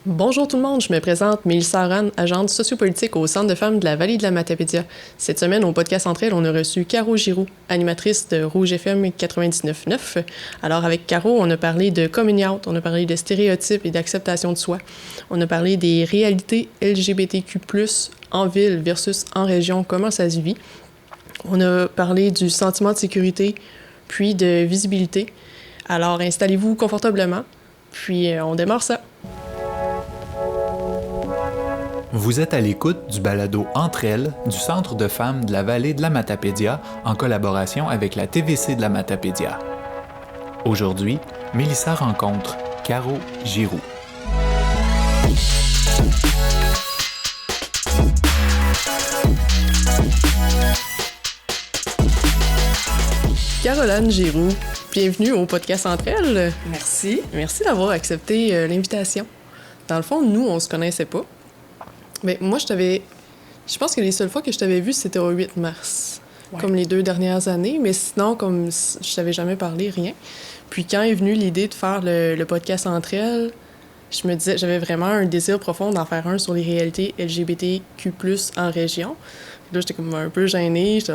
Bonjour tout le monde, je me présente Mélissa Aran, agente sociopolitique au Centre de femmes de la Vallée de la Matapédia. Cette semaine, au podcast Entre elles, on a reçu Caro Giroux, animatrice de Rouge FM 99.9. Alors avec Caro, on a parlé de coming out, on a parlé de stéréotypes et d'acceptation de soi. On a parlé des réalités LGBTQ+, en ville versus en région, comment ça se vit. On a parlé du sentiment de sécurité, puis de visibilité. Alors installez-vous confortablement, puis on démarre ça. Vous êtes à l'écoute du balado Entre elles du Centre de femmes de la Vallée de la Matapédia en collaboration avec la TVC de la Matapédia. Aujourd'hui, Mélissa rencontre Caro Giroux. Caroline Giroux, bienvenue au podcast Entre elles. Merci. Merci d'avoir accepté l'invitation. Dans le fond, nous, on se connaissait pas. Mais moi, je pense que les seules fois que je t'avais vu, c'était au 8 mars. Ouais. Comme les 2 dernières années. Mais sinon, comme je t'avais jamais parlé, rien. Puis quand est venue l'idée de faire le podcast Entre elles, je me disais, j'avais vraiment un désir profond d'en faire un sur les réalités LGBTQ+, en région. Là, j'étais comme un peu gênée. J'étais,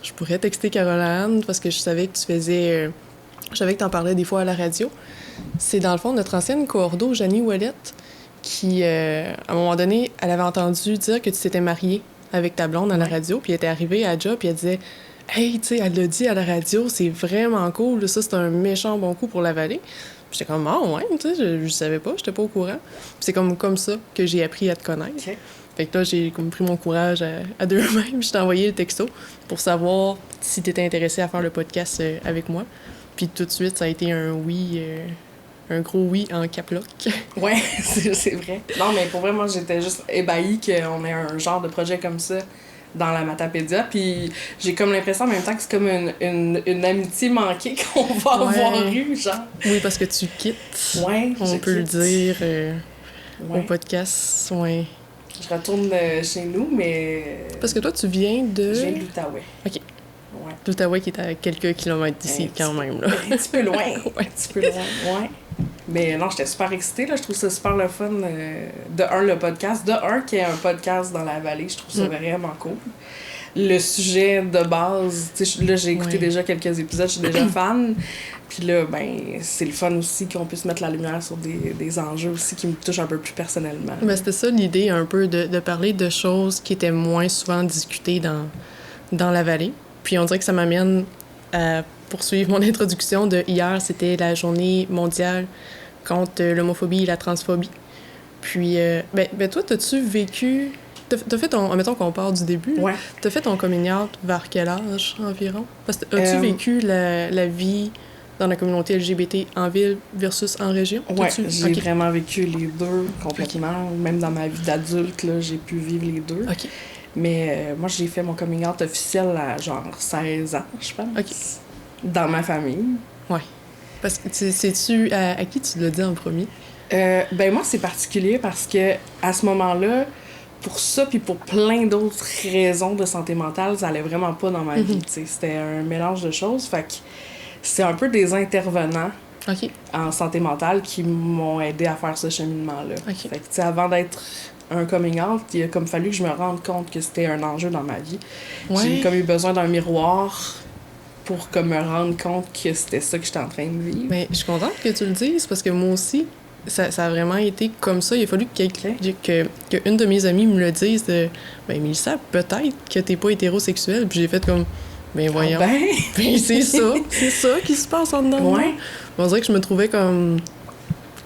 je pourrais texter Caroline parce que je savais que tu faisais... je savais que t'en parlais des fois à la radio. C'est dans le fond notre ancienne coordo, Janie Ouellette, qui, à un moment donné, elle avait entendu dire que tu t'étais mariée avec ta blonde à la radio, puis elle était arrivée à la job, puis elle disait « Hey, tu sais, elle l'a dit à la radio, c'est vraiment cool, là, ça, c'est un méchant bon coup pour la vallée. » Puis j'étais comme « Ah ouais, tu sais, je savais pas, j'étais pas au courant. » Puis c'est comme ça que j'ai appris à te connaître. Okay. Fait que là, j'ai comme pris mon courage à deux mains, puis je t'ai envoyé le texto pour savoir si t'étais intéressée à faire le podcast avec moi. Puis tout de suite, ça a été un oui... un gros oui en cap-lock. Ouais, c'est vrai. Non, mais pour vrai, moi, j'étais juste ébahie qu'on ait un genre de projet comme ça dans la Matapédia. Puis j'ai comme l'impression en même temps que c'est comme une amitié manquée qu'on va avoir eue, genre. Oui, parce que tu quittes. Ouais, on peut le dire au podcast. Ouais. Je retourne chez nous, mais... Parce que toi, tu viens de... Je viens de l'Outaouais. OK. Ouais. L'Outaouais qui est à quelques kilomètres d'ici, quand même. Là. Un petit peu loin. Un petit peu loin, ouais. Mais non, j'étais super excitée, là. Je trouve ça super le fun. Le podcast. Qu'il y ait un podcast dans la vallée, je trouve ça vraiment cool. Le sujet de base, tu sais, là, j'ai écouté déjà quelques épisodes, je suis déjà fan. Puis là, ben, c'est le fun aussi qu'on puisse mettre la lumière sur des enjeux aussi qui me touchent un peu plus personnellement. Ben, c'était ça l'idée, un peu, de parler de choses qui étaient moins souvent discutées dans la vallée. Puis on dirait que ça m'amène à poursuivre mon introduction de hier. C'était la journée mondiale contre l'homophobie et la transphobie. Puis, ben toi, t'as-tu vécu... T'as fait ton... Mettons qu'on part du début. Ouais. T'as fait ton coming out vers quel âge environ? Parce que as-tu vécu la vie dans la communauté LGBT en ville versus en région? Ouais, j'ai vraiment vécu les deux complètement. Okay. Même dans ma vie d'adulte, là, j'ai pu vivre les deux. OK. Mais moi, j'ai fait mon coming out officiel à genre 16 ans, je pense. OK. Dans ma famille. Ouais. Parce que sais-tu à qui tu l'as dit en premier? Ben moi, c'est particulier parce que à ce moment-là, pour ça puis pour plein d'autres raisons de santé mentale, ça allait vraiment pas dans ma vie. T'sais. C'était un mélange de choses. Fait que c'est un peu des intervenants en santé mentale qui m'ont aidé à faire ce cheminement-là. Okay. Fait que avant d'être un coming out, il a comme fallu que je me rende compte que c'était un enjeu dans ma vie. Ouais. J'ai comme eu besoin d'un miroir pour comme me rendre compte que c'était ça que j'étais en train de vivre. Mais je suis contente que tu le dises parce que moi aussi, ça a vraiment été comme ça. Il a fallu que une de mes amies me le dise de « Ben Mélissa, peut-être que t'es pas hétérosexuelle. » Puis j'ai fait comme « Ben voyons. Ah ben. Ben c'est ça qui se passe en dedans. Ouais. On dirait que je me trouvais comme...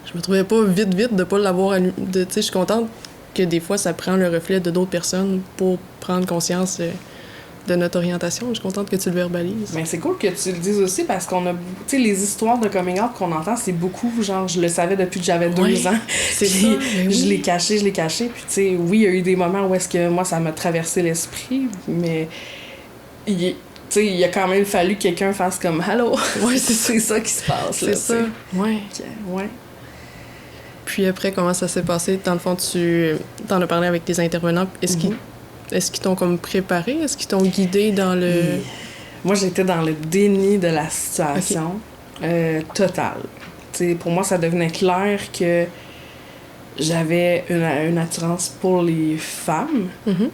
Je me trouvais pas vite de pas l'avoir... Tu sais, je suis contente que des fois, ça prend le reflet de d'autres personnes pour prendre conscience de notre orientation. Je suis contente que tu le verbalises. Mais c'est cool que tu le dises aussi parce qu'on a... Tu sais, les histoires de coming out qu'on entend, c'est beaucoup, genre, je le savais depuis que j'avais 2 ans. C'est ça, oui. Je l'ai caché. Puis, tu sais, oui, il y a eu des moments où est-ce que moi, ça m'a traversé l'esprit, mais... Tu sais, il a quand même fallu que quelqu'un fasse comme « Allô! » Ouais, c'est ça qui se passe. C'est ça, ouais. Ouais. Puis après, comment ça s'est passé? Dans le fond, tu t'en as parlé avec tes intervenants. Est-ce qu'ils t'ont comme préparé? Est-ce qu'ils t'ont guidé dans le... Moi, j'étais dans le déni de la situation totale. T'sais, pour moi, ça devenait clair que j'avais une attirance pour les femmes. Mhm.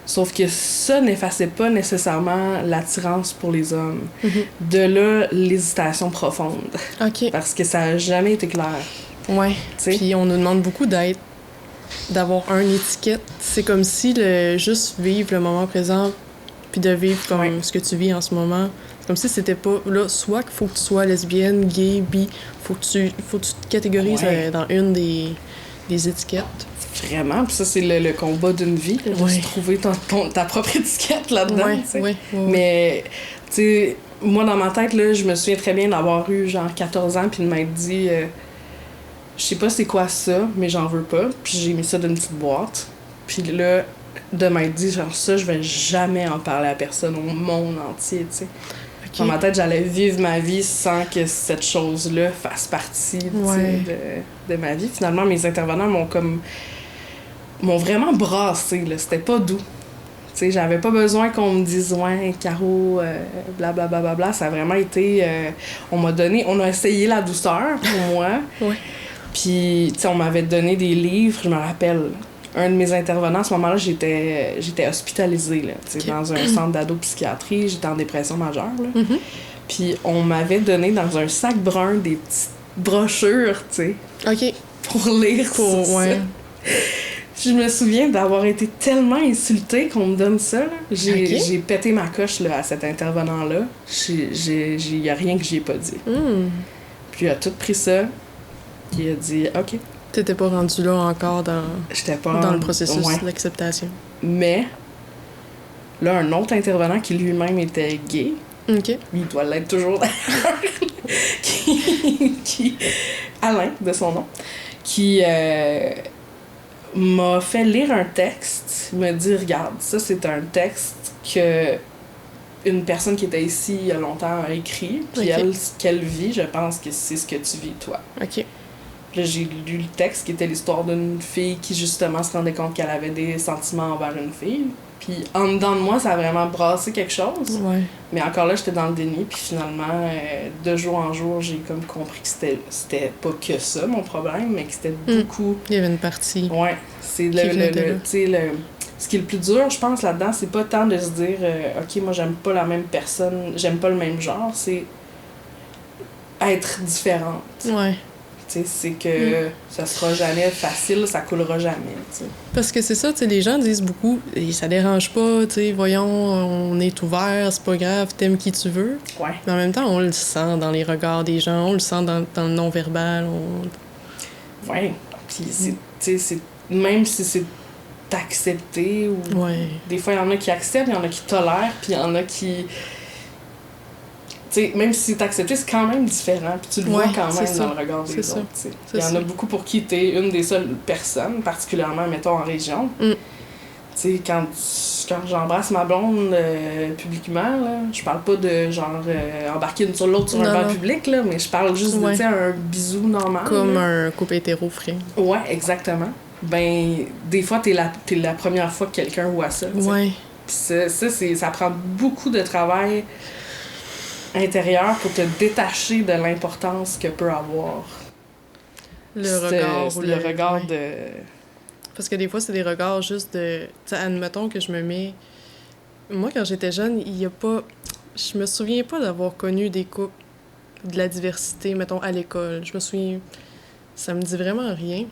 Sauf que ça n'effaçait pas nécessairement l'attirance pour les hommes. Mhm. De là, l'hésitation profonde. OK. Parce que ça n'a jamais été clair. Ouais. T'sais? Puis on nous demande beaucoup d'avoir une étiquette. C'est comme si juste vivre le moment présent puis de vivre comme ce que tu vis en ce moment. C'est comme si c'était pas... Là, soit qu'il faut que tu sois lesbienne, gay, bi, faut que tu te catégorises dans une des étiquettes. Vraiment, puis ça, c'est le combat d'une vie, là, de se trouver ta propre étiquette là-dedans, tu sais. Ouais. Mais, tu sais, moi, dans ma tête, là, je me souviens très bien d'avoir eu, genre, 14 ans, puis de m'être dit, je sais pas c'est quoi ça, mais j'en veux pas, puis j'ai mis ça dans une petite boîte. Puis là, de m'être dit, genre, ça, je vais jamais en parler à personne au monde entier, tu sais. Okay. Dans ma tête, j'allais vivre ma vie sans que cette chose-là fasse partie, tu sais, de ma vie. Finalement, mes intervenants m'ont vraiment brassé, là. C'était pas doux. Tu sais, j'avais pas besoin qu'on me dise « Ouais, Caro, blablabla ». Ça a vraiment été... on a essayé la douceur pour moi. Puis, tu sais, on m'avait donné des livres, je me rappelle. Un de mes intervenants, à ce moment-là, j'étais hospitalisée, là, tu sais, dans un centre d'ado-psychiatrie. J'étais en dépression majeure, là. Mm-hmm. Puis, on m'avait donné dans un sac brun des petites brochures, tu sais. OK. Pour lire sur ça. Je me souviens d'avoir été tellement insultée qu'on me donne ça, là. J'ai pété ma coche, là, à cet intervenant-là. Il y a rien que j'y ai pas dit. Mm. Puis il a tout pris ça. Il a dit « OK ». T'étais pas rendu là encore dans le processus de l'acceptation. Mais, là, un autre intervenant qui lui-même était gay, il doit l'être toujours d'ailleurs, Alain, de son nom, qui m'a fait lire un texte, me dit « Regarde, ça c'est un texte que une personne qui était ici il y a longtemps a écrit, puis elle, ce qu'elle vit, je pense que c'est ce que tu vis, toi. » OK. Là, j'ai lu le texte qui était l'histoire d'une fille qui, justement, se rendait compte qu'elle avait des sentiments envers une fille. Puis, en dedans de moi, ça a vraiment brassé quelque chose. Ouais. Mais encore là, j'étais dans le déni. Puis finalement, de jour en jour, j'ai comme compris que c'était pas que ça, mon problème, mais que c'était beaucoup... Il y avait une partie. Ouais. C'est tu sais, ce qui est le plus dur, je pense, là-dedans, c'est pas tant de se dire OK, moi, j'aime pas la même personne, j'aime pas le même genre, c'est être différente. Ouais. T'sais, c'est que ça sera jamais facile, ça coulera jamais. T'sais. Parce que c'est ça, les gens disent beaucoup, et ça dérange pas, voyons, on est ouvert, c'est pas grave, t'aimes qui tu veux. Ouais. Mais en même temps, on le sent dans les regards des gens, on le sent dans le non-verbal. Ouais. Puis c'est même si c'est accepté, ou des fois, il y en a qui acceptent, il y en a qui tolèrent, puis il y en a qui... T'sais, même si c'est accepté, c'est quand même différent. Puis tu le vois quand même dans le regard des autres. Il y en a beaucoup pour qui t'es une des seules personnes, particulièrement, mettons, en région. T'sais, quand j'embrasse ma blonde publiquement, là, je parle pas de genre embarquer une sur l'autre sur un banc public, là, mais je parle juste de un bisou normal. Comme là. Un couple hétéro frais. Ouais, exactement. Ben, des fois, t'es la première fois que quelqu'un voit ça. Ouais. Puis ça prend beaucoup de travail intérieur pour te détacher de l'importance que peut avoir le regard de... Parce que des fois, c'est des regards juste de... T'sais, admettons que je me mets... Moi, quand j'étais jeune, il y a pas... Je me souviens pas d'avoir connu des couples de la diversité, mettons, à l'école. Je me souviens... Ça me dit vraiment rien.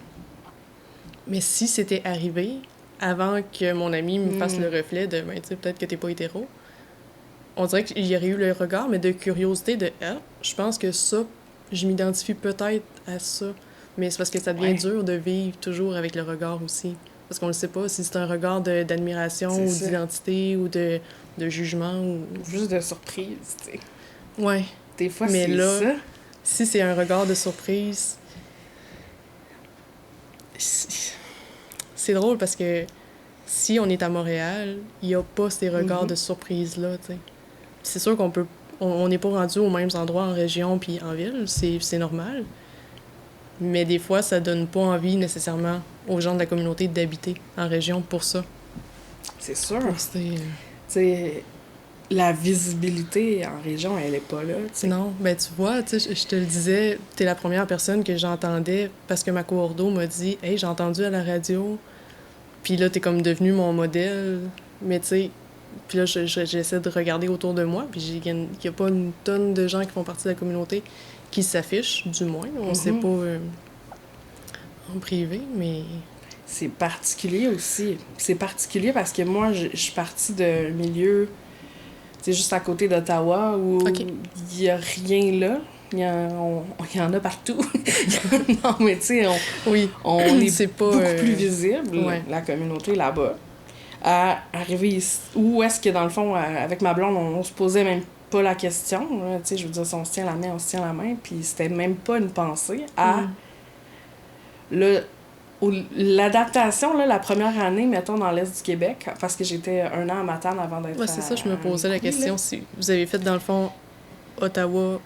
Mais si c'était arrivé, avant que mon ami me fasse le reflet de... Ben, tu sais, peut-être que t'es pas hétéro... On dirait qu'il y aurait eu le regard, mais de curiosité, de « Ah, je pense que ça, je m'identifie peut-être à ça. » Mais c'est parce que ça devient dur de vivre toujours avec le regard aussi. Parce qu'on ne sait pas si c'est un regard d'admiration ou d'identité ou de jugement. Ou juste de surprise, tu sais. Ouais. Des fois, mais c'est là, ça. Si c'est un regard de surprise... C'est drôle parce que si on est à Montréal, il n'y a pas ces regards de surprise-là, tu sais. C'est sûr on n'est pas rendu aux mêmes endroits en région puis en ville, c'est normal. Mais des fois, ça donne pas envie nécessairement aux gens de la communauté d'habiter en région pour ça. C'est sûr. Tu sais, la visibilité en région, elle est pas là, tu sais. Non, ben tu vois, tu sais, je te le disais, t'es la première personne que j'entendais parce que ma cour d'eau m'a dit « Hey, j'ai entendu à la radio. » Puis là, t'es comme devenu mon modèle. Mais tu sais, puis là, j'essaie de regarder autour de moi, puis il y a pas une tonne de gens qui font partie de la communauté qui s'affichent, du moins. On sait pas en privé, mais... C'est particulier aussi. C'est particulier parce que moi, je suis partie d'un milieu, tu sais, juste à côté d'Ottawa, où il y a rien là. Il y en a partout. Non, mais tu sais, on est c'est pas, beaucoup plus visible, la communauté là-bas. À arriver ici, où est-ce que, dans le fond, avec ma blonde, on se posait même pas la question. Tu sais, je veux dire, si on se tient la main, on se tient la main. Puis c'était même pas une pensée à... L'adaptation, là, la première année, mettons, dans l'Est du Québec, parce que j'étais 1 an à Matane avant d'être c'est ça, je me posais la question. Si vous avez fait, dans le fond, Ottawa,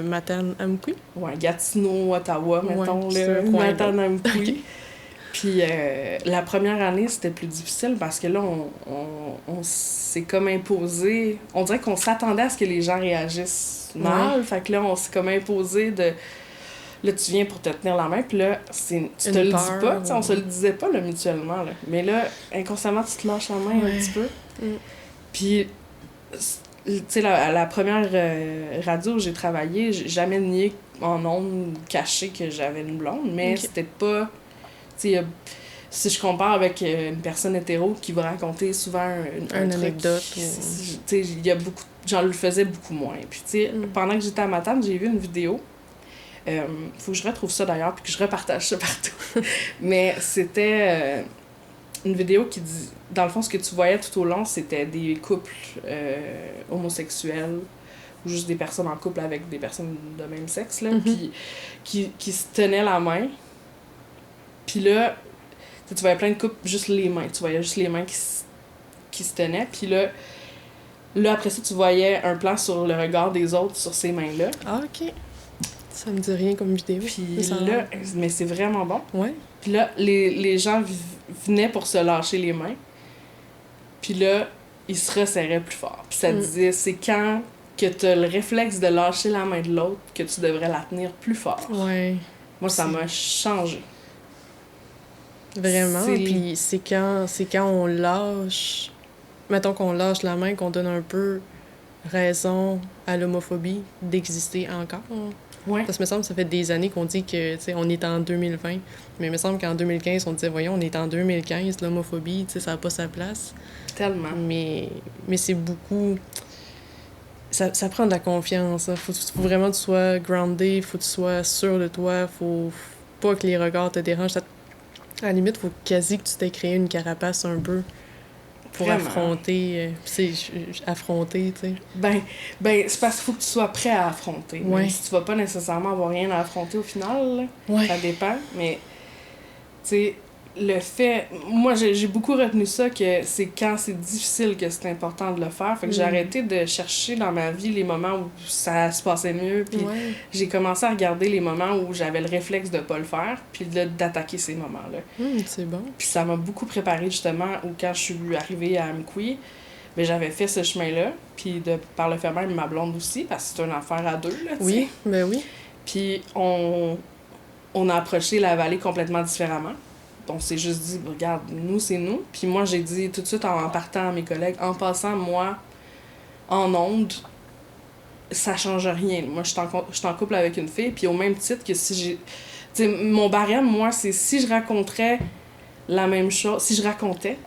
Matane, Amqui? Ouais, Gatineau, Ottawa, mettons, Matane, Amqui. Puis la première année, c'était plus difficile parce que là, on s'est comme imposé... On dirait qu'on s'attendait à ce que les gens réagissent mal. Fait que là, on s'est comme imposé de... Là, tu viens pour te tenir la main, puis là, tu te le dis pas, on se le disait pas, là, mutuellement, là. Mais là, inconsciemment, tu te lâches la main un petit peu. Puis, tu sais, la première radio où j'ai travaillé, j'ai jamais nié en ondes cachées que j'avais une blonde, mais c'était pas... Tu sais, si je compare avec une personne hétéro qui va raconter souvent un anecdote, tu sais, il y a beaucoup... J'en le faisais beaucoup moins. Puis, tu sais, pendant que j'étais à Matane, j'ai vu une vidéo. Faut que je retrouve ça d'ailleurs puis que je repartage ça partout. Mais c'était une vidéo qui dit... Dans le fond, ce que tu voyais tout au long, c'était des couples homosexuels ou juste des personnes en couple avec des personnes de même sexe, là, puis qui se tenaient la main. Puis là, tu voyais plein de couples, juste les mains. Tu voyais juste les mains qui se tenaient. Puis là, après ça, tu voyais un plan sur le regard des autres sur ces mains-là. Ah, OK. Ça me dit rien comme vidéo. Puis là, mais c'est vraiment bon. Ouais. Puis là, les gens venaient pour se lâcher les mains. Puis là, ils se resserraient plus fort. Puis ça disait, c'est quand que t'as le réflexe de lâcher la main de l'autre que tu devrais la tenir plus fort. Ouais. Moi, ça m'a changé. Vraiment. Puis c'est quand on lâche... Mettons qu'on lâche la main, qu'on donne un peu raison à l'homophobie d'exister encore. Ouais. Parce que me semble que ça fait des années qu'on dit que, tu sais, on est en 2020. Mais il me semble qu'en 2015, on disait, voyons, on est en 2015, l'homophobie, tu sais, ça n'a pas sa place. Tellement. Mais c'est beaucoup... Ça prend de la confiance. Faut vraiment que tu sois groundé, faut que tu sois sûr de toi, faut pas que les regards te dérangent. À la limite, faut quasi que tu t'aies créé une carapace un peu pour vraiment affronter, affronter, tu sais. Ben, c'est parce qu'il faut que tu sois prêt à affronter. Ouais. Même si tu vas pas nécessairement avoir rien à affronter au final, là, ouais. Ça dépend, mais, tu sais, le fait... Moi, j'ai beaucoup retenu ça, que c'est quand c'est difficile que c'est important de le faire. Fait que j'ai arrêté de chercher dans ma vie les moments où ça se passait mieux, puis j'ai commencé à regarder les moments où j'avais le réflexe de pas le faire, puis d'attaquer ces moments-là. C'est bon. Puis ça m'a beaucoup préparé, justement, où quand je suis arrivée à Amqui, ben j'avais fait ce chemin-là, puis par le fait même, ma blonde aussi, parce que c'est une affaire à deux, là, tu sais. Oui, ben oui. Puis on a approché la vallée complètement différemment. On s'est juste dit, regarde, nous, c'est nous. Puis moi, j'ai dit tout de suite en partant à mes collègues, en passant, moi, en ondes, ça change rien. Moi, je suis en couple avec une fille, puis au même titre que si j'ai... Tu sais, mon barème, moi, c'est si je raconterais la même chose... Si je racontais,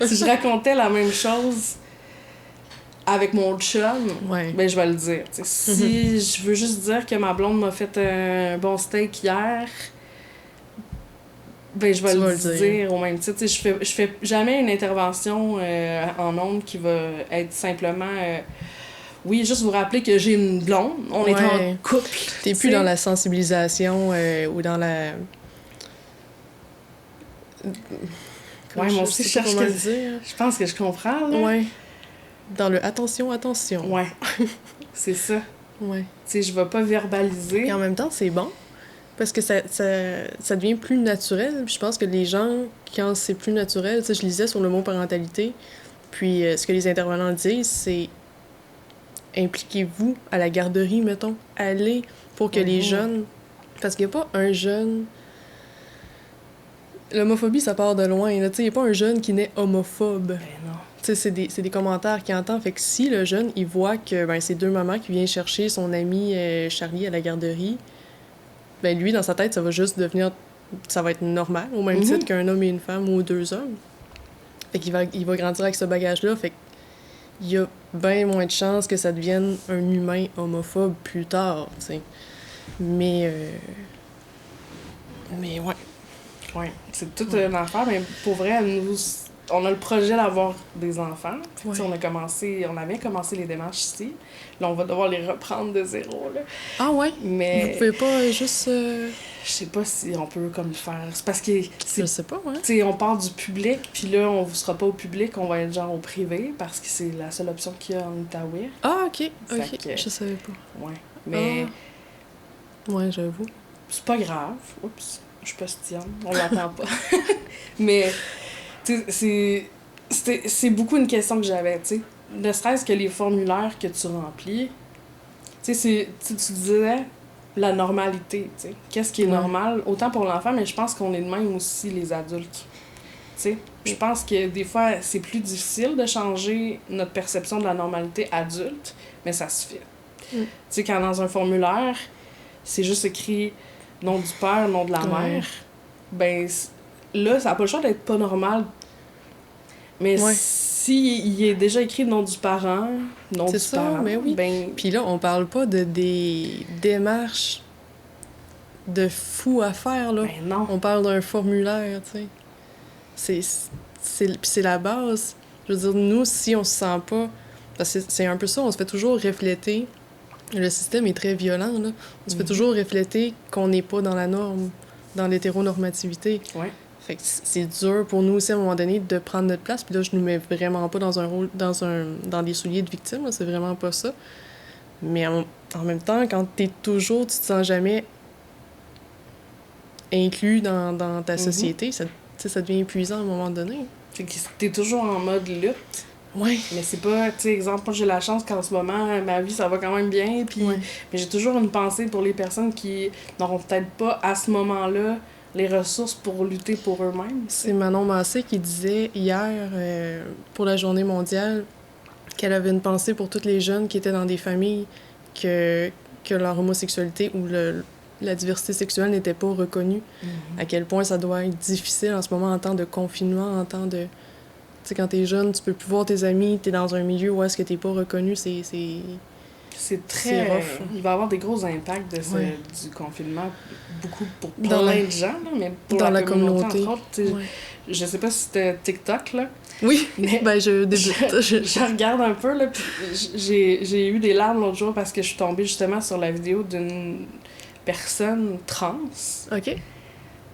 si je racontais la même chose avec mon chum, ben je vais le dire. T'sais. Si je veux juste dire que ma blonde m'a fait un bon steak hier... Ben, je vais le dire au même titre. Je fais jamais une intervention en ondes qui va être simplement... oui, juste vous rappeler que j'ai une blonde, on est en couple. T'es plus dans la sensibilisation ou dans la... Moi aussi, je cherche que... Je pense que je comprends, là. Ouais. Dans le attention. Ouais. C'est ça. Ouais. Tu sais, je vais pas verbaliser. Et en même temps, c'est bon. Parce que ça devient plus naturel. Puis je pense que les gens, quand c'est plus naturel, tu sais, je lisais sur le mot parentalité, Puis ce que les intervenants disent, c'est impliquez-vous à la garderie, mettons. Allez pour que les jeunes... Parce qu'il n'y a pas un jeune... L'homophobie, ça part de loin. Il n'y a pas un jeune qui naît homophobe. Ben non. C'est des commentaires qu'il entend. Fait que si le jeune, il voit que c'est deux mamans qui viennent chercher son ami Charlie à la garderie, ben lui, dans sa tête, ça va juste devenir... Ça va être normal, au même titre qu'un homme et une femme ou deux hommes. Fait qu'il il va grandir avec ce bagage-là. Fait qu'il y a bien moins de chances que ça devienne un humain homophobe plus tard, tu sais. Mais ouais. Ouais, c'est tout un affaire, mais pour vrai, nous, on a le projet d'avoir des enfants. Puis, Ouais. on avait commencé les démarches ici. Là, on va devoir les reprendre de zéro, là. Ah ouais? Mais Vous pouvez pas juste... je sais pas si on peut comme le faire. C'est parce que, Je sais pas, ouais. tu sais, on part du public, puis là, on ne sera pas au public, on va être genre au privé, parce que c'est la seule option qu'il y a en Outaouais. Ah, OK. Fait OK. que- Je savais pas. Ouais. Mais Ouais, j'avoue. c'est pas grave. Oups, je suis postillonne, on l'attend pas. Mais, tu sais, c'est beaucoup une question que j'avais, tu sais. Ne serait-ce que les formulaires que tu remplis, tu sais, tu disais la normalité, tu sais. Qu'est-ce qui est Ouais. normal, autant pour l'enfant, mais je pense qu'on est de même aussi les adultes. Tu sais, je pense que des fois, c'est plus difficile de changer notre perception de la normalité adulte, mais ça se fait. Mm. Tu sais, quand dans un formulaire, c'est juste écrit nom du père, nom de la Ouais. mère, ben là, ça n'a pas le choix d'être pas normal. Mais Ouais. si il est déjà écrit nom du parent, nom C'est du ça, parent, mais oui. ben Puis là, on parle pas de des démarches de fou à faire, là. ben non. On parle d'un formulaire, tu sais. Puis c'est la base. Je veux dire, nous, si on se sent pas... Parce que c'est un peu ça, on se fait toujours refléter. Le système est très violent, là. On se fait toujours refléter qu'on n'est pas dans la norme, dans l'hétéronormativité. Ouais. Fait que c'est dur pour nous aussi, à un moment donné, de prendre notre place. Puis là, je nous mets vraiment pas dans un rôle, dans des souliers de victime, là. C'est vraiment pas ça. Mais en même temps, quand tu te sens jamais inclus dans ta société, ça, tu sais, ça devient épuisant à un moment donné. Fait que t'es toujours en mode lutte. Ouais. Mais c'est pas, tu sais, exemple, moi j'ai la chance qu'en ce moment, ma vie, ça va quand même bien, puis Ouais. mais j'ai toujours une pensée pour les personnes qui n'auront peut-être pas, à ce moment-là, les ressources pour lutter pour eux-mêmes. C'est Manon Massé qui disait hier, pour la journée mondiale, qu'elle avait une pensée pour tous les jeunes qui étaient dans des familles que leur homosexualité ou la diversité sexuelle n'était pas reconnue. À quel point ça doit être difficile en ce moment en temps de confinement, en temps de... Tu sais, quand t'es jeune, tu peux plus voir tes amis, t'es dans un milieu où est-ce que t'es pas reconnu, c'est... C'est très... C'est rough. Il va y avoir des gros impacts Ouais. du confinement, beaucoup pour Dans plein la- de gens, là, mais pour dans la la communauté, communauté. entre autres. Tu sais, Ouais. je sais pas si c'était TikTok, là, Oui, mais ben je débute. je regarde un peu, là, puis j'ai eu des larmes l'autre jour parce que je suis tombée justement sur la vidéo d'une personne trans, OK.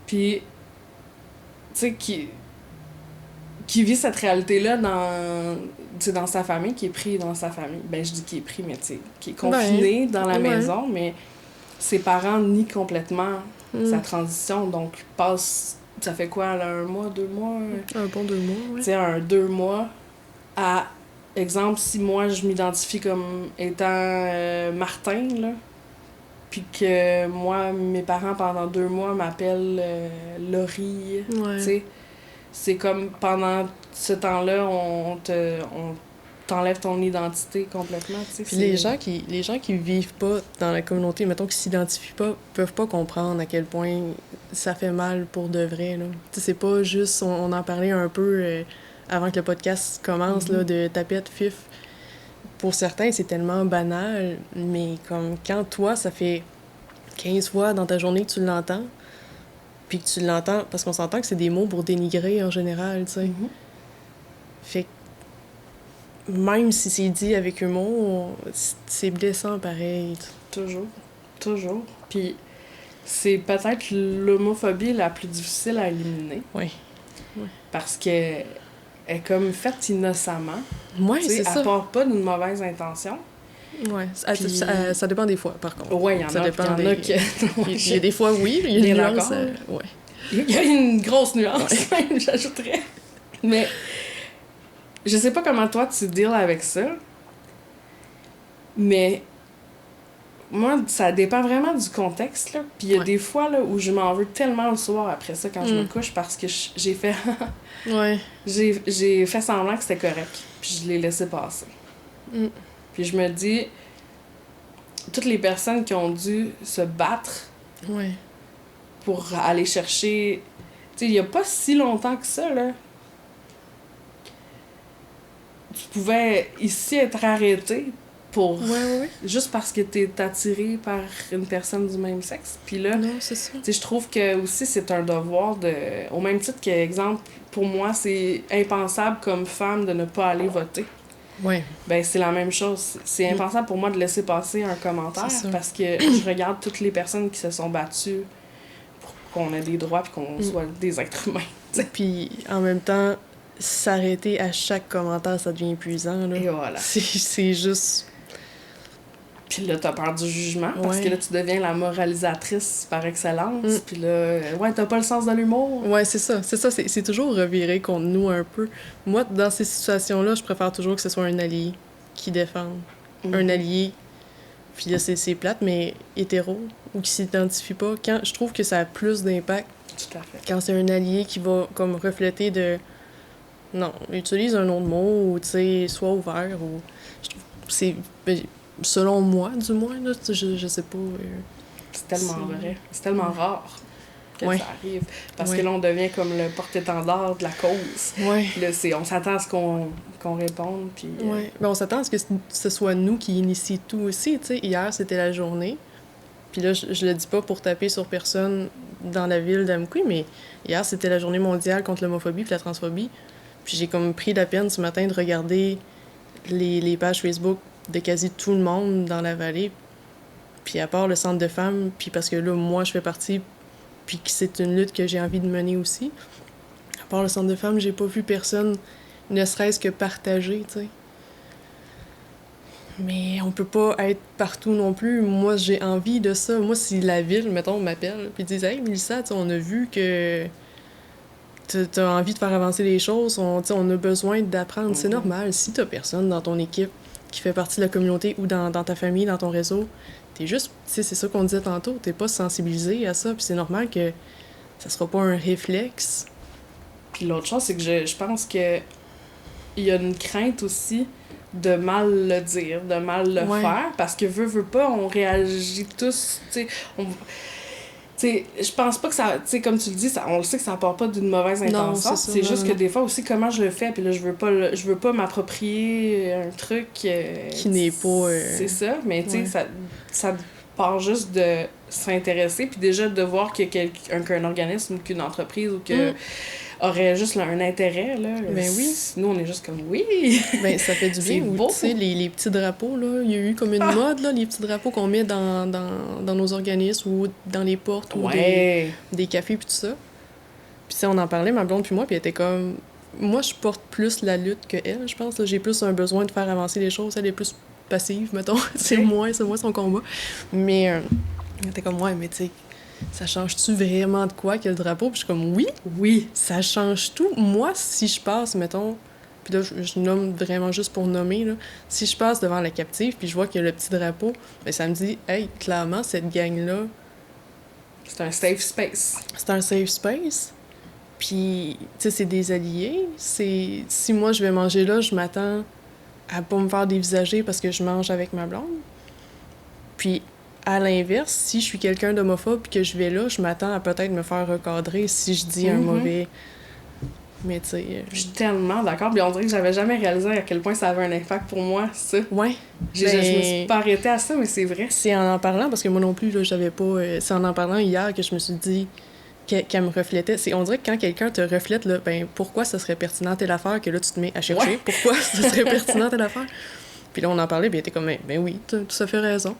puis, tu sais, qui vit cette réalité-là dans sa famille, qui est pris dans sa famille. Ben, je dis qui est pris, mais tu sais, qui est confiné dans la ouais. maison, mais ses parents nient complètement sa Mm. transition, donc passe, ça fait quoi, là, 1 mois, 2 mois? Un bon 2 mois, Tu ouais. sais, 2 mois à, exemple, si moi, je m'identifie comme étant Martin, là, puis que moi, mes parents, pendant 2 mois, m'appellent Laurie, Ouais. tu sais, c'est comme pendant ce temps-là, on t'enlève ton identité complètement, tu sais. Puis les gens qui vivent pas dans la communauté, mettons, qui s'identifient pas, peuvent pas comprendre à quel point ça fait mal pour de vrai, là. Tu sais, c'est pas juste... On en parlait un peu avant que le podcast commence, là, de tapette, fif. Pour certains, c'est tellement banal, mais comme quand toi, ça fait 15 fois dans ta journée que tu l'entends, puis que tu l'entends... Parce qu'on s'entend que c'est des mots pour dénigrer, en général, tu sais. Mhm. Fait que même si c'est dit avec humour, c'est blessant pareil. Toujours. Toujours. Puis c'est peut-être l'homophobie la plus difficile à éliminer. Oui. Parce que elle est comme faite innocemment. Ouais, Tu sais, c'est elle ça. part pas d'une mauvaise intention. Ouais. Puis- Ça dépend des fois, par contre. Ouais, il y en Ça a, dépend puis il y en a des- qui... Il y a des fois, oui, il y a Bien une nuance. d'accord. Ouais. Il y a une grosse nuance, même, j'ajouterais. Mais je sais pas comment toi tu deals avec ça, mais moi, ça dépend vraiment du contexte, là. Puis il y a des fois, là, où je m'en veux tellement le soir après ça, quand je me couche, parce que j'ai fait... Ouais. J'ai fait semblant que c'était correct, puis je l'ai laissé passer. Puis je me dis, toutes les personnes qui ont dû se battre pour aller chercher... Tu sais, il y a pas si longtemps que ça, là. Tu pouvais ici être arrêté pour... juste parce que t'es attiré par une personne du même sexe. Puis là, non, c'est ça. Je trouve que aussi c'est un devoir de... Au même titre que, exemple, pour moi, c'est impensable comme femme de ne pas aller voter. Ouais. Ben, c'est la même chose. C'est impensable pour moi de laisser passer un commentaire parce que je regarde toutes les personnes qui se sont battues pour qu'on ait des droits et qu'on soit des êtres humains. T'sais. Puis en même temps, s'arrêter à chaque commentaire, ça devient épuisant. Là. Et voilà. C'est juste... Puis là, t'as peur du jugement, parce que là, tu deviens la moralisatrice par excellence. Puis là, t'as pas le sens de l'humour. Ouais, c'est ça. C'est toujours reviré contre nous un peu. Moi, dans ces situations-là, je préfère toujours que ce soit un allié qui défende. Un allié, puis là, c'est plate, mais hétéro, ou qui s'identifie pas. Quand je trouve que ça a plus d'impact Tout à fait. quand c'est un allié qui va comme refléter de... Non, utilise un autre mot, ou tu sais, sois ouvert, ou... Je trouve c'est... Selon moi, du moins, là, je sais pas. C'est tellement vrai. C'est tellement rare que ça arrive. Parce que là, on devient comme le porte-étendard de la cause. Là, on s'attend à ce qu'on réponde. Puis, Ben, on s'attend à ce que ce soit nous qui initie tout aussi. T'sais. Hier, c'était la journée. Puis là, je le dis pas pour taper sur personne dans la ville d'Amqui, mais hier, c'était la journée mondiale contre l'homophobie et la transphobie. Puis j'ai comme pris la peine ce matin de regarder les pages Facebook de quasi tout le monde dans la vallée, puis à part le centre de femmes, puis parce que là, moi, je fais partie, puis que c'est une lutte que j'ai envie de mener aussi. À part le centre de femmes, j'ai pas vu personne, ne serait-ce que partager, tu sais. Mais on peut pas être partout non plus. Moi, j'ai envie de ça. Moi, si la ville, mettons, m'appelle, puis disent « Hey, Mélissa, on a vu que t'as envie de faire avancer les choses, on a besoin d'apprendre. » C'est normal. Si t'as personne dans ton équipe qui fait partie de la communauté ou dans ta famille, dans ton réseau, t'es juste, tu sais, c'est ça qu'on disait tantôt, t'es pas sensibilisé à ça, puis c'est normal que ça sera pas un réflexe. Puis l'autre chose, c'est que je pense que il y a une crainte aussi de mal le dire, de mal le faire, parce que veut pas, on réagit tous, tu sais, je pense pas que ça, tu sais, comme tu le dis, on le sait que ça part pas d'une mauvaise intention. Non, c'est juste que des fois aussi, comment je le fais, puis là, je veux pas m'approprier un truc... qui n'est pas... C'est ça, mais tu sais, ça part juste de s'intéresser, puis déjà de voir qu'il y a qu'un organisme, qu'une entreprise, ou que... aurait juste là, un intérêt, là. Ben oui. Nous, on est juste comme, oui! Ben, ça fait du bien. Tu sais, les petits drapeaux, là, il y a eu comme une mode, là, les petits drapeaux qu'on met dans nos organismes ou dans les portes ou des cafés puis tout ça. Puis on en parlait, ma blonde puis moi, puis elle était comme... Moi, je porte plus la lutte que elle, je pense. Là. J'ai plus un besoin de faire avancer les choses. Elle est plus passive, mettons. c'est moi son combat. Mais elle était comme, ouais, mais tu sais... Ça change-tu vraiment de quoi que le drapeau? Puis je suis comme, oui, ça change tout. Moi, si je passe, mettons, puis là, je nomme vraiment juste pour nommer, là, si je passe devant la captive, puis je vois qu'il y a le petit drapeau, bien, ça me dit, hey, clairement, cette gang-là... C'est un safe space. C'est un safe space. Puis, tu sais, c'est des alliés. Si moi, je vais manger là, je m'attends à pas me faire dévisager parce que je mange avec ma blonde. Puis, à l'inverse, si je suis quelqu'un d'homophobe et que je vais là, je m'attends à peut-être me faire recadrer si je dis un mauvais... Mais tu sais... Je suis tellement d'accord. Puis on dirait que j'avais jamais réalisé à quel point ça avait un impact pour moi, ça. Ouais. Je me suis pas arrêtée à ça, mais c'est vrai. C'est en parlant, parce que moi non plus, là, j'avais pas... c'est en parlant hier que je me suis dit qu'elle me reflétait. On dirait que quand quelqu'un te reflète, là, ben pourquoi ça serait pertinent telle affaire que là, tu te mets à chercher? Pourquoi ça serait pertinent telle affaire? Puis là, on en parlait, puis elle était comme, ben oui, t'as tout à fait raison.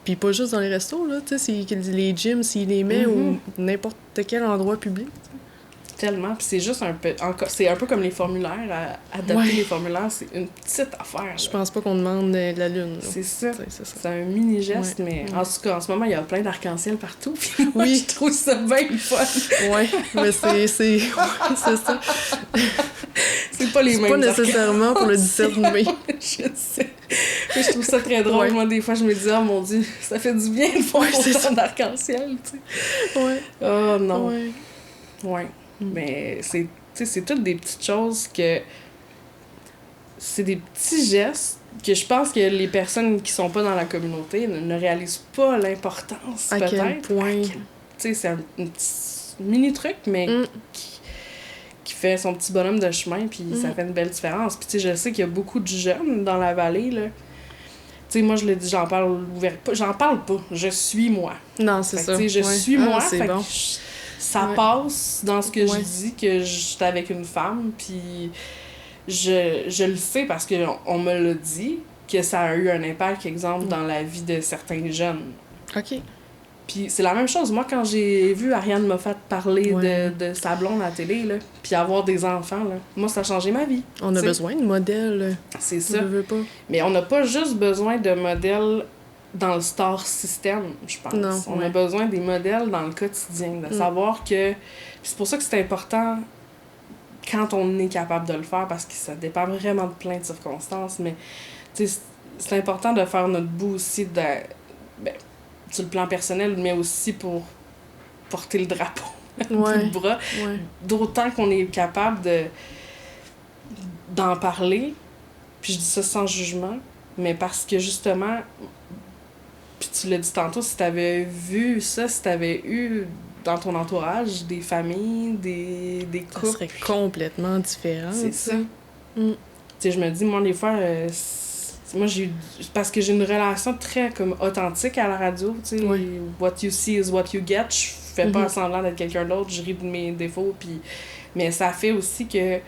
Puis pas juste dans les restos, là, tu sais, les gyms, s'ils les met ou n'importe quel endroit public. T'sais. Tellement. Puis c'est juste un peu... C'est un peu comme les formulaires. Adapter les formulaires, c'est une petite affaire. Je pense pas qu'on demande de la lune. C'est ça. C'est un mini-geste, mais en tout cas, en ce moment, il y a plein d'arc-en-ciel partout. Puis oui. Je trouve ça bien fun. Oui, mais c'est ça. C'est pas les C'est mêmes pas nécessairement pour le 17 mai. Je sais. Mais je trouve ça très drôle. Ouais. Moi, des fois, je me dis, oh mon Dieu, ça fait du bien de voir autant d'arc-en-ciel, tu sais. Ouais. Oh non. Ouais. Ouais. Mais c'est, tu sais, c'est toutes des petites choses que... C'est des petits gestes que je pense que les personnes qui sont pas dans la communauté ne réalisent pas l'importance, À peut-être. quel point. Tu sais, c'est un petit mini-truc, mais qui fait son petit bonhomme de chemin, puis ça fait une belle différence. Puis tu sais, je sais qu'il y a beaucoup de jeunes dans la vallée, là. Tu sais, moi, je le dis, j'en parle pas, je suis moi. Non, c'est Fait que, ça. tu sais, je Ouais. suis moi, c'est fait bon. que ça passe dans ce que je Ouais. dis, que je suis avec une femme, puis je le sais parce qu'on me l'a dit, que ça a eu un impact, exemple, dans la vie de certains jeunes. OK. Puis c'est la même chose. Moi, quand j'ai vu Ariane Moffat parler Ouais. de sa blonde à la télé, là, puis avoir des enfants, là, moi, ça a changé ma vie. On a T'sais. besoin de modèles. C'est Ça ça. veut pas. Mais on n'a pas juste besoin de modèles dans le star system, je pense. Non, On a ouais. besoin des modèles dans le quotidien, de savoir que... Puis c'est pour ça que c'est important quand on est capable de le faire, parce que ça dépend vraiment de plein de circonstances, mais tu sais, c'est important de faire notre bout aussi sur le plan personnel, mais aussi pour porter le drapeau bout Ouais. de bras. Ouais. D'autant qu'on est capable d'en parler, puis je dis ça sans jugement, mais parce que justement, puis tu l'as dit tantôt, si t'avais vu ça, si t'avais eu dans ton entourage des familles, des Ça couples, serait complètement différent. c'est tu ça. sais. Tu sais, je me dis, moi, des fois, moi, parce que j'ai une relation très comme authentique à la radio, tu sais. Oui. What you see is what you get. Je fais pas Mhm. semblant d'être quelqu'un d'autre, je ris de mes défauts, puis... Mais ça fait aussi que,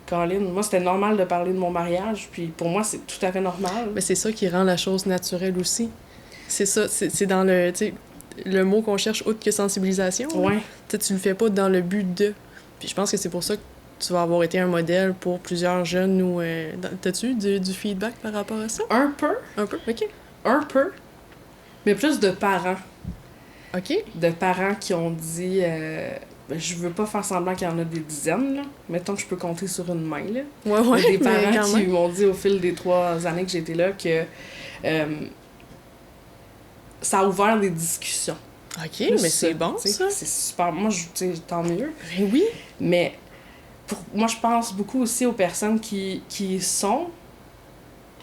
Colin, moi, c'était normal de parler de mon mariage, puis pour moi, c'est tout à fait normal. Mais c'est ça qui rend la chose naturelle aussi. C'est ça, c'est dans le, tu sais, le mot qu'on cherche autre que sensibilisation. là. Ouais. Tu sais, tu le fais pas dans le but de. Puis je pense que c'est pour ça que tu vas avoir été un modèle pour plusieurs jeunes ou... T'as-tu eu du feedback par rapport à ça? Un peu, Un peu? OK. mais plus de parents. OK. De parents qui ont dit... je veux pas faire semblant qu'il y en a des dizaines, là. Mettons que je peux compter sur une main, là. Ouais, Il y a des mais parents quand qui même. m'ont dit au fil des 3 années que j'étais là que ça a ouvert des discussions. OK, Plus mais c'est bon, tu sais, ça. C'est super. Moi, tu sais, tant mieux. Ben oui. Mais moi, je pense beaucoup aussi aux personnes qui sont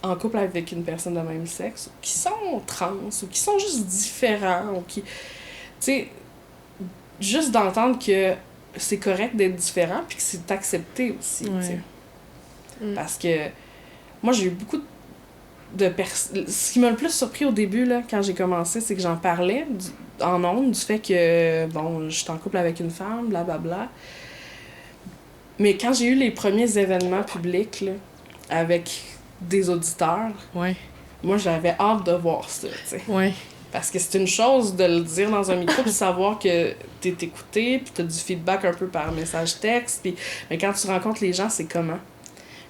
en couple avec une personne de même sexe, qui sont trans, ou qui sont juste différents, ou qui... Tu sais, juste d'entendre que c'est correct d'être différent, puis que c'est accepté aussi, tu sais. Ouais. Parce que moi, j'ai eu beaucoup de personnes... Ce qui m'a le plus surpris au début, là, quand j'ai commencé, c'est que j'en parlais en ondes, du fait que, bon, je suis en couple avec une femme, blablabla. Mais quand j'ai eu les premiers événements publics, là, avec des auditeurs, Ouais. moi, j'avais hâte de voir ça, tu sais. Ouais. Parce que c'est une chose de le dire dans un micro, puis savoir que t'es écouté, puis t'as du feedback un peu par message texte, puis... Mais quand tu rencontres les gens, c'est comment?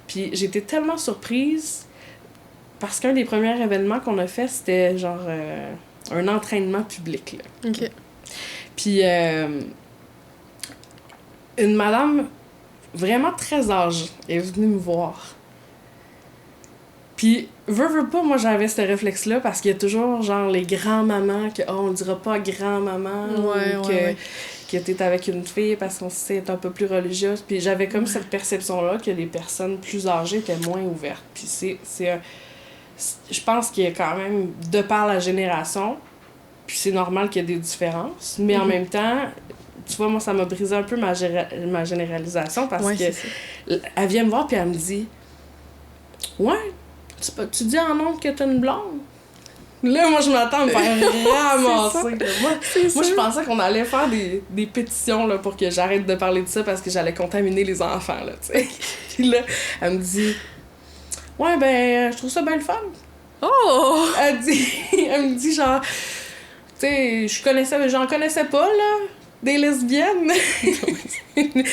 Puis j'étais tellement surprise, parce qu'un des premiers événements qu'on a fait, c'était genre un entraînement public, là. OK. Puis une madame vraiment très âgée est venue me voir. Puis, veux pas, moi j'avais ce réflexe-là parce qu'il y a toujours genre les grands-mamans que, oh, on dira pas grand-maman, Ouais, ou ouais. que t'es avec une fille parce qu'on sait être un peu plus religieuse. Puis j'avais comme cette perception-là que les personnes plus âgées étaient moins ouvertes. Puis je pense qu'il y a quand même, de par la génération, puis c'est normal qu'il y ait des différences, mais en même temps, tu vois, moi, ça m'a brisé un peu ma généralisation parce Ouais, que c'est ça. elle vient me voir puis elle me dit « Ouais, tu dis en nom que t'as une blonde? » Là, moi, je m'attends à me faire ramasser. là. Moi, je pensais qu'on allait faire des pétitions là, pour que j'arrête de parler de ça parce que j'allais contaminer les enfants, là, tu sais. Puis là, elle me dit « Ouais, ben, je trouve ça bien le fun. » Oh! Elle me dit genre, tu sais, j'en connaissais pas, là, des lesbiennes. Mais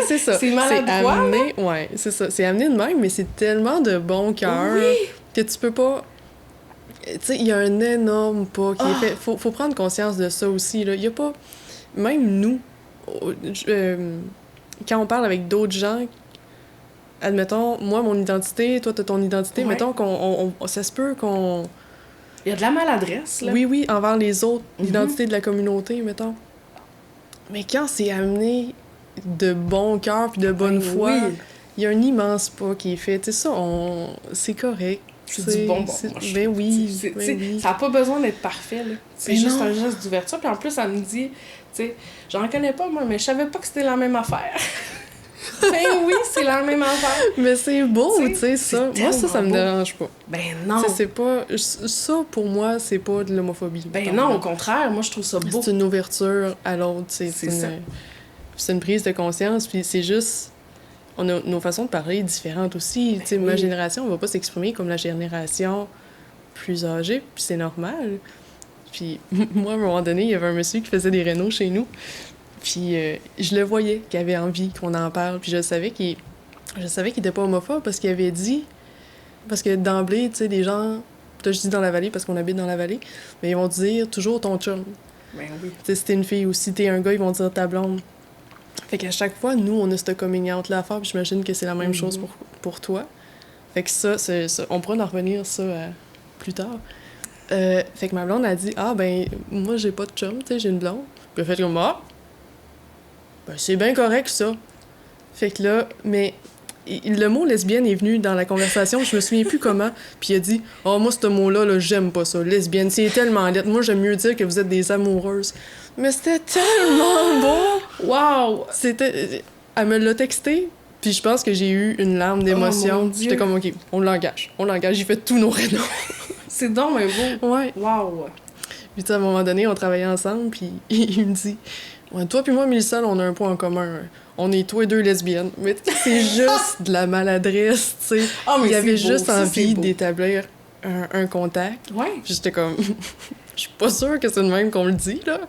c'est ça. C'est maladroit, amené, ouais, c'est ça. C'est amené de même, mais c'est tellement de bon cœur Oui. que tu peux pas... Tu sais, il y a un énorme pas qui est fait. Faut prendre conscience de ça aussi, là. Il y a pas... Même nous, quand on parle avec d'autres gens admettons, moi, mon identité, toi, t'as ton identité, Ouais. mettons ça se peut qu'on... Il y a de la maladresse, là. Oui, envers les autres, Mhm. l'identité de la communauté, mettons. Mais quand c'est amené de bon cœur puis de bonne foi, Oui. il y a un immense pas qui est fait. Tu sais, ça, c'est correct. C'est du bonbon, moi, je Ben trouve. oui, C'est- ben oui. Ça n'a pas besoin d'être parfait, là. C'est Mais juste non. un geste d'ouverture. Puis en plus, elle me dit, tu sais, j'en connais pas, moi, mais je savais pas que c'était la même affaire. Ben oui, c'est la même affaire. Mais c'est beau, Tu tu sais, sais, ça. c'est Moi, ça me tellement beau. dérange pas. Ben non. Tu sais, c'est pas... Ça, pour moi, c'est pas de l'homophobie. Ben mettons, non, là. au contraire, moi, je trouve ça beau. C'est une ouverture à l'autre, C'est c'est ça. c'est une prise de conscience, puis c'est juste... On a nos façons de parler différentes aussi. Tu sais, ma oui. génération, on va pas s'exprimer comme la génération plus âgée, puis c'est normal. Puis moi, à un moment donné, il y avait un monsieur qui faisait des rénaux chez nous, puis je le voyais qu'il avait envie qu'on en parle, puis je savais qu'il était pas homophobe parce qu'il avait dit... Parce que d'emblée, tu sais, des gens... Là, je dis dans la vallée parce qu'on habite dans la vallée, mais ils vont dire toujours ton chum. Ben oui. Tu sais, si t'es une fille ou si t'es un gars, ils vont dire ta blonde. Fait qu'à chaque fois, nous, on a cette coming out-là à faire, puis j'imagine que c'est la même chose pour toi. Fait que ça, on pourra en revenir ça plus tard. Fait que ma blonde a dit « Ah, ben, moi, j'ai pas de chum, tu sais, j'ai une blonde. » Puis elle a fait comme « Ah, ben, c'est bien correct, ça. » Fait que là, mais le mot lesbienne est venu dans la conversation, je me souviens plus comment, puis il a dit « Oh, moi, ce mot-là, là, j'aime pas ça, lesbienne, c'est tellement laid. Moi, j'aime mieux dire que vous êtes des amoureuses. » Mais c'était tellement beau! Wow! C'était... Elle me l'a texté, puis je pense que j'ai eu une larme d'émotion. Oh, mon Dieu. J'étais comme « OK, on l'engage. J'ai fait tous nos rénaux. C'est donc un beau. » Ouais. Wow! Puis tu sais, à un moment donné, on travaillait ensemble, puis il me dit « Ouais, toi puis moi, Mélissa, on a un point en commun. On est tous et deux lesbiennes. » Mais tu sais, c'est juste de la maladresse, tu sais. Ah, mais Il avait c'est beau, juste ça, c'est envie beau. d'établir un contact. Ouais. Puis j'étais comme... Je suis pas sûre que c'est de même qu'on le dit, là.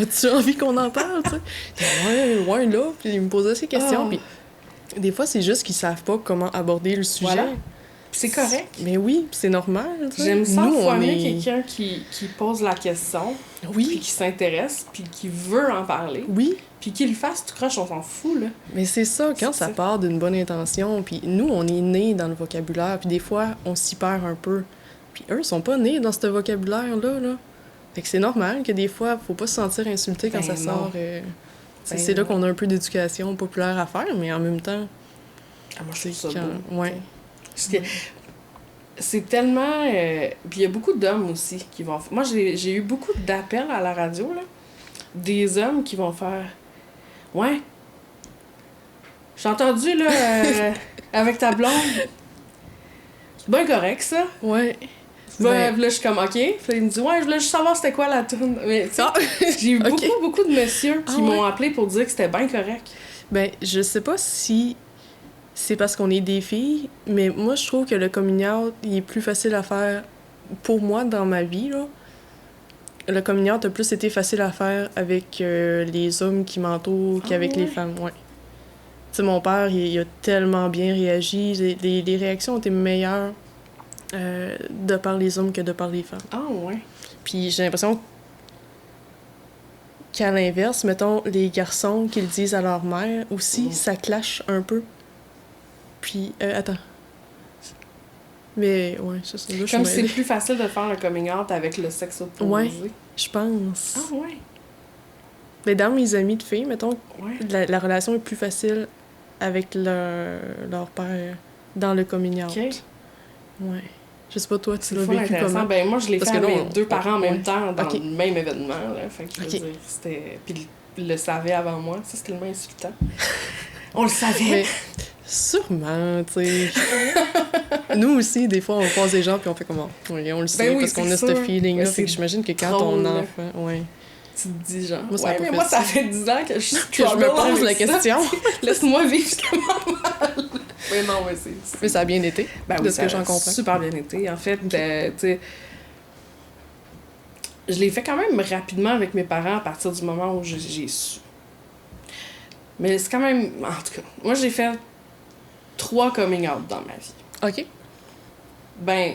As-tu envie qu'on en parle, tu sais? Ouais, là. Puis il me posait ces questions. Ah. Puis des fois, c'est juste qu'ils savent pas comment aborder le sujet. Voilà. C'est correct. Mais oui, c'est normal, tu sais. J'aime 100 Nous, fois on mieux est- quelqu'un qui pose la question, puis Oui, qui s'intéresse, puis qui veut en parler, oui. puis qu'il le fasse tout croche, on s'en fout, là. Mais c'est ça, quand C'est ça ça. part d'une bonne intention, puis nous, on est nés dans le vocabulaire, puis des fois, on s'y perd un peu. Puis eux, ils sont pas nés dans ce vocabulaire-là, là. Fait que c'est normal que des fois, faut pas se sentir insulté quand Ben ça non. sort. Ben C'est là non. qu'on a un peu d'éducation populaire à faire, mais en même temps, Ah, moi, je c'est trouve ça beau. quand... Ouais. Parce que c'est tellement... Puis il y a beaucoup d'hommes aussi qui vont... Moi, j'ai eu beaucoup d'appels à la radio, là. Des hommes qui vont faire... Ouais. J'ai entendu, là, avec ta blonde. C'est bien correct, ça. Ouais. Ben, là, je suis comme, OK. Puis là, il me dit, ouais, je voulais juste savoir c'était quoi la tune. Mais, tu sais, Ah! j'ai eu Ok. beaucoup de messieurs qui Ah, m'ont ouais. appelé pour dire que c'était bien correct. Ben, je sais pas si c'est parce qu'on est des filles, mais moi, je trouve que le coming out, il est plus facile à faire pour moi dans ma vie, là. Le coming out a plus été facile à faire avec les hommes qui m'entourent qu'avec les ouais? femmes, ouais. Tu sais, mon père, il a tellement bien réagi. Les réactions ont été meilleures de par les hommes que de par les femmes. Ah, ouais. Puis j'ai l'impression qu'à l'inverse, mettons, les garçons qui le disent à leur mère aussi, Mm. ça clash un peu. Puis, attends. Mais, ouais, ça, là, je suis Comme c'est mêlée. plus facile de faire le coming out avec le sexe opposé. Ouais. Je pense. Ah, ouais. Mais dans mes amis de filles, mettons, Ouais. la relation est plus facile avec leur père dans le coming out. OK. Ouais. Je sais pas, toi, tu C'est l'as full vécu intéressant. comment? Ben, moi, je l'ai Parce fait que à là, mes deux parents en même ouais. temps dans Ok. le même événement. Là. Fait que je veux Ok. dire, c'était... Puis ils le savaient avant moi. Ça, c'était le moins insultant. On le savait. Mais sûrement, tu sais. Nous aussi, des fois, on croise des gens puis on fait comment? Oui, on le sait Ben oui, parce qu'on c'est a ce sûr. feeling-là. Mais Fait que c'est j'imagine que quand drôle, ton là. enfant... Ouais. Tu te dis genre... Moi, ça a ouais, pas mais fait moi, ça ça. fait 10 ans que je Que je me pose la question. Laisse-moi vivre ce que mal. Mais non, mais c'est... Mais ça a bien été, Ben de oui, ce ça que j'en a comprends. super bien été. En fait, tu sais... Je l'ai fait quand même rapidement avec mes parents à partir du moment où j'ai su. Mais c'est quand même... En tout cas, moi, j'ai fait 3 coming out dans ma vie. OK. Ben...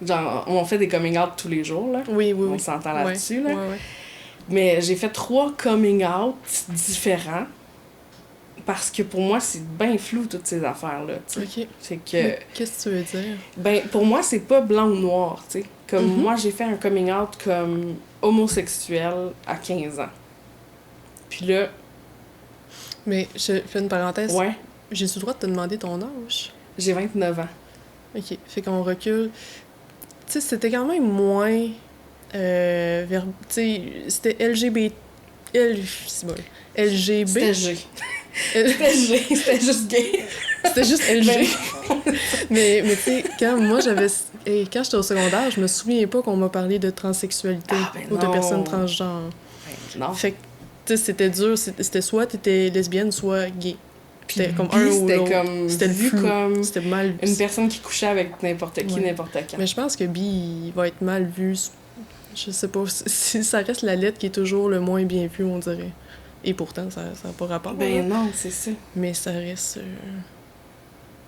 Genre, on fait des coming out tous les jours, là. Oui, oui, On oui. s'entend Ouais, là-dessus, là. ouais, ouais. Mais j'ai fait 3 coming out différents Parce que pour moi, c'est bien flou, toutes ces affaires-là, tu sais. OK. C'est que... Mais qu'est-ce que tu veux dire? Ben, pour moi, c'est pas blanc ou noir, tu sais. Comme Mhm. moi, j'ai fait un coming out comme homosexuel à 15 ans. Puis là, Mais je fais une parenthèse. ouais, J'ai-tu le droit de te demander ton âge? j'ai 29 ans. OK. Fait qu'on recule. Tu sais, c'était quand même moins... tu sais, c'était LGBT... C'est bon. LGB. C'était G. C'était G, c'était juste gay. C'était juste LG. Ben, Mais tu sais, quand j'étais au secondaire, je me souviens pas qu'on m'a parlé de transsexualité Ah, ben ou de non. personnes transgenres. non. Fait que, tu sais, c'était dur. C'était soit t'étais lesbienne, soit gay. Puis C'était comme bi, un ou c'était l'autre. comme C'était le vu flou. comme C'était mal une personne qui couchait avec n'importe qui, Ouais. n'importe quand. Mais je pense que bi il va être mal vu. Je sais pas. Si ça reste la lettre qui est toujours le moins bien vue, on dirait. Et pourtant, ça n'a pas rapport. Ben là. non, c'est ça. Mais ça reste...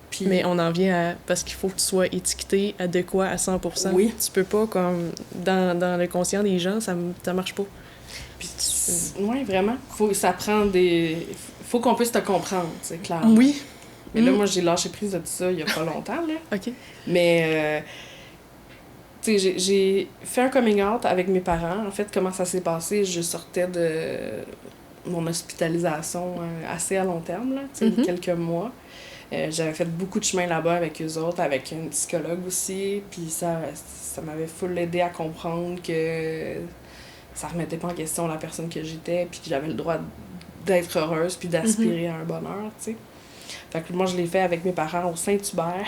Puis, Mais on en vient à... Parce qu'il faut que tu sois étiqueté adéquat à 100%. Oui. Tu peux pas, comme... Dans le conscient des gens, ça marche pas. puis ouais, vraiment. Ça prend des... Faut qu'on puisse te comprendre, c'est clair. Oui. Mais là, moi, j'ai lâché prise de tout ça il y a pas longtemps, là. OK. Mais, tu sais, j'ai fait un coming out avec mes parents. En fait, comment ça s'est passé? Je sortais de mon hospitalisation assez à long terme, là, tu sais, Mhm. quelques mois. J'avais fait beaucoup de chemin là-bas avec eux autres, avec une psychologue aussi. Puis ça m'avait full aidé à comprendre que ça remettait pas en question la personne que j'étais, puis que j'avais le droit d'être heureuse, puis d'aspirer à un bonheur, tu sais. Fait que moi, je l'ai fait avec mes parents au Saint-Hubert.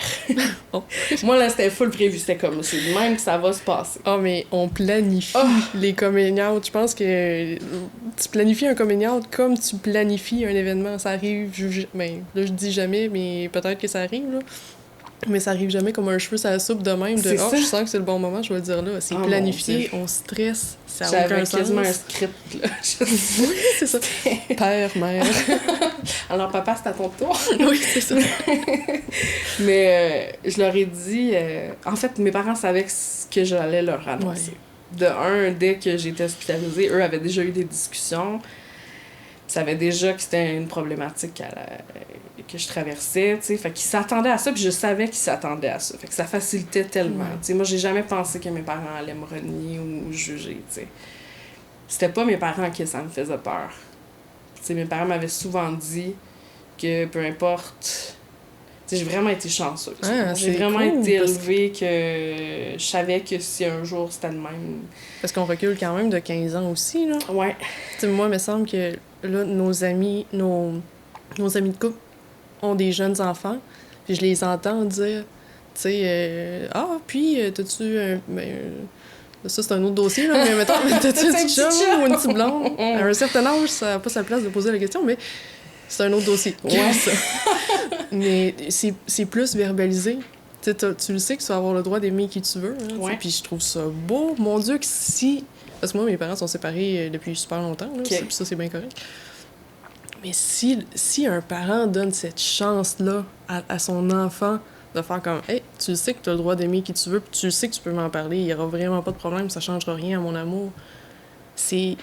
Oh. Moi, là, c'était full prévu. C'était comme, c'est de même que ça va se passer. Ah, mais on planifie les coming out. Je pense que tu planifies un coming out comme tu planifies un événement. Ça arrive... Ben, là, je dis jamais, mais peut-être que ça arrive, là. Mais ça arrive jamais comme un cheveu sur la soupe de même. C'est ça. Je sens que c'est le bon moment, je vais le dire là. C'est Oh, mon planifié, Dieu. on stresse, ça n'a J'avais aucun sens. quasiment un script, là. Oui, c'est ça. Père, mère. Alors, papa, c'est à ton tour. Oui, c'est ça. Mais je leur ai dit... en fait, mes parents savaient ce que j'allais leur annoncer. De un, dès que j'étais hospitalisée, eux avaient déjà eu des discussions. Ils savaient déjà que c'était une problématique que je traversais, tu sais. Fait qu'ils s'attendaient à ça, puis je savais qu'ils s'attendaient à ça. Fait que ça facilitait tellement. Ouais. Tu sais, moi, j'ai jamais pensé que mes parents allaient me renier ou juger, tu sais. C'était pas mes parents que ça me faisait peur. Tu sais, mes parents m'avaient souvent dit que peu importe... Tu sais, j'ai vraiment été chanceuse. Ah, J'ai c'est vraiment cool, été parce élevée que je savais que si un jour c'était le même... Parce qu'on recule quand même de 15 ans aussi, là. Ouais. Tu sais, moi, il me semble que là, nos amis de couple ont des jeunes enfants, puis je les entends dire, tu sais, puis t'as-tu un... ça, c'est un autre dossier, là, mais mettons, t'as-tu un petit chum ou une petite blonde? À un certain âge, ça n'a pas sa place de poser la question, mais c'est un autre dossier. Ouais. Ça. Mais c'est plus verbalisé. Tu sais, tu le sais que tu vas avoir le droit d'aimer qui tu veux. Hein, tu sais, Ouais. puis je trouve ça beau. Mon Dieu, que si... Parce que moi, mes parents sont séparés depuis super longtemps. Là, Okay. puis ça, c'est bien correct. Mais si un parent donne cette chance-là à son enfant de faire comme « Hey, tu le sais que tu as le droit d'aimer qui tu veux, puis tu le sais que tu peux m'en parler, il y aura vraiment pas de problème, ça changera rien à mon amour. » Je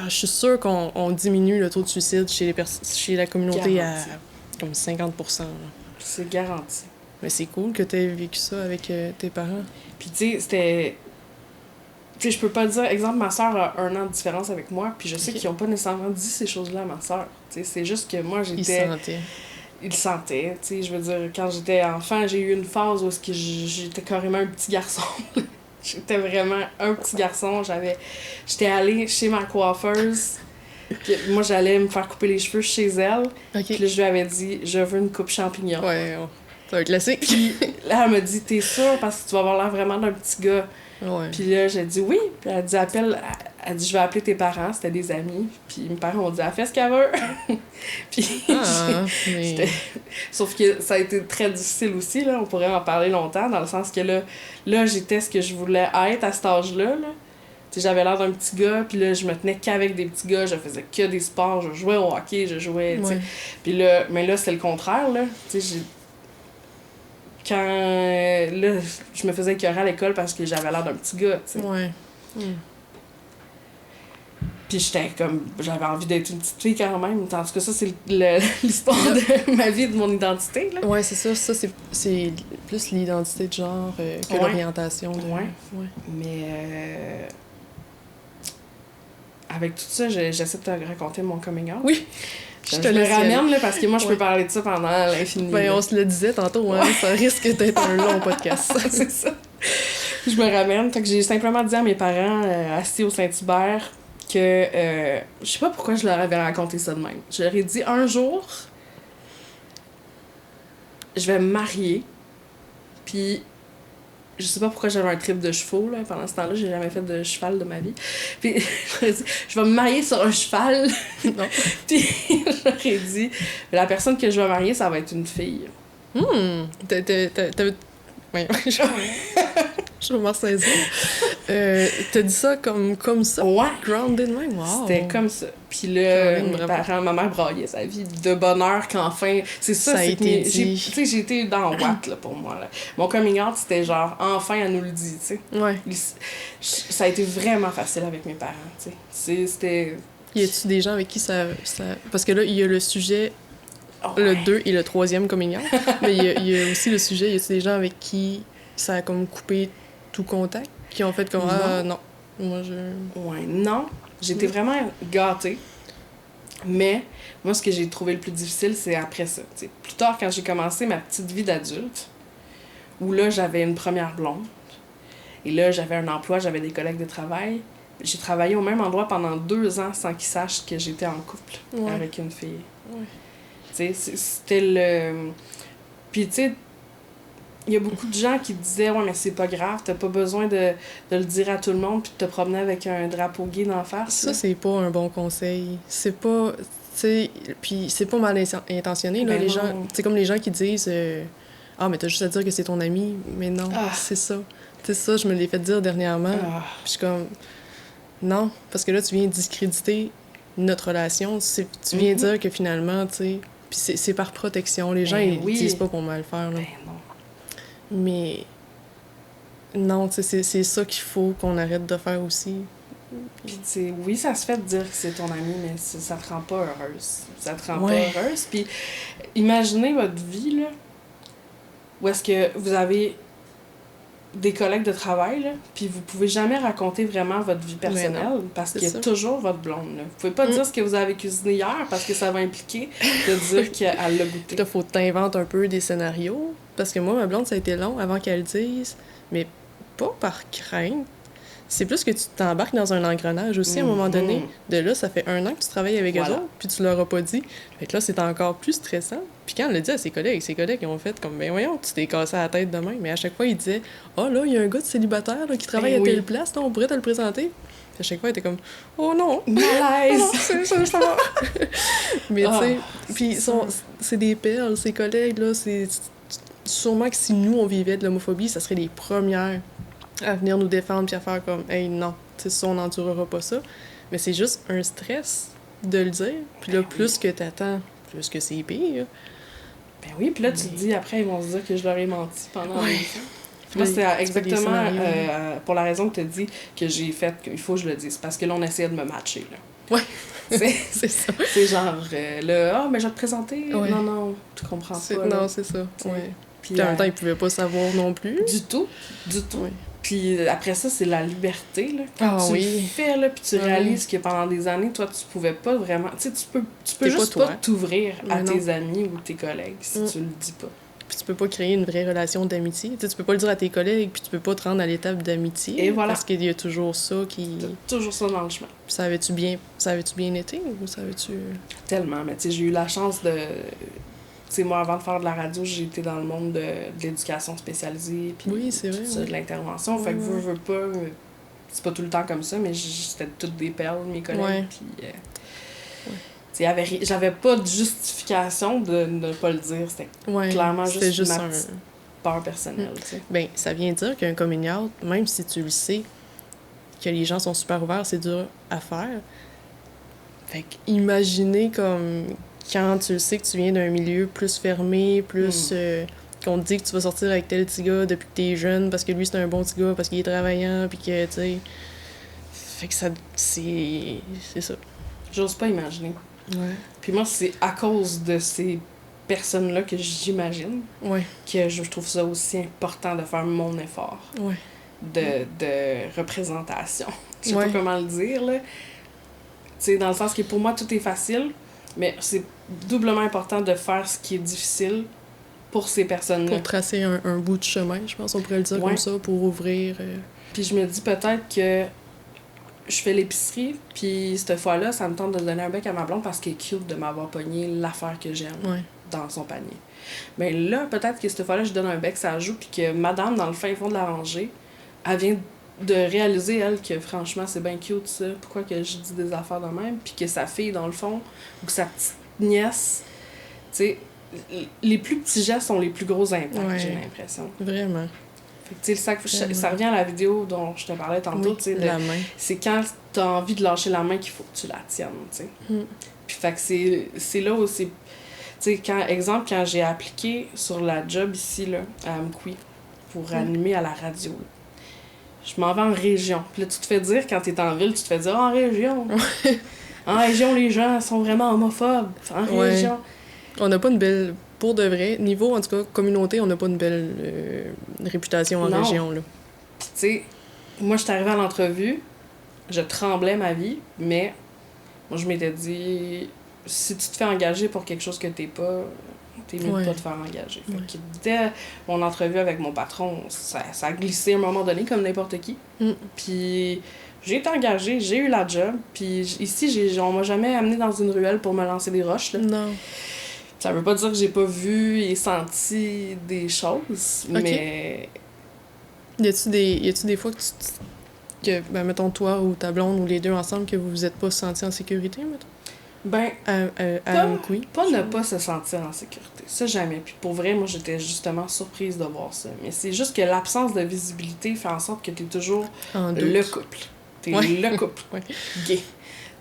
suis sûre qu'on diminue le taux de suicide chez la communauté Garanti. à comme 50%. Là. C'est garanti. Mais c'est cool que tu aies vécu ça avec tes parents. Puis tu sais, c'était... Tu sais, je peux pas dire... Exemple, ma soeur a 1 an de différence avec moi, puis je sais Ok. qu'ils ont pas nécessairement dit ces choses-là à ma soeur. Tu sais, c'est juste que moi, Ils j'étais... sentaient. Ils le sentaient, tu sais. Je veux dire, quand j'étais enfant, j'ai eu une phase où j'étais carrément un petit garçon. J'étais vraiment un petit garçon. J'étais allée chez ma coiffeuse. Puis moi, j'allais me faire couper les cheveux chez elle. OK. Puis là, je lui avais dit, je veux une coupe champignon. Ouais, c'est un classique. Puis là, elle m'a dit, t'es sûre parce que tu vas avoir l'air vraiment d'un petit gars. Ouais. Puis là, j'ai dit oui. Puis elle dit, elle dit, je vais appeler tes parents. C'était des amis. Puis mes parents ont dit, elle fait ce qu'elle veut. Puis Mais... j'étais- Sauf que ça a été très difficile aussi, là. On pourrait en parler longtemps, dans le sens que là j'étais ce que je voulais être à cet âge-là, là. Tu sais, j'avais l'air d'un petit gars, puis là, je me tenais qu'avec des petits gars, je faisais que des sports, je jouais au hockey, tu sais. Ouais. Puis là, mais là, c'est le contraire, là. Tu sais, quand, là, je me faisais écœurer à l'école parce que j'avais l'air d'un petit gars, tu sais. Ouais. Puis Puis j'avais envie d'être une petite fille quand même. En tout cas, ça, c'est l'histoire de ma vie et de mon identité, là. Ouais, c'est ça. Ça, c'est plus l'identité de genre que l'orientation. Ouais. Mais avec tout ça, j'essaie de te raconter mon coming out. Oui. Je te le ramène, là, parce que moi, je peux parler de ça pendant l'infini. Ben, on se le disait tantôt, hein, ça risque d'être un long podcast. C'est ça. Je me ramène. Fait que j'ai simplement dit à mes parents, assis au Saint-Hubert, que je sais pas pourquoi je leur avais raconté ça de même. Je leur ai dit un jour, je vais me marier, puis je sais pas pourquoi j'avais un trip de chevaux, là. Pendant ce temps-là, j'ai jamais fait de cheval de ma vie. Puis je leur ai dit, je vais me marier sur un cheval. Non. Puis je leur ai dit, la personne que je vais marier, ça va être une fille. Ouais. Je vais m'en saisir. T'as dit ça comme ça? Ouais. Grounded même? Wow. C'était comme ça. Puis là, ma mère braillait sa vie de bonheur qu'enfin... C'est ça, a été dit. Tu sais, j'ai été dans Watt, là, pour moi, là. Mon coming out, c'était genre, enfin, elle nous le dit, tu sais. Ouais. Ça a été vraiment facile avec mes parents, tu sais. C'était... Y a-tu des gens avec qui ça... Parce que là, il y a le sujet... Le 2 et le 3e coming out. Mais il y a aussi le sujet, y a-tu des gens avec qui ça a comme coupé tout contact? Qui ont fait comme, non. Moi, Ouais, non. J'étais vraiment gâtée. Mais moi, ce que j'ai trouvé le plus difficile, c'est après ça. T'sais, plus tard, quand j'ai commencé ma petite vie d'adulte, où là, j'avais une première blonde. Et là, j'avais un emploi, j'avais des collègues de travail. J'ai travaillé au même endroit pendant 2 ans sans qu'ils sachent que j'étais en couple avec une fille. Ouais. Tu sais, c'était le... Puis, tu sais, il y a beaucoup de gens qui disaient « Ouais, mais c'est pas grave, t'as pas besoin de le dire à tout le monde puis de te promener avec un drapeau gay d'en face. » Ça, c'est pas un bon conseil. C'est pas... Tu sais, puis c'est pas mal intentionné, là, les gens... C'est comme les gens qui disent « Ah, mais t'as juste à dire que c'est ton ami. » Mais non, c'est ça. Tu sais, ça, je me l'ai fait dire dernièrement. Puis je suis comme... Non, parce que là, tu viens discréditer notre relation. Tu viens dire que finalement, tu sais... Puis c'est par protection. Les gens, ils disent pas pour mal faire, là. Ben non. Mais non, tu sais, c'est ça qu'il faut qu'on arrête de faire aussi. Puis, tu sais, oui, ça se fait de dire que c'est ton ami, mais ça te rend pas heureuse. Ça te rend pas heureuse. Puis, imaginez votre vie, là, où est-ce que vous avez des collègues de travail, là, puis vous pouvez jamais raconter vraiment votre vie personnelle parce qu'il y a toujours votre blonde, là. Vous pouvez pas dire ce que vous avez cuisiné hier parce que ça va impliquer de dire qu'elle l'a goûté. Là, faut t'inventer un peu des scénarios. Parce que moi, ma blonde, ça a été long avant qu'elle dise, mais pas par crainte. C'est plus que tu t'embarques dans un engrenage aussi à un moment donné. De là, ça fait 1 an que tu travailles avec eux autres, puis tu leur as pas dit. Fait que là, c'est encore plus stressant. Puis quand elle l'a dit à ses collègues ils ont fait comme, ben voyons, tu t'es cassé la tête demain. Mais à chaque fois, ils disaient, oh là, il y a un gars de célibataire là, qui travaille à telle place, là, on pourrait te le présenter. Puis à chaque fois, elle était comme, oh non, malaise! Non, ça va. Mais tu sais, puis c'est des perles, ces collègues, là, c'est... Sûrement que si nous, on vivait de l'homophobie, ça serait les premières à venir nous défendre puis à faire comme « Hey, non, tu sais, ça, on n'endurera pas ça. » Mais c'est juste un stress de le dire. Puis là, plus que t'attends, plus que c'est pire. Ben oui, puis là, tu te dis, après, ils vont se dire que je leur ai menti pendant l'émission. Moi, c'est exactement pour la raison que tu as dit que j'ai fait qu'il faut que je le dise. Parce que là, on essayait de me matcher, là. Ouais. C'est ça. C'est genre, mais je vais te présenter. Ouais. Non, tu comprends pas. Non, c'est ça. Ouais. Puis en même temps, ils pouvaient pas savoir non plus. Du tout. Oui. Puis après ça, c'est la liberté, là. Quand tu le fais, là, puis tu réalises que pendant des années, toi, tu pouvais pas vraiment... Tu sais, tu peux juste pas t'ouvrir à tes amis ou tes collègues si tu le dis pas. Puis tu peux pas créer une vraie relation d'amitié. Tu sais, tu peux pas le dire à tes collègues, puis tu peux pas te rendre à l'étape d'amitié. Et voilà. Parce qu'il y a toujours ça qui... T'as toujours ça dans le chemin. Puis ça avait-tu bien été, ou ça avait-tu... Tellement, mais tu sais, j'ai eu la chance de... Tu sais, moi, avant de faire de la radio, j'ai été dans le monde de l'éducation spécialisée, puis oui, c'est vrai, de l'intervention. Fait que veux pas... C'est pas tout le temps comme ça, mais c'était toutes des perles, mes collègues, puis... J'avais pas de justification de ne pas le dire. C'était clairement juste ma petite peur personnelle. T'sais. Ben, ça vient dire qu'un coming out, même si tu le sais, que les gens sont super ouverts, c'est dur à faire. Fait qu'imaginez comme quand tu sais que tu viens d'un milieu plus fermé, plus... qu'on te dit que tu vas sortir avec tel petit gars depuis que t'es jeune parce que lui c'est un bon petit gars, parce qu'il est travaillant, puis que, tu sais... Fait que ça... C'est ça. J'ose pas imaginer. Ouais. Puis moi, c'est à cause de ces personnes-là que j'imagine Ouais. que je trouve ça aussi important de faire mon effort Ouais. de représentation. Je sais Ouais. pas comment le dire, là. Tu sais, dans le sens que pour moi, tout est facile, mais c'est doublement important de faire ce qui est difficile pour ces personnes-là. Pour tracer un bout de chemin, je pense, on pourrait le dire Ouais. comme ça, pour ouvrir... Puis je me dis peut-être que je fais l'épicerie, puis cette fois-là, ça me tente de donner un bec à ma blonde parce qu'elle est cute de m'avoir pogné l'affaire que j'aime Ouais. dans son panier. Mais là, peut-être que cette fois-là, je donne un bec, ça joue, puis que madame, dans le fin fond de la rangée, elle vient de réaliser, elle, que franchement, c'est bien cute, ça. Pourquoi que je dis des affaires de même? Puis que sa fille, dans le fond, ou que sa petite nièce, tu sais, les plus petits gestes ont les plus gros impacts, Ouais. j'ai l'impression. Vraiment. Fait que, tu sais, ça revient à la vidéo dont je te parlais tantôt, Oui, tu sais, la main. c'est quand t'as envie de lâcher la main qu'il faut que tu la tiennes, tu sais. Puis fait que c'est là où c'est... Tu sais, quand j'ai appliqué sur la job ici, là, à Amqui, pour animer à la radio, là, je m'en vais en région. Puis là, tu te fais dire, quand t'es en ville, tu te fais dire « En région! » En région, les gens sont vraiment homophobes. En Ouais. région. On n'a pas une belle... Pour de vrai, niveau, en tout cas, communauté, on n'a pas une belle réputation en Non. région, là. Puis tu sais, moi, je suis arrivée à l'entrevue, je tremblais ma vie, mais moi, je m'étais dit, si tu te fais engager pour quelque chose que t'es mieux Ouais. de pas te faire engager. Fait Ouais. que dès mon entrevue avec mon patron, ça a glissé à un moment donné, comme n'importe qui. Puis j'ai été engagée, j'ai eu la job, puis ici, on m'a jamais amené dans une ruelle pour me lancer des roches, là. Non. Ça veut pas dire que j'ai pas vu et senti des choses, Ok. mais... Y a-tu des fois que ben, mettons, toi ou ta blonde ou les deux ensemble, que vous vous êtes pas sentis en sécurité, mettons? Ben, À Amqui? pas ne pas se sentir en sécurité. Ça, jamais. Puis pour vrai, moi, j'étais justement surprise de voir ça. Mais c'est juste que l'absence de visibilité fait en sorte que t'es toujours En doute. le couple. T'es Ouais. le couple Ouais. gay.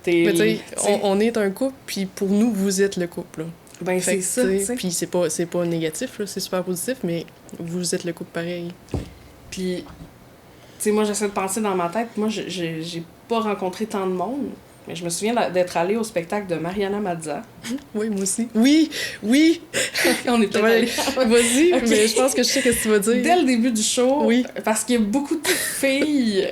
T'es, Mais tu sais, t'sais, on est un couple, puis pour nous, vous êtes le couple, là. ben Fait c'est que, ça, tu tu sais. Puis c'est pas négatif, là, c'est super positif, mais vous êtes le couple pareil. Puis, tu sais, moi, j'essaie de penser dans ma tête. Moi, j'ai pas rencontré tant de monde. Mais je me souviens d'être allée au spectacle de Mariana Mazza. Oui, moi aussi. Oui! Oui! On est peut-être Ouais. allés. Vas-y, Ok. mais je pense que je sais ce que tu vas dire. Dès le début du show, Oui. parce qu'il y a beaucoup de filles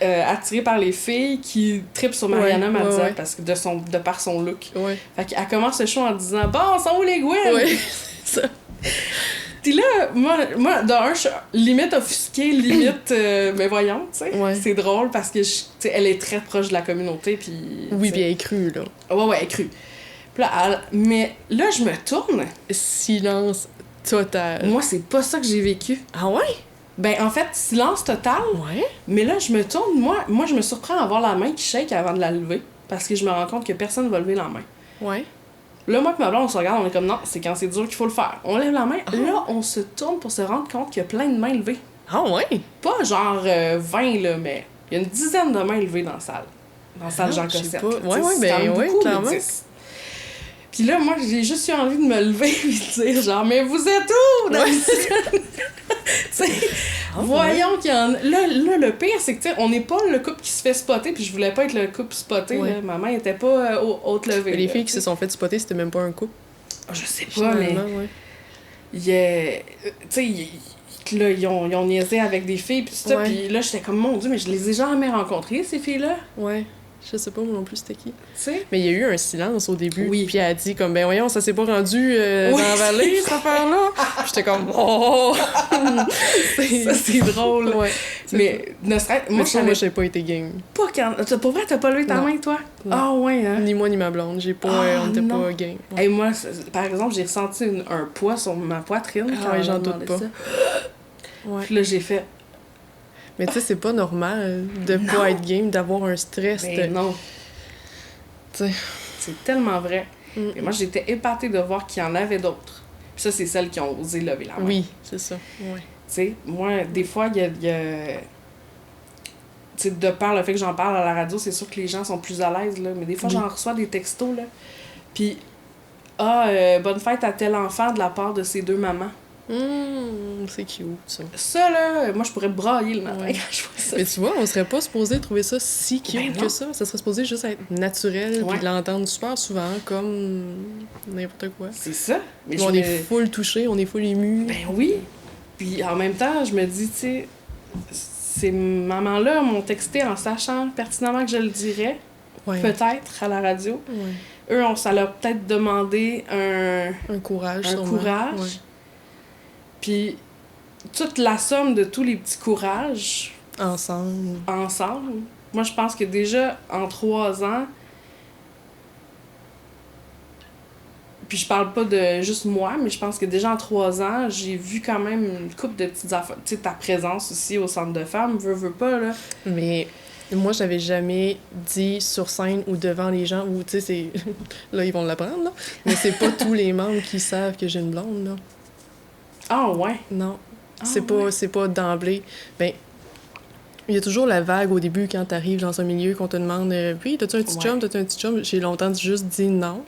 attirées par les filles qui trippent sur Mariana Ouais, Mazza ouais. parce que de par son look. Ouais. Fait qu'elle commence le show en disant « Bon, sont où les Gwen? Ouais, c'est ça. Puis là, moi d'un, je suis limite offusquée, limite... mais voyons, tu sais. Ouais. C'est drôle parce que, tu sais, elle est très proche de la communauté, puis... Oui, tu bien sais, cru, là. ouais, elle est crue. Puis là, mais là, je me tourne. Silence total. Moi, c'est pas ça que j'ai vécu. Ah ouais? Ben, en fait, silence total. Ouais. Mais là, je me tourne. Moi, je me surprends à avoir la main qui shake avant de la lever. Parce que je me rends compte que personne ne va lever la main. Ouais. Là, moi et ma blonde, on se regarde, on est comme non, c'est quand c'est dur qu'il faut le faire. On lève la main. Là, on se tourne pour se rendre compte qu'il y a plein de mains levées. Ah ouais? Pas genre 20, là, mais il y a une dizaine de mains levées dans la salle. Dans la salle Ah, Jean je sais Cossette. pas. là, Ouais, tu sais, ouais, c'est ben quand même ouais, beaucoup, clairement. 10. Puis là, moi, j'ai juste eu envie de me lever et de dire genre, mais vous êtes où? Dans le- T'sais, voyons qu'il y en a... Là, le pire, c'est que, tu sais, on n'est pas le couple qui se fait spotter, puis je voulais pas être le couple spoté, Ouais. là. Ma main était pas haute levée. Mais les là, filles qui t'sais. se sont fait spotter, c'était même pas un couple. Je sais pas, mais... Finalement, ouais. Tu sais, là, ils ont niaisé avec des filles, puis tout ça, Ouais. puis là, j'étais comme, mon Dieu, mais je les ai jamais rencontrées, ces filles-là, Ouais. Je sais pas moi non plus c'était qui. tu sais. Mais il y a eu un silence au début. Oui. Puis elle a dit comme ben voyons, ça s'est pas rendu Oui, dans la vallée, cette affaire-là. J'étais comme oh! Ça, c'est drôle. Ouais. Mais, ne serait Moi, moi, je je savais j'ai pas été game. pas quand... Pour vrai, t'as pas levé ta Non. main, toi? Non. Ah ouais, hein? Ni moi ni ma blonde. J'ai pas, Ah, on était non. pas game. Ouais. Hey, moi, par exemple, j'ai ressenti un poids sur ma poitrine Ah quand ouais, elle j'en m'a doute demandé pas. ça. Ouais. Puis là, j'ai fait, Mais tu sais, c'est pas normal de Non. pas être game, d'avoir un stress. mais non, Tu sais. c'est tellement vrai. Mm. Et moi, j'étais épatée de voir qu'il y en avait d'autres. Puis ça, c'est celles qui ont osé lever la main. Oui, c'est ça. Ouais. Tu sais, moi, des fois, il y a tu sais, de par le fait que j'en parle à la radio, c'est sûr que les gens sont plus à l'aise, là. Mais des fois, Oui. j'en reçois des textos, là. Puis, bonne fête à tel enfant de la part de ses deux mamans. C'est cute, ça. Ça, là, moi, je pourrais brailler le matin quand je vois ça. Mais tu vois, on serait pas supposé trouver ça si cute que ça. Ça serait supposé juste être naturel, puis de l'entendre super souvent, comme n'importe quoi. C'est ça. Mais on est full touché, on est full ému. Ben oui. Puis en même temps, je me dis, tu sais, ces mamans-là m'ont texté en sachant pertinemment que je le dirais, peut-être, à la radio. Eux, ça leur a peut-être demandé un courage. Un courage. Puis toute la somme de tous les petits courages... Ensemble. Moi, je pense que déjà, en 3 ans... Puis je parle pas de juste moi, mais je pense que déjà en 3 ans, j'ai vu quand même une couple de petites affaires. Tu sais, ta présence aussi au centre de femmes, veux pas, là. Mais moi, j'avais jamais dit sur scène ou devant les gens, ou tu sais, c'est... là, ils vont l'apprendre, là. Mais c'est pas tous les membres qui savent que j'ai une blonde, là. Ah ouais? Non. C'est pas d'emblée. Ben, il y a toujours la vague au début quand t'arrives dans un milieu qu'on te demande « Puis, t'as-tu un petit chum? T'as-tu un petit chum? » J'ai longtemps juste dit non.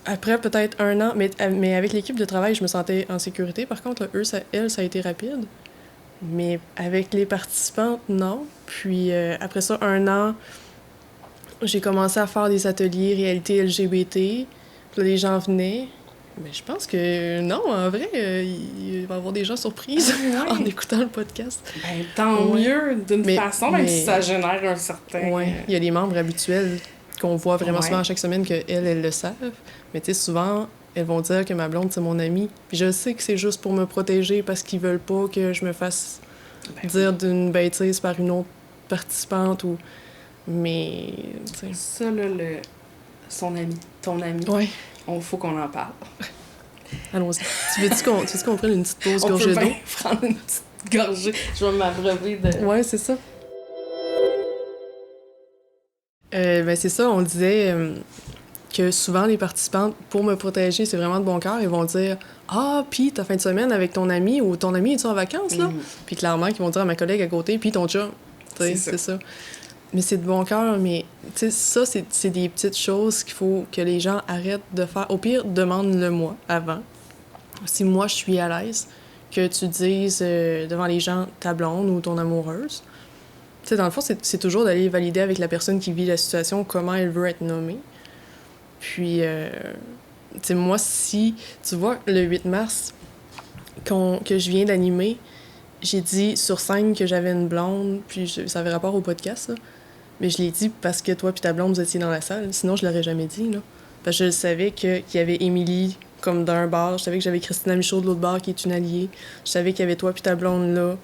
Après peut-être 1 an, mais avec l'équipe de travail, je me sentais en sécurité. Par contre, là, ça a été rapide. Mais avec les participantes, non. Puis après ça, 1 an, j'ai commencé à faire des ateliers réalité LGBT. Puis là, les gens venaient. Mais je pense que non, en vrai, il va y avoir des gens surprises en écoutant le podcast. Ben, tant mieux, d'une façon, même si ça génère un certain... Oui, il y a des membres habituels qu'on voit vraiment souvent chaque semaine qu'elles le savent. Mais tu sais, souvent, elles vont dire que ma blonde, c'est mon amie. Puis je sais que c'est juste pour me protéger parce qu'ils veulent pas que je me fasse dire d'une bêtise par une autre participante ou... Mais, tu sais... Ça, là, son ami, ton ami. Oui. Faut qu'on en parle. Allons-y. Tu veux-tu qu'on prenne une petite pause gorgée d'eau? On peut prendre une petite gorgée. Je vais m'abreuver de... Ouais, c'est ça. Ben c'est ça, on disait que souvent les participantes, pour me protéger, c'est vraiment de bon cœur, ils vont dire « Ah, pis ta fin de semaine avec ton ami ou ton ami, es-tu en vacances, là? Puis clairement, ils vont dire à ma collègue à côté « Puis ton chum. » C'est ça. Mais c'est de bon cœur, mais tu sais, ça, c'est des petites choses qu'il faut que les gens arrêtent de faire. Au pire, demande-le-moi avant. Si moi, je suis à l'aise, que tu dises devant les gens ta blonde ou ton amoureuse. Tu sais, dans le fond, c'est toujours d'aller valider avec la personne qui vit la situation comment elle veut être nommée. Puis, tu sais, moi, si... Tu vois, le 8 mars, que je viens d'animer, j'ai dit sur scène que j'avais une blonde, puis ça avait rapport au podcast, là. Mais je l'ai dit parce que toi puis ta blonde, vous étiez dans la salle. Sinon, je l'aurais jamais dit, là. Parce que je savais qu'il y avait Émilie, comme d'un bar. Je savais que j'avais Christina Michaud de l'autre bar, qui est une alliée. Je savais qu'il y avait toi puis ta blonde là.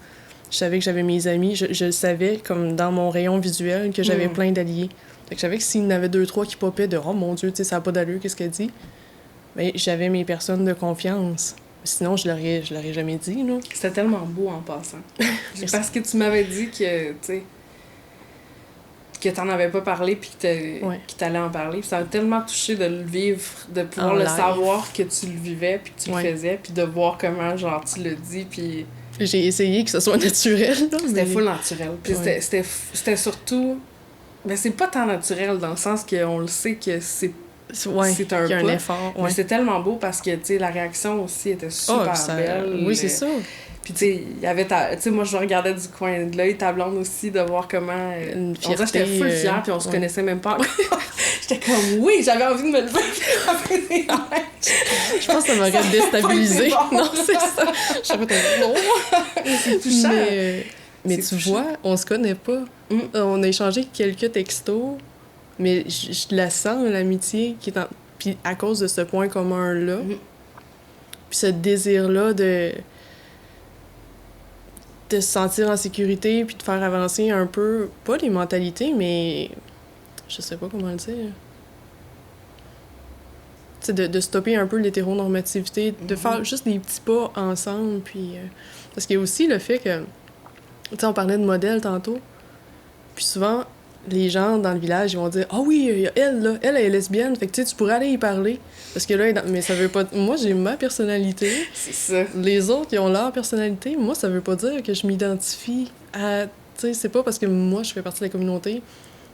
Je savais que j'avais mes amis. Je le savais, comme dans mon rayon visuel, que j'avais plein d'alliés. Fait que je savais que s'il y en avait 2-3 qui popaient de « Oh mon Dieu, tu sais, ça n'a pas d'allure, qu'est-ce qu'elle dit? » Ben, j'avais mes personnes de confiance. Sinon, je l'aurais jamais dit, là. C'était tellement beau en passant. Parce que tu m'avais dit que, tu sais, que t'en avais pas parlé puis que t'allais en parler. Puis ça m'a tellement touché de le vivre, de pouvoir le savoir que tu le vivais puis que tu le faisais, puis de voir comment, genre, tu le dis, puis... J'ai essayé que ce soit naturel, là. C'était full naturel. Puis c'était surtout... Ben, c'est pas tant naturel dans le sens qu'on le sait que c'est un qu'il y a un effort. Mais c'est tellement beau parce que, tu sais, la réaction aussi était super belle. Oui, c'est ça. Puis, tu sais, il y avait tu sais, moi, je regardais du coin de l'œil ta blonde aussi, de voir comment... Une fierté, on dirait que j'étais full fière, puis on se connaissait même pas. J'étais comme, oui, j'avais envie de me lever. Je pense que ça m'aurait déstabilisée. Non, c'est ça. Je savais pas non. C'est touchant. Mais tu vois, on se connaît pas. On a échangé quelques textos, mais je la sens, l'amitié, qui est puis à cause de ce point commun-là, puis ce désir-là de se sentir en sécurité, puis de faire avancer un peu, pas les mentalités, mais je sais pas comment le dire. Tu sais, de stopper un peu l'hétéronormativité, de faire juste des petits pas ensemble, puis... parce qu'il y a aussi le fait que... Tu sais, on parlait de modèle tantôt, puis souvent, les gens dans le village, ils vont dire « Ah oui, elle, là, elle est lesbienne, fait que tu sais, tu pourrais aller y parler. » Parce que là, mais ça veut pas... Moi, j'ai ma personnalité. C'est ça. Les autres, ils ont leur personnalité. Moi, ça veut pas dire que je m'identifie à... Tu sais, c'est pas parce que moi, je fais partie de la communauté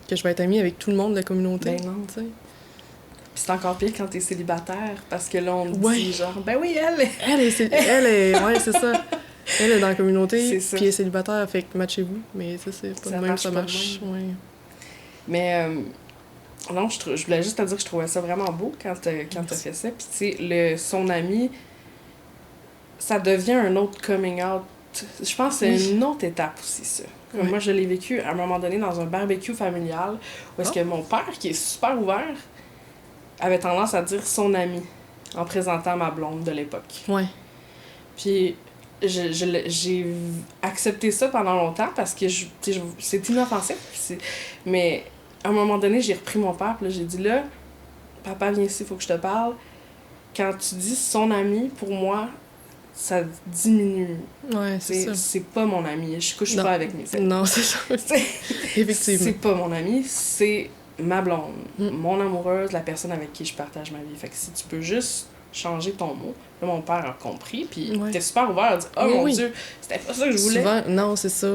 que je vais être amie avec tout le monde de la communauté. Ben non. Tu sais. c'est encore pire quand t'es célibataire, parce que là, on te Ouais. dit genre, ben oui, elle! Ouais, c'est ça. Elle est dans la communauté, C'est ça. puis elle est célibataire, fait que matchez-vous. Mais ça, c'est pas Ça de même, marche ça pas de marche. même. Ouais. Mais non, je voulais juste te dire que je trouvais ça vraiment beau quand t'as fait ça. Puis tu sais, son ami, ça devient un autre coming out. Je pense que c'est une autre étape aussi, ça. Comme Ouais. moi, je l'ai vécu à un moment donné dans un barbecue familial, où est-ce que mon père, qui est super ouvert, avait tendance à dire son ami, en présentant ma blonde de l'époque. Ouais. Puis j'ai accepté ça pendant longtemps parce que c'est inoffensif. Mais à un moment donné, j'ai repris mon père, puis là, j'ai dit là, papa, viens ici, il faut que je te parle. Quand tu dis son ami, pour moi, ça diminue. Ouais, c'est ça. C'est pas mon ami. Je couche Non. pas avec mes amis. Non, c'est ça. Effectivement. C'est pas mon ami, c'est ma blonde, Mm. mon amoureuse, la personne avec qui je partage ma vie. Fait que si tu peux juste changer ton mot, là, mon père a compris, puis Ouais. t'es super ouvert à dire « Oh Oui, mon oui. Dieu, c'était pas ça que je voulais! » Souvent, non, c'est ça.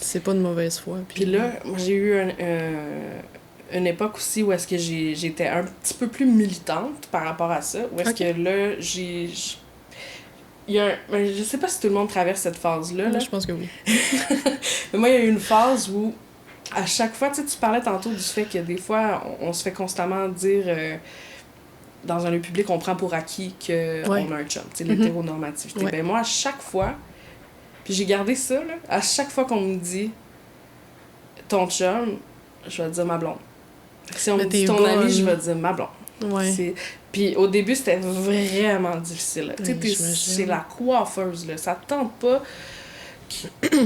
C'est pas de mauvaise foi. Puis là, moi, j'ai eu une époque aussi où est-ce que j'étais un petit peu plus militante par rapport à ça, où est-ce Ok. que là, il y a je sais pas si tout le monde traverse cette phase-là, là. Moi, je pense que oui. Mais moi, il y a eu une phase où, à chaque fois, tu sais, tu parlais tantôt du fait que des fois, on se fait constamment dire, dans un lieu public, on prend pour acquis qu'on Ouais. a un chum, tu sais, Mhm. l'hétéronormativité. Ouais. Ben moi, à chaque fois, puis j'ai gardé ça, là, à chaque fois qu'on me dit ton chum, je vais dire ma blonde. Si on Mais me dit t'es ton bonne. ami, je vais dire ma blonde. Ouais. Puis au début, c'était vraiment difficile. Tu sais, Oui, t'es j'imagine. chez la coiffeuse, là. Ça te tente pas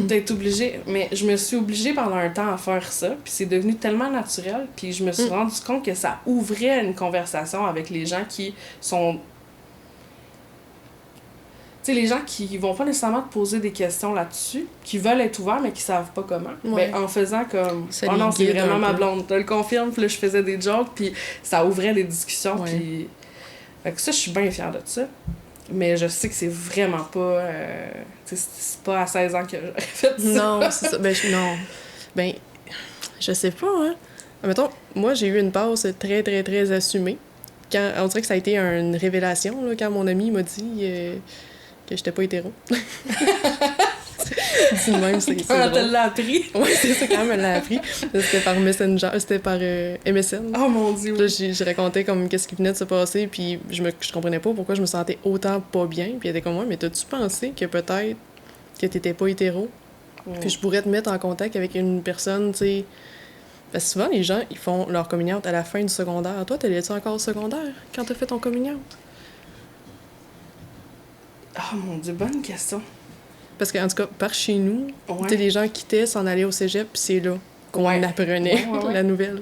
d'être obligée. Mais je me suis obligée pendant un temps à faire ça. Puis c'est devenu tellement naturel. Puis je me suis rendu compte que ça ouvrait une conversation avec les gens qui sont... Tu sais, les gens qui vont pas nécessairement te poser des questions là-dessus, qui veulent être ouverts, mais qui savent pas comment. Ouais. Ben, en faisant comme « Ça Oh les non, c'est guide vraiment un ma peu. blonde. » Je te le confirme. Puis là, je faisais des jokes. Puis ça ouvrait des discussions. Ouais. Puis... Fait que ça, je suis bien fière de ça. Mais je sais que c'est vraiment pas... tu sais, c'est pas à 16 ans que j'aurais fait ça. Non, c'est ça. Non. Ben, je sais pas, hein. Mettons, moi, j'ai eu une passe très, très, très assumée. Quand, on dirait que ça a été une révélation, là, quand mon ami m'a dit que j'étais pas hétéro. Dit de même, c'est Quand elle te drôle. l'a appris. Oui, c'est ça, quand même, elle l'a appris. C'était par Messenger, c'était par MSN. Oh mon Dieu. Là, je racontais comme qu'est-ce qui venait de se passer, puis je comprenais pas pourquoi je me sentais autant pas bien. Puis elle était comme moi, mais t'as-tu pensé que peut-être que t'étais pas hétéro? Ouais. Puis je pourrais te mettre en contact avec une personne, tu sais. Parce que souvent, les gens, ils font leur coming out à la fin du secondaire. Toi, t'allais-tu encore au secondaire quand t'as fait ton coming out? Oh mon Dieu, bonne question. Parce qu'en tout cas, par chez nous, Ouais. tu sais, les gens quittaient, s'en allaient au cégep, puis c'est là qu'on Ouais. apprenait Ouais. la nouvelle.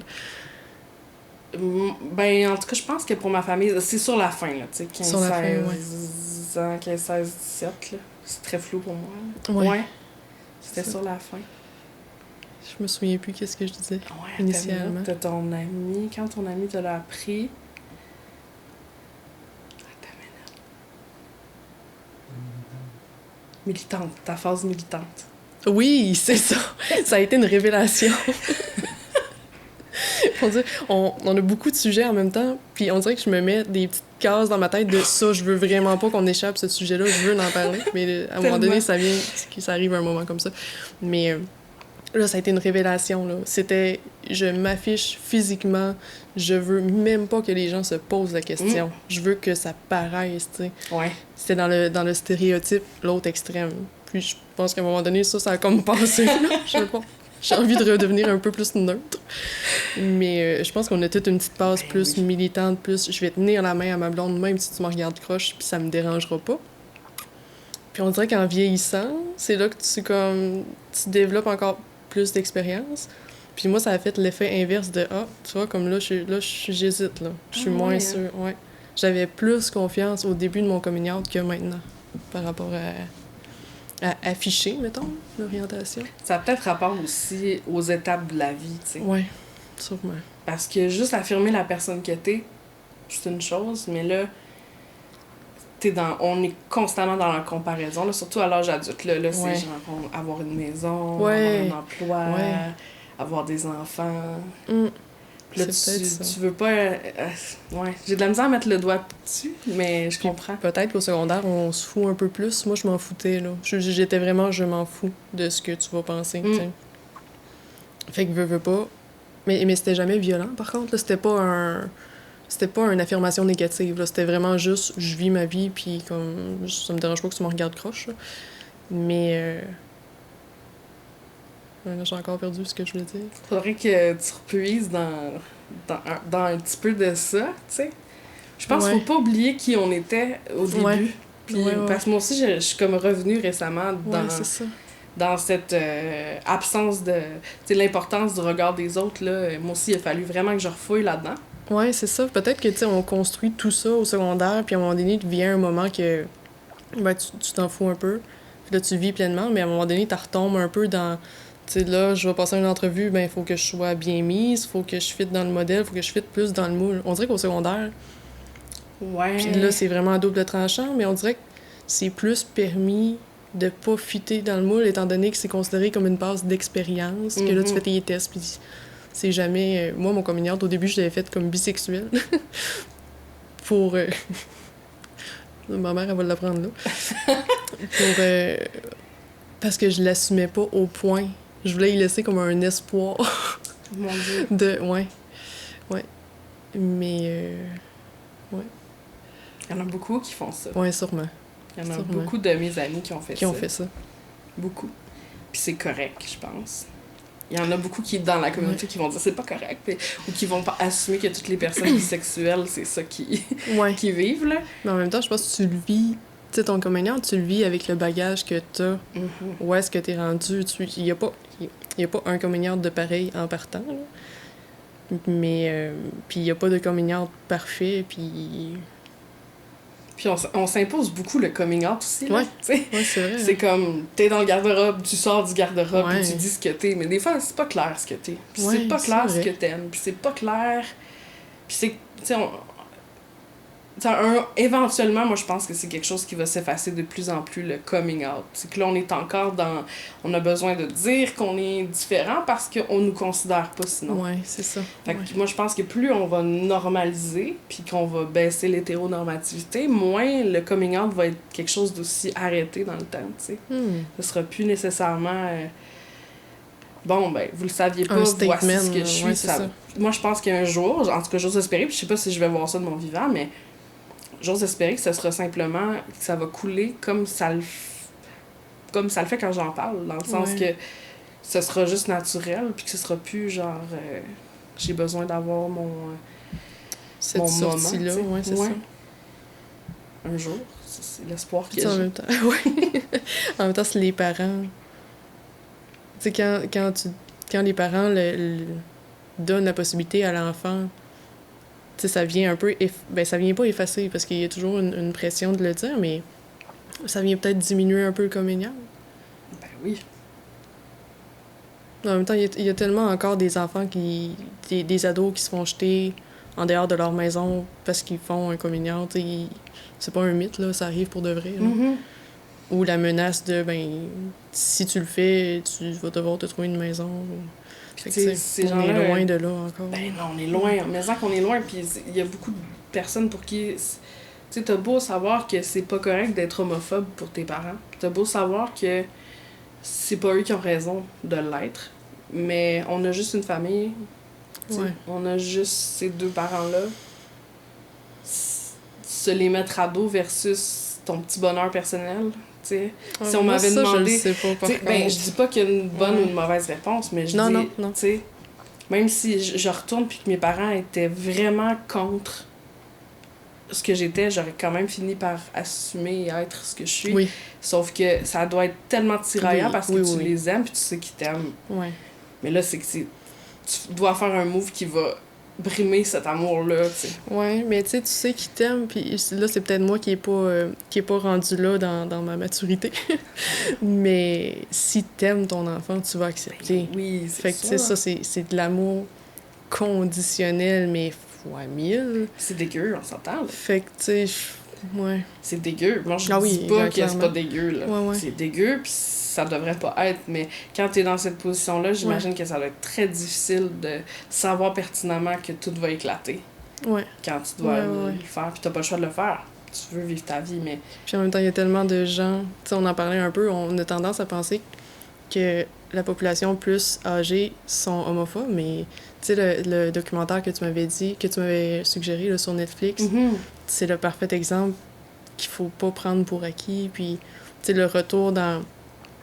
Ben, en tout cas, je pense que pour ma famille, c'est sur la fin, là, tu sais, 15, Sur la fin, 16 ans, 15, 16, 17, là. C'est très flou pour moi. Ouais. C'était Ça. sur la fin. Je me souviens plus qu'est-ce que je disais. Ouais, Initialement. t'as ton ami, quand ton ami te l'a appris... Attends une minute. Militante, ta phase militante. Oui, c'est ça. Ça a été une révélation. On a beaucoup de sujets en même temps, puis on dirait que je me mets des petites cases dans ma tête de ça, je veux vraiment pas qu'on échappe ce sujet-là, je veux en parler, mais à un moment donné, ça arrive à un moment comme ça. Mais là, ça a été une révélation, là. C'était, je m'affiche physiquement, je veux même pas que les gens se posent la question. Je veux que ça paraisse, tu sais. Ouais. C'était dans le stéréotype, l'autre extrême. Puis je pense qu'à un moment donné, ça a comme passé, là. Je sais pas. J'ai envie de redevenir un peu plus neutre. Mais je pense qu'on a toute une petite passe Ben plus oui. militante, plus je vais tenir la main à ma blonde, même si tu me regardes croche, puis ça me dérangera pas. Puis on dirait qu'en vieillissant, c'est là que tu développes encore plus d'expérience. Puis moi, ça a fait l'effet inverse de « Ah, tu vois, comme là, j'hésite, là. Je suis Ah, moins ouais, hein. sûre. » Ouais. J'avais plus confiance au début de mon coming out que maintenant, par rapport à afficher, mettons, l'orientation. Ça a peut-être rapport aussi aux étapes de la vie, tu sais. Ouais, sûrement. Parce que juste affirmer la personne que t'es, c'est une chose, mais là, on est constamment dans la comparaison, là, surtout à l'âge adulte. Là, Ouais. c'est genre avoir une maison, Ouais. avoir un emploi, Ouais. avoir des enfants. Mm. Puis là, C'est peut-être ça. tu veux pas... ouais, j'ai de la misère à mettre le doigt dessus, mais je comprends. Peut-être qu'au secondaire, on se fout un peu plus. Moi, je m'en foutais, là. J'étais vraiment, je m'en fous de ce que tu vas penser, tu sais. Fait que veux pas. Mais c'était jamais violent, par contre. Là, c'était pas une affirmation négative, là. C'était vraiment juste, je vis ma vie, puis comme, ça me dérange pas que tu me regardes croche, là. Mais... là, j'ai encore perdu ce que je voulais dire. Faudrait que tu repuises dans un petit peu de ça, tu sais. Je pense qu'il faut pas oublier qui on était au début. Ouais. Puis, parce que moi aussi, je suis comme revenue récemment c'est ça. dans cette absence de... Tu sais, l'importance du regard des autres, là. Moi aussi, il a fallu vraiment que je refouille là-dedans. Ouais, c'est ça. Peut-être que, tu sais, on construit tout ça au secondaire, puis à un moment donné, il vient un moment que ben, tu t'en fous un peu. Puis là, tu vis pleinement, mais à un moment donné, tu retombes un peu dans... Tu sais, là, je vais passer une entrevue, ben il faut que je sois bien mise, faut que je fitte dans le modèle, faut que je fitte plus dans le moule. On dirait qu'au secondaire, Ouais. puis là, c'est vraiment à double tranchant, mais on dirait que c'est plus permis de pas fitter dans le moule, étant donné que c'est considéré comme une passe d'expérience, que là, tu fais tes tests, puis c'est jamais... Moi, mon coming out, au début, je l'avais fait comme bisexuel. Pour... Ma mère, elle va l'apprendre là. Pour... Parce que je l'assumais pas au point. Je voulais y laisser comme un espoir. Mon Dieu. Ouais. Mais... ouais. Il y en a beaucoup qui font ça. Ouais, sûrement. Il y en a Sûrement. beaucoup de mes amis qui ont fait ça. Qui ont fait ça. Beaucoup. Puis c'est correct, je pense. Il y en a beaucoup qui, dans la communauté, qui vont dire c'est pas correct, ou qui vont pas assumer que toutes les personnes bisexuelles, c'est ça qui vivent, là. Mais en même temps, je pense que tu le vis... Tu sais, ton coming out, tu le vis avec le bagage que t'as. Où est-ce que t'es rendu? Il y a pas un coming out de pareil en partant, là. Mais... puis il y a pas de coming out parfait, puis... Puis on s'impose beaucoup le coming out aussi, là. Ouais. T'sais. Ouais, c'est vrai. C'est comme, t'es dans le garde-robe, tu sors du garde-robe, Ouais. puis tu dis ce que t'es. Mais des fois, c'est pas clair ce que t'es. Puis Ouais, c'est pas c'est clair vrai. ce que t'aimes. Puis c'est pas clair. Puis c'est, tu sais, éventuellement, moi, je pense que c'est quelque chose qui va s'effacer de plus en plus, le coming out. C'est que là, on est encore dans... On a besoin de dire qu'on est différent parce qu'on nous considère pas sinon. Ouais, c'est ça. Fait que moi, je pense que plus on va normaliser, puis qu'on va baisser l'hétéronormativité, moins le coming out va être quelque chose d'aussi arrêté dans le temps, tu sais. Ce sera plus nécessairement... bon, ben, vous le saviez pas, voici ce que je suis. Ouais, c'est ça. Moi, je pense qu'un jour, en tout cas, j'ose espérer, puis je sais pas si je vais voir ça de mon vivant, mais j'ose espérer que ce sera simplement, que ça va couler comme ça le fait quand j'en parle, dans le sens que ce sera juste naturel, puis que ce sera plus genre, j'ai besoin d'avoir Cette mon sortie-là, moment, ouais, c'est ça. Un jour, c'est l'espoir que Tu sais, en j'ai. même temps, ouais. En même temps, c'est les parents. Tu sais, quand les parents donnent la possibilité à l'enfant, tu sais, ça vient un peu... Ben, ça vient pas effacer, parce qu'il y a toujours une pression de le dire, mais ça vient peut-être diminuer un peu le coming out. Ben oui. En même temps, il y a tellement encore des enfants des ados qui se font jeter en dehors de leur maison parce qu'ils font un coming out. C'est pas un mythe, là, ça arrive pour de vrai. Là. Ou la menace de, ben, si tu le fais, tu vas devoir te trouver une maison. Fait que, on est loin de là encore. Ben non, on est loin. Mais ça qu'on est loin, puis il y a beaucoup de personnes pour qui... Tu sais, t'as beau savoir que c'est pas correct d'être homophobe pour tes parents. T'as beau savoir que c'est pas eux qui ont raison de l'être. Mais on a juste une famille. Ouais. On a juste ces deux parents-là. Se les mettre à dos versus ton petit bonheur personnel. T'sais. Ouais, si on m'avait demandé... Je sais pas, par ben, contre. je dis pas qu'il y a une bonne ou une mauvaise réponse, mais je dis... Non. T'sais, même si je retourne puis que mes parents étaient vraiment contre ce que j'étais, j'aurais quand même fini par assumer et être ce que je suis. Oui. Sauf que ça doit être tellement tiraillant parce que tu oui. les aimes puis tu sais qu'ils t'aiment. Ouais. Mais là, c'est que tu dois faire un move qui va brimer cet amour-là, tu sais. Ouais, mais tu sais qu'ils t'aiment, puis là, c'est peut-être moi qui est pas rendu là dans ma maturité. Mais si t'aimes ton enfant, tu vas accepter. Oui, c'est fait que, tu sais, ça, c'est de l'amour conditionnel, mais fois 1000. C'est dégueu, on s'entend, là. Fait que, tu sais, Ouais. C'est dégueu. Moi, je Ah dis oui, pas que c'est clairement. pas dégueu, là. Ouais, ouais. C'est dégueu, puis ça devrait pas être. Mais quand t'es dans cette position-là, j'imagine que ça doit être très difficile de savoir pertinemment que tout va éclater Ouais. quand tu dois Ouais. le faire. Puis t'as pas le choix de le faire. Tu veux vivre ta vie, mais... Puis en même temps, il y a tellement de gens, tu sais, on en parlait un peu, on a tendance à penser que la population plus âgée sont homophobes, mais tu sais, le documentaire que tu m'avais dit, que tu m'avais suggéré là, sur Netflix, c'est le parfait exemple qu'il faut pas prendre pour acquis. Puis, tu sais, le retour dans...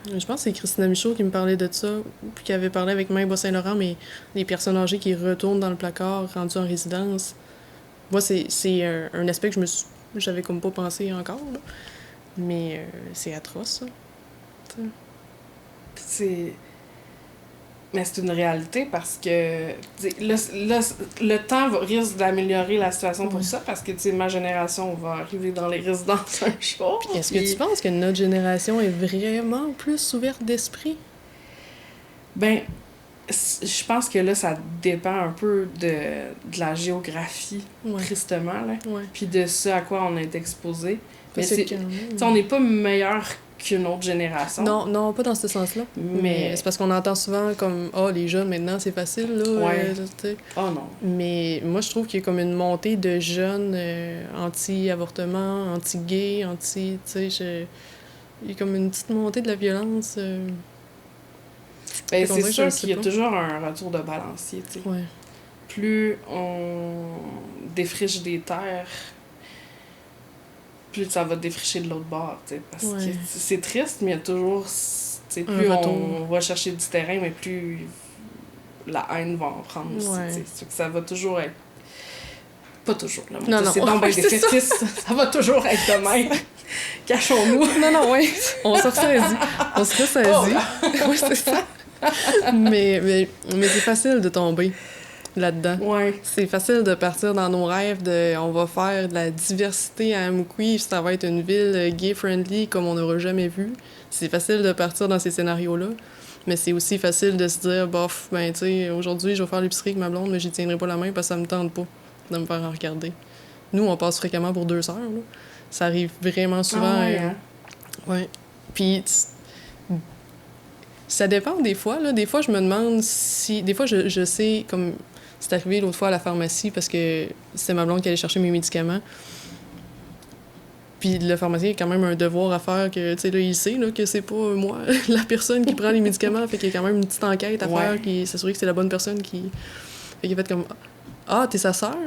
Je pense que c'est Christina Michaud qui me parlait de ça, puis qui avait parlé avec Main Bas-Saint-Laurent, mais les personnes âgées qui retournent dans le placard rendues en résidence. Moi, c'est un aspect que j'avais comme pas pensé encore, là. Mais c'est atroce, ça. T'sais. C'est... Mais c'est une réalité parce que là, le temps risque d'améliorer la situation pour ça parce que ma génération va arriver dans les résidences un jour. Est-ce que tu penses que notre génération est vraiment plus ouverte d'esprit? Ben, je pense que là, ça dépend un peu de la géographie, tristement, là. Ouais. Puis de ce à quoi on est exposé. Mais c'est on n'est pas meilleur qu'une autre génération. Non, pas dans ce sens-là. Mais c'est parce qu'on entend souvent comme « Ah, les jeunes, maintenant, c'est facile, là. Ouais. Oh non. Mais moi, je trouve qu'il y a comme une montée de jeunes anti-avortement, anti-gay, anti... Tu sais, il y a comme une petite montée de la violence. Ben, c'est sûr qu'il y a toujours un retour de balancier, tu sais. Ouais. Plus on défriche des terres, plus ça va défricher de l'autre bord, tu sais, parce que c'est triste, mais il y a toujours, tu sais, plus on va chercher du terrain, mais plus la haine va en prendre aussi, tu sais, ça va toujours être... Pas toujours, là. Non, c'est donc bien défaitiste, ça va toujours être de même. Cachons-nous. Non, ouais, on se ressaisit. On se ressaisit. Oui, c'est ça. mais c'est facile de tomber là-dedans. Ouais. C'est facile de partir dans nos rêves de on va faire de la diversité à Amqui, ça va être une ville gay-friendly comme on n'aura jamais vu. C'est facile de partir dans ces scénarios-là. Mais c'est aussi facile de se dire, bof, ben, tu sais, aujourd'hui, je vais faire l'épicerie avec ma blonde, mais j'y tiendrai pas la main parce que ça me tente pas de me faire en regarder. Nous, on passe fréquemment pour 2 sœurs, là. Ça arrive vraiment souvent. Ouais. Puis, ça dépend des fois, là. Des fois, je me demande si... Des fois, je sais, comme... C'est arrivé l'autre fois à la pharmacie parce que c'était ma blonde qui allait chercher mes médicaments. Puis le pharmacien a quand même un devoir à faire que, tu sais, là, il sait là, que c'est pas moi, la personne qui prend les médicaments. Fait qu'il y a quand même une petite enquête à faire, qui s'assurer que c'est la bonne personne qui... Fait qu'il a fait comme... Ah, t'es sa sœur?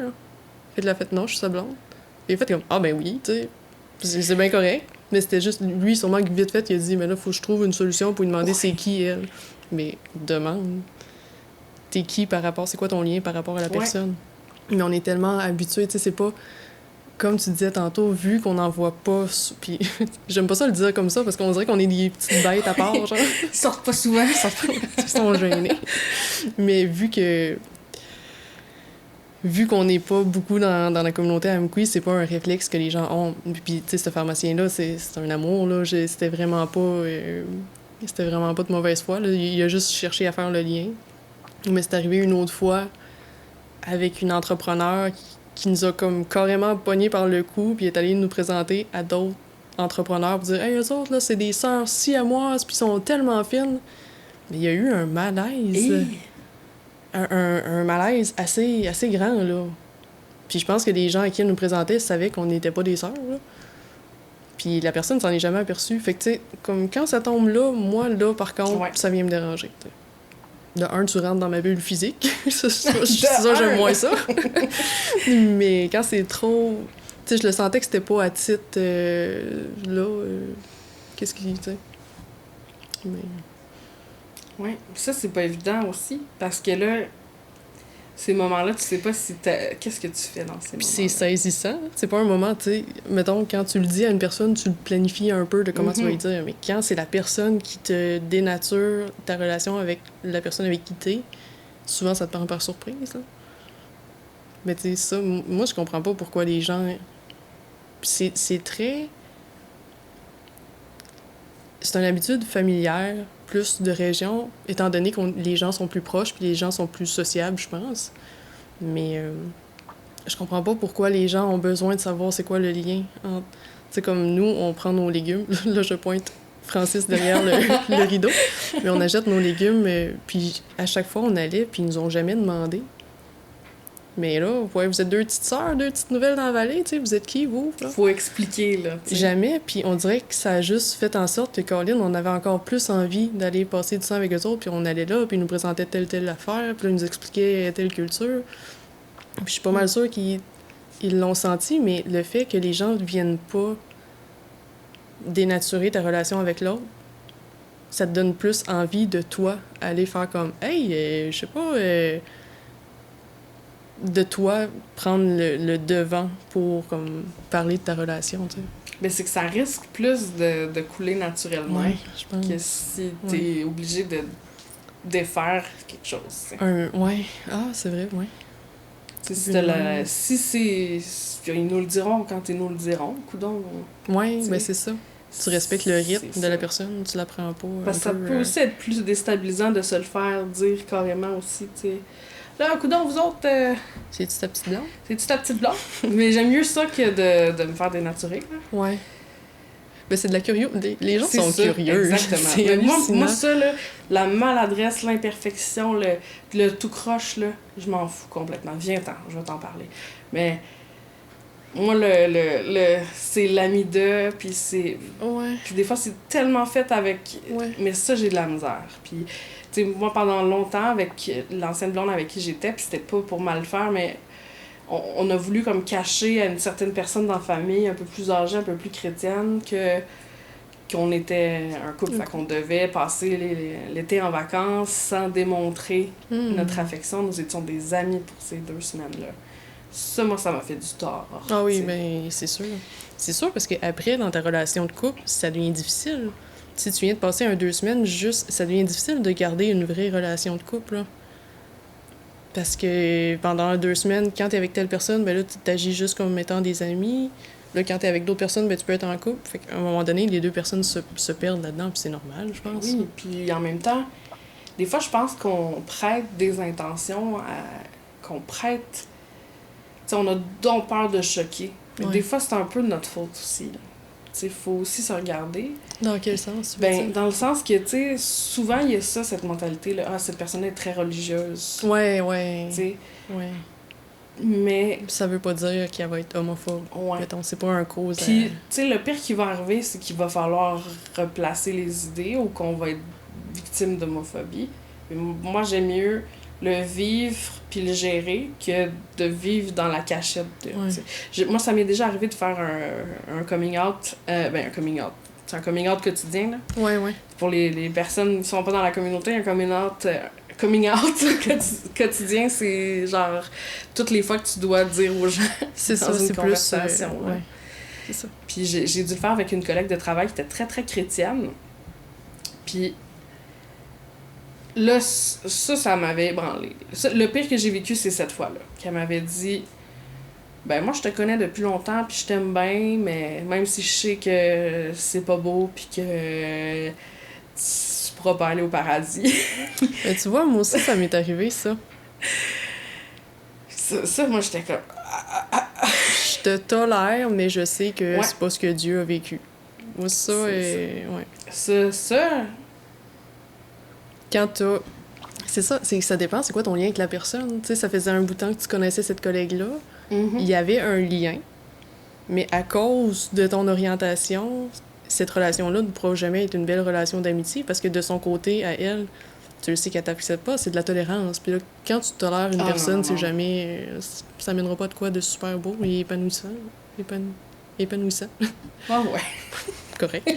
Fait qu'il a fait non, je suis sa blonde. Et il a fait comme ah, ben oui, tu sais. C'est bien correct. Mais c'était juste lui, sûrement, que vite fait, il a dit mais là, faut que je trouve une solution pour lui demander c'est qui elle. Mais demande. T'es qui par rapport, c'est quoi ton lien par rapport à la personne? Mais on est tellement habitués, tu sais, c'est pas. Comme tu disais tantôt, vu qu'on n'en voit pas... Puis j'aime pas ça le dire comme ça, parce qu'on dirait qu'on est des petites bêtes à part, genre. Ils sortent pas souvent. Ils sont gênés. Mais vu qu'on n'est pas beaucoup dans la communauté Amqui, c'est pas un réflexe que les gens ont. Puis, tu sais, ce pharmacien-là, c'est un amour, là. C'était vraiment pas... c'était vraiment pas de mauvaise foi, là. Il a juste cherché à faire le lien. Mais c'est arrivé une autre fois avec une entrepreneur qui nous a comme carrément pogné par le cou, puis est allé nous présenter à d'autres entrepreneurs pour dire « Hey, eux autres, là, c'est des sœurs siamoises, puis sont tellement fines. » Mais il y a eu un malaise. Un malaise assez grand, là. Puis je pense que les gens à qui elle nous présentait savaient qu'on n'était pas des sœurs, là. Puis la personne s'en est jamais aperçue. Fait que, tu sais, comme quand ça tombe là, moi, là, par contre, ça vient me déranger, t'sais. De un, tu rentres dans ma bulle physique. ça j'aime moins ça. Mais quand c'est trop... Tu sais, je le sentais que c'était pas à titre... qu'est-ce qu'il... Tu sais... Mais... Oui, ça, c'est pas évident aussi. Parce que là, ces moments-là, tu sais pas si qu'est-ce que tu fais dans ces moments-là. Puis c'est saisissant. C'est pas un moment, tu sais... Mettons, quand tu le dis à une personne, tu le planifies un peu de comment tu vas lui dire. Mais quand c'est la personne qui te dénature ta relation avec la personne avec qui t'es, souvent, ça te prend par surprise, là. Mais tu sais, ça, moi, je comprends pas pourquoi les gens... C'est très... C'est une habitude familière, plus de région, étant donné que les gens sont plus proches puis les gens sont plus sociables, je pense. Mais je comprends pas pourquoi les gens ont besoin de savoir c'est quoi le lien entre... Tu sais, comme nous, on prend nos légumes. Là, je pointe Francis derrière le rideau. Mais on achète nos légumes, puis à chaque fois, on allait, puis ils nous ont jamais demandé. Mais là, ouais, vous êtes 2 petites sœurs, 2 petites nouvelles dans la vallée, tu sais, vous êtes qui, vous? Là? Faut expliquer, là. T'sais. Jamais, puis on dirait que ça a juste fait en sorte que Colin, on avait encore plus envie d'aller passer du temps avec eux autres, puis on allait là, puis ils nous présentaient telle affaire, puis là, ils nous expliquaient telle culture. Puis je suis pas mal sûre qu'ils l'ont senti, mais le fait que les gens ne viennent pas dénaturer ta relation avec l'autre, ça te donne plus envie de toi aller faire comme « Hey, je sais pas... de toi prendre le devant pour comme parler de ta relation, tu sais. Mais c'est que ça risque plus de couler naturellement je pense. que si t'es obligé de défaire quelque chose. T'sais. Ah, c'est vrai, ouais. Si c'est... Ils nous le diront quand ils nous le diront, coudonc. Ouais, ben c'est ça. Tu respectes le rythme de la personne, tu l'apprends pas. Parce que ça peut aussi être plus déstabilisant de se le faire dire carrément aussi, tu sais. Là, coudonc, vous autres... C'est-tu ta petite blonde? C'est-tu ta petite blonde? Mais j'aime mieux ça que de me faire dénaturer, là. Ouais. Ben c'est de la curiosité. Les gens sont ça, curieux. Exactement. C'est moi, ça, là, la maladresse, l'imperfection, le tout croche, là, je m'en fous complètement. Viens-t'en, je vais t'en parler. Mais moi, c'est l'ami de, puis c'est... Ouais. Puis des fois, c'est tellement fait avec... Ouais. Mais ça, j'ai de la misère. Puis, tu sais, moi, pendant longtemps, avec l'ancienne blonde avec qui j'étais, puis c'était pas pour mal faire, mais on a voulu comme cacher à une certaine personne dans la famille, un peu plus âgée, un peu plus chrétienne, qu'on était un couple. Fait qu'on devait passer l'été en vacances sans démontrer notre affection. Nous étions des amis pour ces 2 semaines-là. Ça, moi, ça m'a fait du tort. Ah oui, mais c'est sûr. C'est sûr parce qu'après, dans ta relation de couple, ça devient difficile. Si tu viens de passer 2 semaines, ça devient difficile de garder une vraie relation de couple, là. Parce que pendant 2 semaines, quand t'es avec telle personne, ben là, tu t'agis juste comme étant des amis. Là, quand t'es avec d'autres personnes, ben tu peux être en couple. Fait qu'à un moment donné, les 2 personnes se perdent là-dedans, puis c'est normal, je pense. Oui, puis en même temps, des fois, je pense qu'on prête des intentions qu'on prête... Tu sais, on a donc peur de choquer. Mais des fois, c'est un peu de notre faute aussi, là. Il faut aussi se regarder. Dans quel sens? Ben, dans le sens que, tu sais, souvent, il y a ça, cette mentalité-là. Ah, cette personne est très religieuse. Ouais. Tu sais. Ouais. Mais... Ça veut pas dire qu'elle va être homophobe. Ouais. Mettons, c'est pas un cause... Puis, tu sais, le pire qui va arriver, c'est qu'il va falloir replacer les idées ou qu'on va être victime d'homophobie. Mais moi, j'aime mieux le vivre puis le gérer que de vivre dans la cachette. Moi, ça m'est déjà arrivé de faire un coming out. Un coming out. C'est un coming out quotidien, là. Ouais. Pour les personnes qui sont pas dans la communauté, un coming out quotidien, c'est genre toutes les fois que tu dois dire aux gens c'est dans ça, une c'est conversation. plus... ouais. C'est ça. Puis j'ai dû le faire avec une collègue de travail qui était très, très chrétienne. Puis là, ça m'avait ébranlé. Le pire que j'ai vécu, c'est cette fois-là. Qu'elle m'avait dit... Ben moi, je te connais depuis longtemps, puis je t'aime bien, mais même si je sais que c'est pas beau, puis que tu pourras pas aller au paradis. Mais tu vois, moi aussi, ça m'est arrivé, ça. Ça, moi, j'étais comme... Je te tolère, mais je sais que c'est pas ce que Dieu a vécu. Moi, ça, Ça... Quand t'as... C'est ça, ça dépend, c'est quoi ton lien avec la personne. Tu sais, ça faisait un bout de temps que tu connaissais cette collègue-là. Il y avait un lien, mais à cause de ton orientation, cette relation-là ne pourra jamais être une belle relation d'amitié parce que de son côté, à elle, tu le sais qu'elle t'accepte pas, c'est de la tolérance. Puis là, quand tu tolères une personne, c'est jamais... ça mènera pas de quoi de super beau et épanouissant. Épanouissant. Ah ouais. Correct.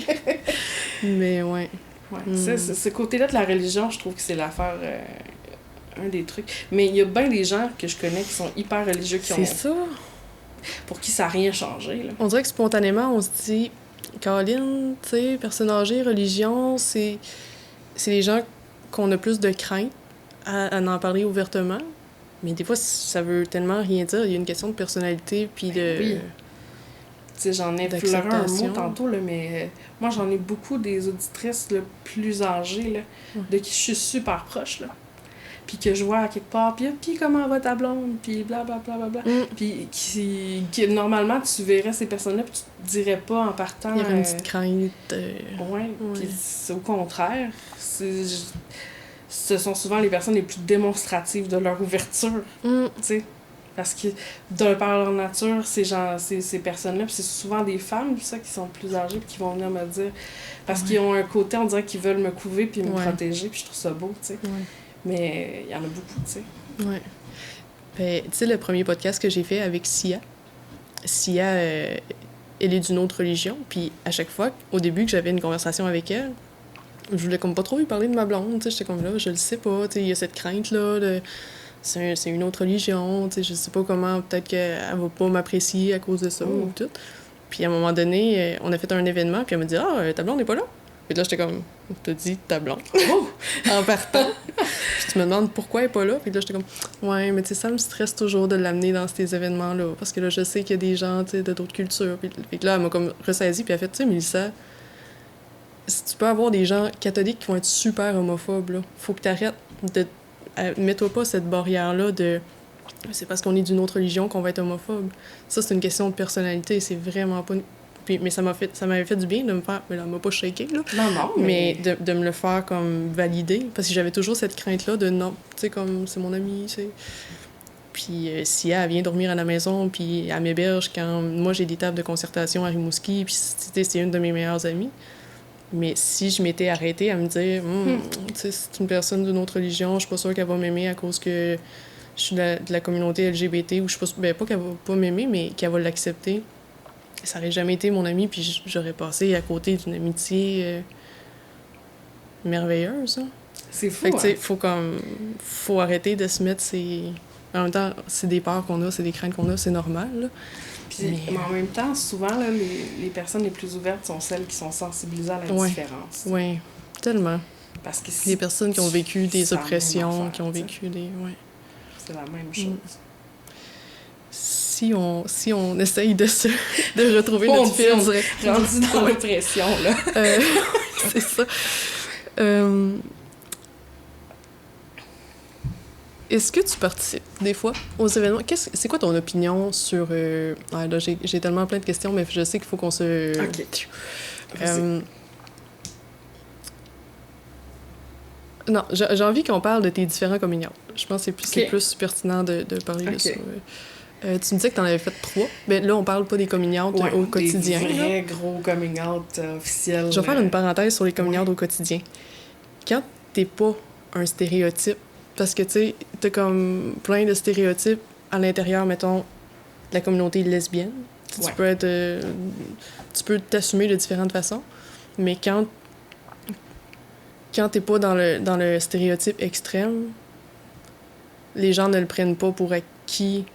Mais ouais. Ce côté-là de la religion, je trouve que c'est l'affaire... un des trucs. Mais il y a bien des gens que je connais qui sont hyper religieux, C'est ça. Pour qui ça n'a rien changé, là. On dirait que spontanément, on se dit... Caroline, tu sais, personne âgée, religion, c'est les gens qu'on a plus de crainte à en parler ouvertement. Mais des fois, ça veut tellement rien dire. Il y a une question de personnalité, puis de... Oui. Tu sais, j'en ai pleuré un mot tantôt, là, mais moi, j'en ai beaucoup des auditrices là, plus âgées, là, de qui je suis super proche, là. puis que je vois à quelque part, puis comment va ta blonde, puis blablabla, puis qui normalement, tu verrais ces personnes-là, puis tu te dirais pas en partant... Il y aurait une petite crainte. Ouais, puis c'est au contraire. Ce sont souvent les personnes les plus démonstratives de leur ouverture, tu sais. Parce que, par leur nature, ces personnes-là, puis c'est souvent des femmes, ça, qui sont plus âgées, puis qui vont venir me dire... Parce qu'ils ont un côté, on dirait qu'ils veulent me couver puis me protéger, puis je trouve ça beau, tu sais. Ouais. Mais il y en a beaucoup, tu sais. Ouais. Ben, tu sais, le premier podcast que j'ai fait avec Sia, elle est d'une autre religion, puis à chaque fois, au début que j'avais une conversation avec elle, je voulais comme pas trop lui parler de ma blonde, tu sais, j'étais comme là, je le sais pas, tu sais, il y a cette crainte-là de... C'est une autre religion, tu sais, je sais pas comment, peut-être qu'elle va pas m'apprécier à cause de ça ou tout. Puis à un moment donné, on a fait un événement, puis elle m'a dit « Ah, ta blonde n'est pas là? » Puis là, j'étais comme « T'as dit ta blonde? » En partant. Puis tu me demandes pourquoi elle est pas là, puis là, j'étais comme « Ouais, mais tu sais, ça me stresse toujours de l'amener dans ces événements-là, parce que là, je sais qu'il y a des gens, tu sais, de d'autres cultures. » Puis là, elle m'a comme ressaisie, puis elle a fait « Tu sais, Mélissa, si tu peux avoir des gens catholiques qui vont être super homophobes, là, faut que t'arrêtes de... Mets-toi pas cette barrière-là de... C'est parce qu'on est d'une autre religion qu'on va être homophobe. Ça, c'est une question de personnalité. C'est vraiment pas... Mais ça m'avait fait du bien de me faire... Mais là, elle m'a pas shaké, là. Non, mais de me le faire comme valider. Parce que j'avais toujours cette crainte-là de non. Tu sais, comme c'est mon ami, tu sais. Puis si elle vient dormir à la maison, puis elle m'héberge quand moi j'ai des tables de concertation à Rimouski, puis c'est une de mes meilleures amies. Mais si je m'étais arrêtée à me dire, tu sais, c'est une personne d'une autre religion, je suis pas sûre qu'elle va m'aimer à cause que je suis de la communauté LGBT, ou je suis pas qu'elle va pas m'aimer, mais qu'elle va l'accepter. Ça aurait jamais été mon amie, puis j'aurais passé à côté d'une amitié merveilleuse. Hein. C'est fou, fait que, tu sais, faut arrêter de se mettre ces... En même temps, c'est des peurs qu'on a, c'est des craintes qu'on a, c'est normal, là. Mais en même temps, souvent, là, les personnes les plus ouvertes sont celles qui sont sensibilisées à la différence. Oui, tellement. Parce que les personnes qui ont vécu des oppressions, qui ont vécu des... Ouais. C'est la même chose. Si on essaye de retrouver notre fil, on dirait... Rendu dans l'oppression, là. C'est ça. Est-ce que tu participes des fois aux événements? C'est quoi ton opinion sur... là, j'ai tellement plein de questions, mais je sais qu'il faut qu'on se... OK. Non, j'ai envie qu'on parle de tes différents coming out. Je pense que c'est plus pertinent de parler de ça. Tu me disais que tu en avais fait 3. Mais là, on parle pas des coming out au quotidien. Des vrais gros coming out officiels. Je vais faire une parenthèse sur les coming out au quotidien. Quand t'es pas un stéréotype, parce que, tu sais, t'as comme plein de stéréotypes à l'intérieur, mettons, de la communauté lesbienne. Tu peux être... tu peux t'assumer de différentes façons, mais quand t'es pas dans le stéréotype extrême, les gens ne le prennent pas pour acquis.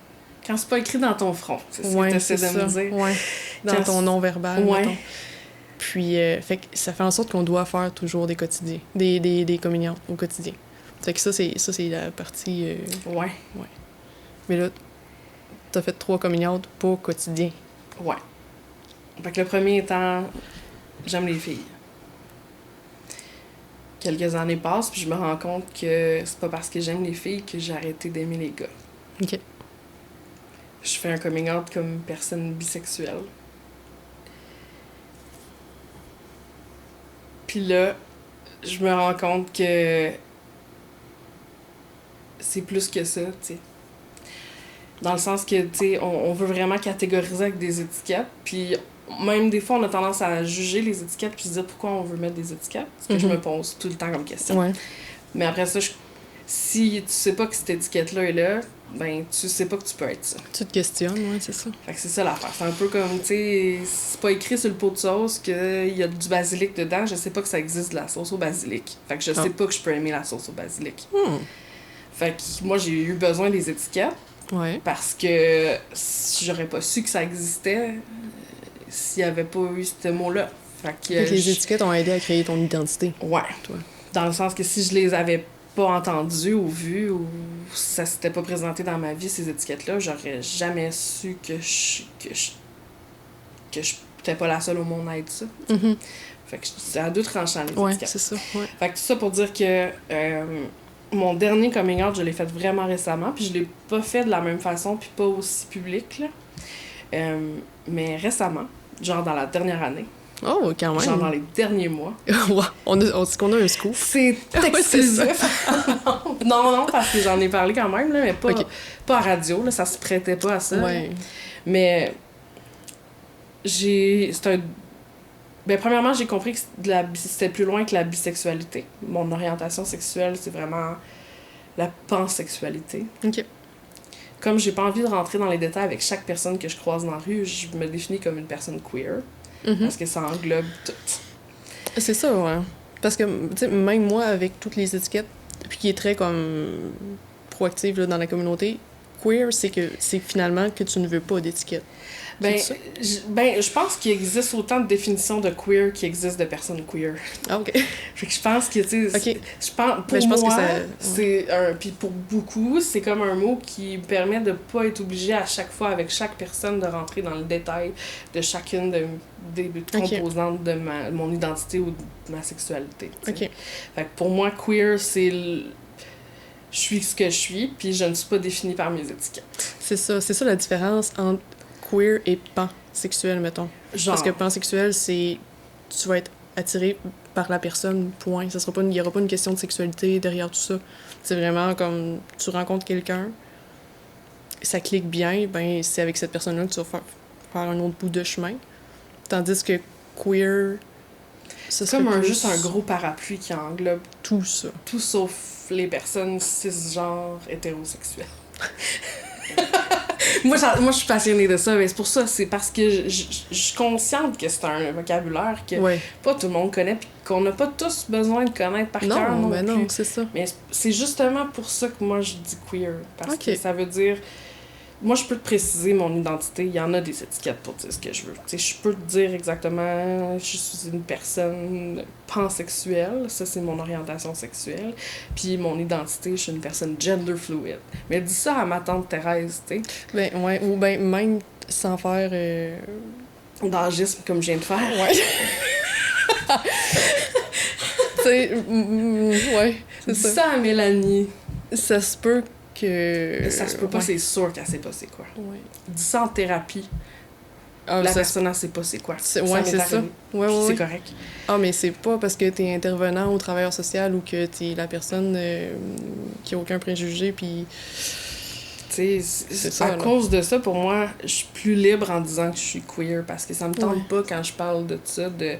Quand c'est pas écrit dans ton front, c'est ce que t'essaies de me dire. Ouais. Dans ton non-verbal, mettons. Puis, fait que ça fait en sorte qu'on doit faire toujours des quotidiens, des coming out au quotidien. Fait que ça, c'est la partie... Ouais. Mais là, t'as fait 3 coming out pas quotidiens. Ouais. Fait que le premier étant, j'aime les filles. Quelques années passent, puis je me rends compte que c'est pas parce que j'aime les filles que j'ai arrêté d'aimer les gars. OK. Je fais un coming out comme personne bisexuelle. Puis là, je me rends compte que c'est plus que ça, tu sais. Dans le sens que, tu sais, on veut vraiment catégoriser avec des étiquettes, puis même des fois, on a tendance à juger les étiquettes puis se dire pourquoi on veut mettre des étiquettes. C'est ce que je me pose tout le temps comme question. Ouais. Mais après ça, si tu sais pas que cette étiquette-là est là, ben tu sais pas que tu peux être ça. Tu te questionnes, ouais, c'est ça. Fait que c'est ça l'affaire. C'est un peu comme, tu sais, c'est pas écrit sur le pot de sauce qu'il y a du basilic dedans. Je sais pas que ça existe de la sauce au basilic. Fait que je sais pas que je peux aimer la sauce au basilic. Fait que moi, j'ai eu besoin des étiquettes. Ouais. Parce que j'aurais pas su que ça existait s'il y avait pas eu ce mot-là. Fait que les étiquettes ont aidé à créer ton identité. Ouais. Toi. Dans le sens que si je les avais pas entendues ou vues ou ça s'était pas présenté dans ma vie, ces étiquettes-là, j'aurais jamais su que je n'étais pas la seule au monde à être ça. Mm-hmm. Fait que c'est à deux tranchants, les étiquettes. Ouais, c'est ça. Ouais. Fait que tout ça pour dire que mon dernier coming out, je l'ai fait vraiment récemment, puis je l'ai pas fait de la même façon, puis pas aussi public, là. Mais récemment, genre dans la dernière année, Oh, quand même. genre dans les derniers mois. Ouais, on dit qu'on a un scoop. C'est exclusif. non, parce que j'en ai parlé quand même, là, mais pas, Ok. pas à radio, là, ça se prêtait pas à ça. Ouais. Mais Ben, premièrement, j'ai compris que c'était plus loin que la bisexualité. Mon orientation sexuelle, c'est vraiment la pansexualité. OK. Comme j'ai pas envie de rentrer dans les détails avec chaque personne que je croise dans la rue, je me définis comme une personne queer. Mhm. Parce que ça englobe tout. C'est ça, ouais. Parce que, tu sais, même moi, avec toutes les étiquettes, puis qui est très, comme, proactive là, dans la communauté, queer, c'est finalement que tu ne veux pas d'étiquette. Ben, C'est ça? je pense qu'il existe autant de définitions de queer qu'il existe de personnes queer. Ah, OK. Fait que je pense que, tu sais, OK. pour je pense moi, que ça- c'est puis pour beaucoup, c'est comme un mot qui permet de pas être obligé à chaque fois avec chaque personne de rentrer dans le détail de chacune des composantes de mon identité ou de ma sexualité. Tu sais. OK. Fait que pour moi, queer, c'est je suis ce que je suis, puis je ne suis pas définie par mes étiquettes. C'est ça la différence entre queer et pansexuel, mettons. Genre, Parce que pansexuel, c'est... Tu vas être attiré par la personne, point. Il n'y aura pas une question de sexualité derrière tout ça. C'est vraiment comme... Tu rencontres quelqu'un, ça clique bien, ben c'est avec cette personne-là que tu vas faire un autre bout de chemin. Tandis que queer... c'est comme juste un gros parapluie qui englobe tout ça. tout sauf les personnes cisgenres hétérosexuelles. moi, je suis passionnée de ça, mais c'est pour ça, c'est parce que je suis consciente que c'est un vocabulaire que Ouais. pas tout le monde connaît, puis qu'on n'a pas tous besoin de connaître par cœur Non, non ben plus. non, c'est ça. Mais c'est justement pour ça que moi, je dis queer. Parce Ok. que ça veut dire... Moi, je peux te préciser mon identité. Il y en a des étiquettes pour dire ce que je veux. Tu sais, je peux te dire exactement... Je suis une personne pansexuelle. Ça, c'est mon orientation sexuelle. Puis mon identité, je suis une personne gender fluid. Mais dis ça à ma tante Thérèse, tu sais. Ben, ouais, ou ben même sans faire... D'agisme comme je viens de faire. Ouais. Tu sais, ouais, c'est Dis ça. ça à Mélanie. Ça se peut que... Ça se peut pas, ouais. c'est sûr qu'elle sait pas c'est quoi. Ouais. Dis ça en thérapie. Ah, La ça, personne, elle sait pas c'est quoi. c'est, Ça ouais, m'est c'est ça. arrivé. Ouais, Puis ouais, c'est ouais. correct. Ah, mais c'est pas parce que t'es intervenant ou travailleur social ou que t'es la personne qui a aucun préjugé, puis... Tu sais, C'est ça, à là. cause de ça, pour moi, je suis plus libre en disant que je suis queer parce que ça me tente pas quand je parle de ça, de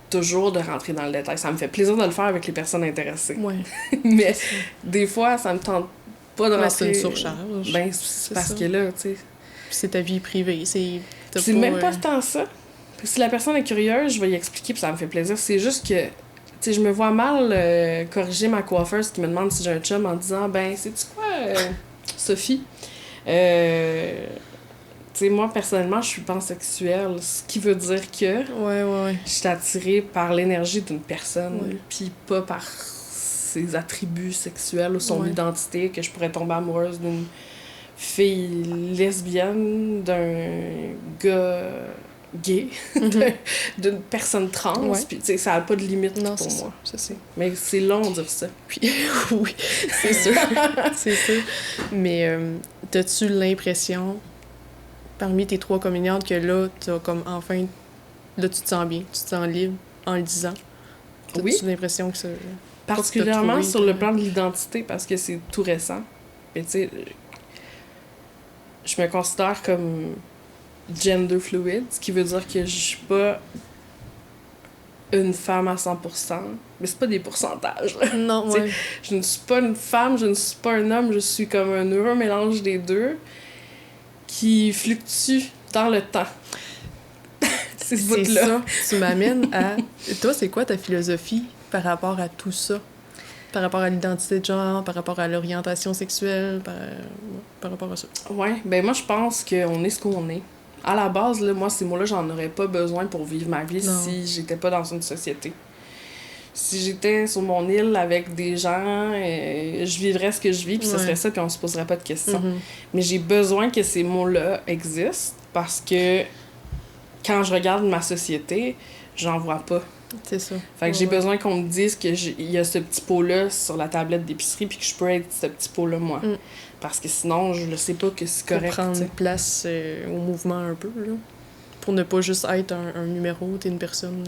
toujours de rentrer dans le détail. Ça me fait plaisir de le faire avec les personnes intéressées. Ouais. Mais des fois, ça me tente pas de Ben, rentrer... c'est une surcharge. Ben, c'est parce ça. que là, tu sais... C'est ta vie privée, t'as C'est même pas tant ça. Si la personne est curieuse, je vais y expliquer puis ça me fait plaisir. C'est juste que, tu sais, je me vois mal corriger ma coiffeuse qui me demande si j'ai un chum en disant, ben, sais-tu quoi, Sophie? Tu sais, moi, personnellement, je suis pansexuelle, ce qui veut dire que Ouais. je suis attirée par l'énergie d'une personne, Ouais. puis pas par ses attributs sexuels ou son Ouais. identité, que je pourrais tomber amoureuse d'une fille lesbienne, d'un gars gay, d'une personne trans, Ouais. puis tu sais, ça n'a pas de limite Non, pour c'est moi. ça, c'est ça. Mais c'est long de dire ça. Puis, oui, c'est sûr, c'est sûr. Mais t'as-tu l'impression, parmi tes 3 communiantes, que là, t'as comme enfin... Là, tu te sens bien, tu te sens libre en le disant? T'as-tu Oui. l'impression que ça... Particulièrement trouvé, sur le toi. plan de l'identité, parce que c'est tout récent. Mais tu sais, je me considère comme gender fluid, ce qui veut dire que je suis pas une femme à 100%, mais c'est pas des pourcentages, là. Non, Tu sais, ouais. Je ne suis pas une femme, je ne suis pas un homme, je suis comme un heureux mélange des deux qui fluctue dans le temps. C'est ce C'est bout-là. ça. Tu m'amènes à... Toi, c'est quoi ta philosophie par rapport à tout ça? Par rapport à l'identité de genre, par rapport à l'orientation sexuelle, par rapport à ça? Ouais, ben moi je pense qu'on est ce qu'on est. À la base, là, moi, ces mots-là, j'en aurais pas besoin pour vivre ma vie Non. si j'étais pas dans une société. Si j'étais sur mon île avec des gens, je vivrais ce que je vis, puis ce Ouais. serait ça, puis on se poserait pas de questions. Mhm. Mais j'ai besoin que ces mots-là existent parce que quand je regarde ma société, j'en vois pas. C'est ça. Fait que j'ai besoin qu'on me dise qu'il y a ce petit pot-là sur la tablette d'épicerie puis que je peux être ce petit pot-là, moi. Parce que sinon, je ne sais pas que c'est correct. Pour prendre place au mouvement un peu, là. Pour ne pas juste être un numéro, t'es une personne...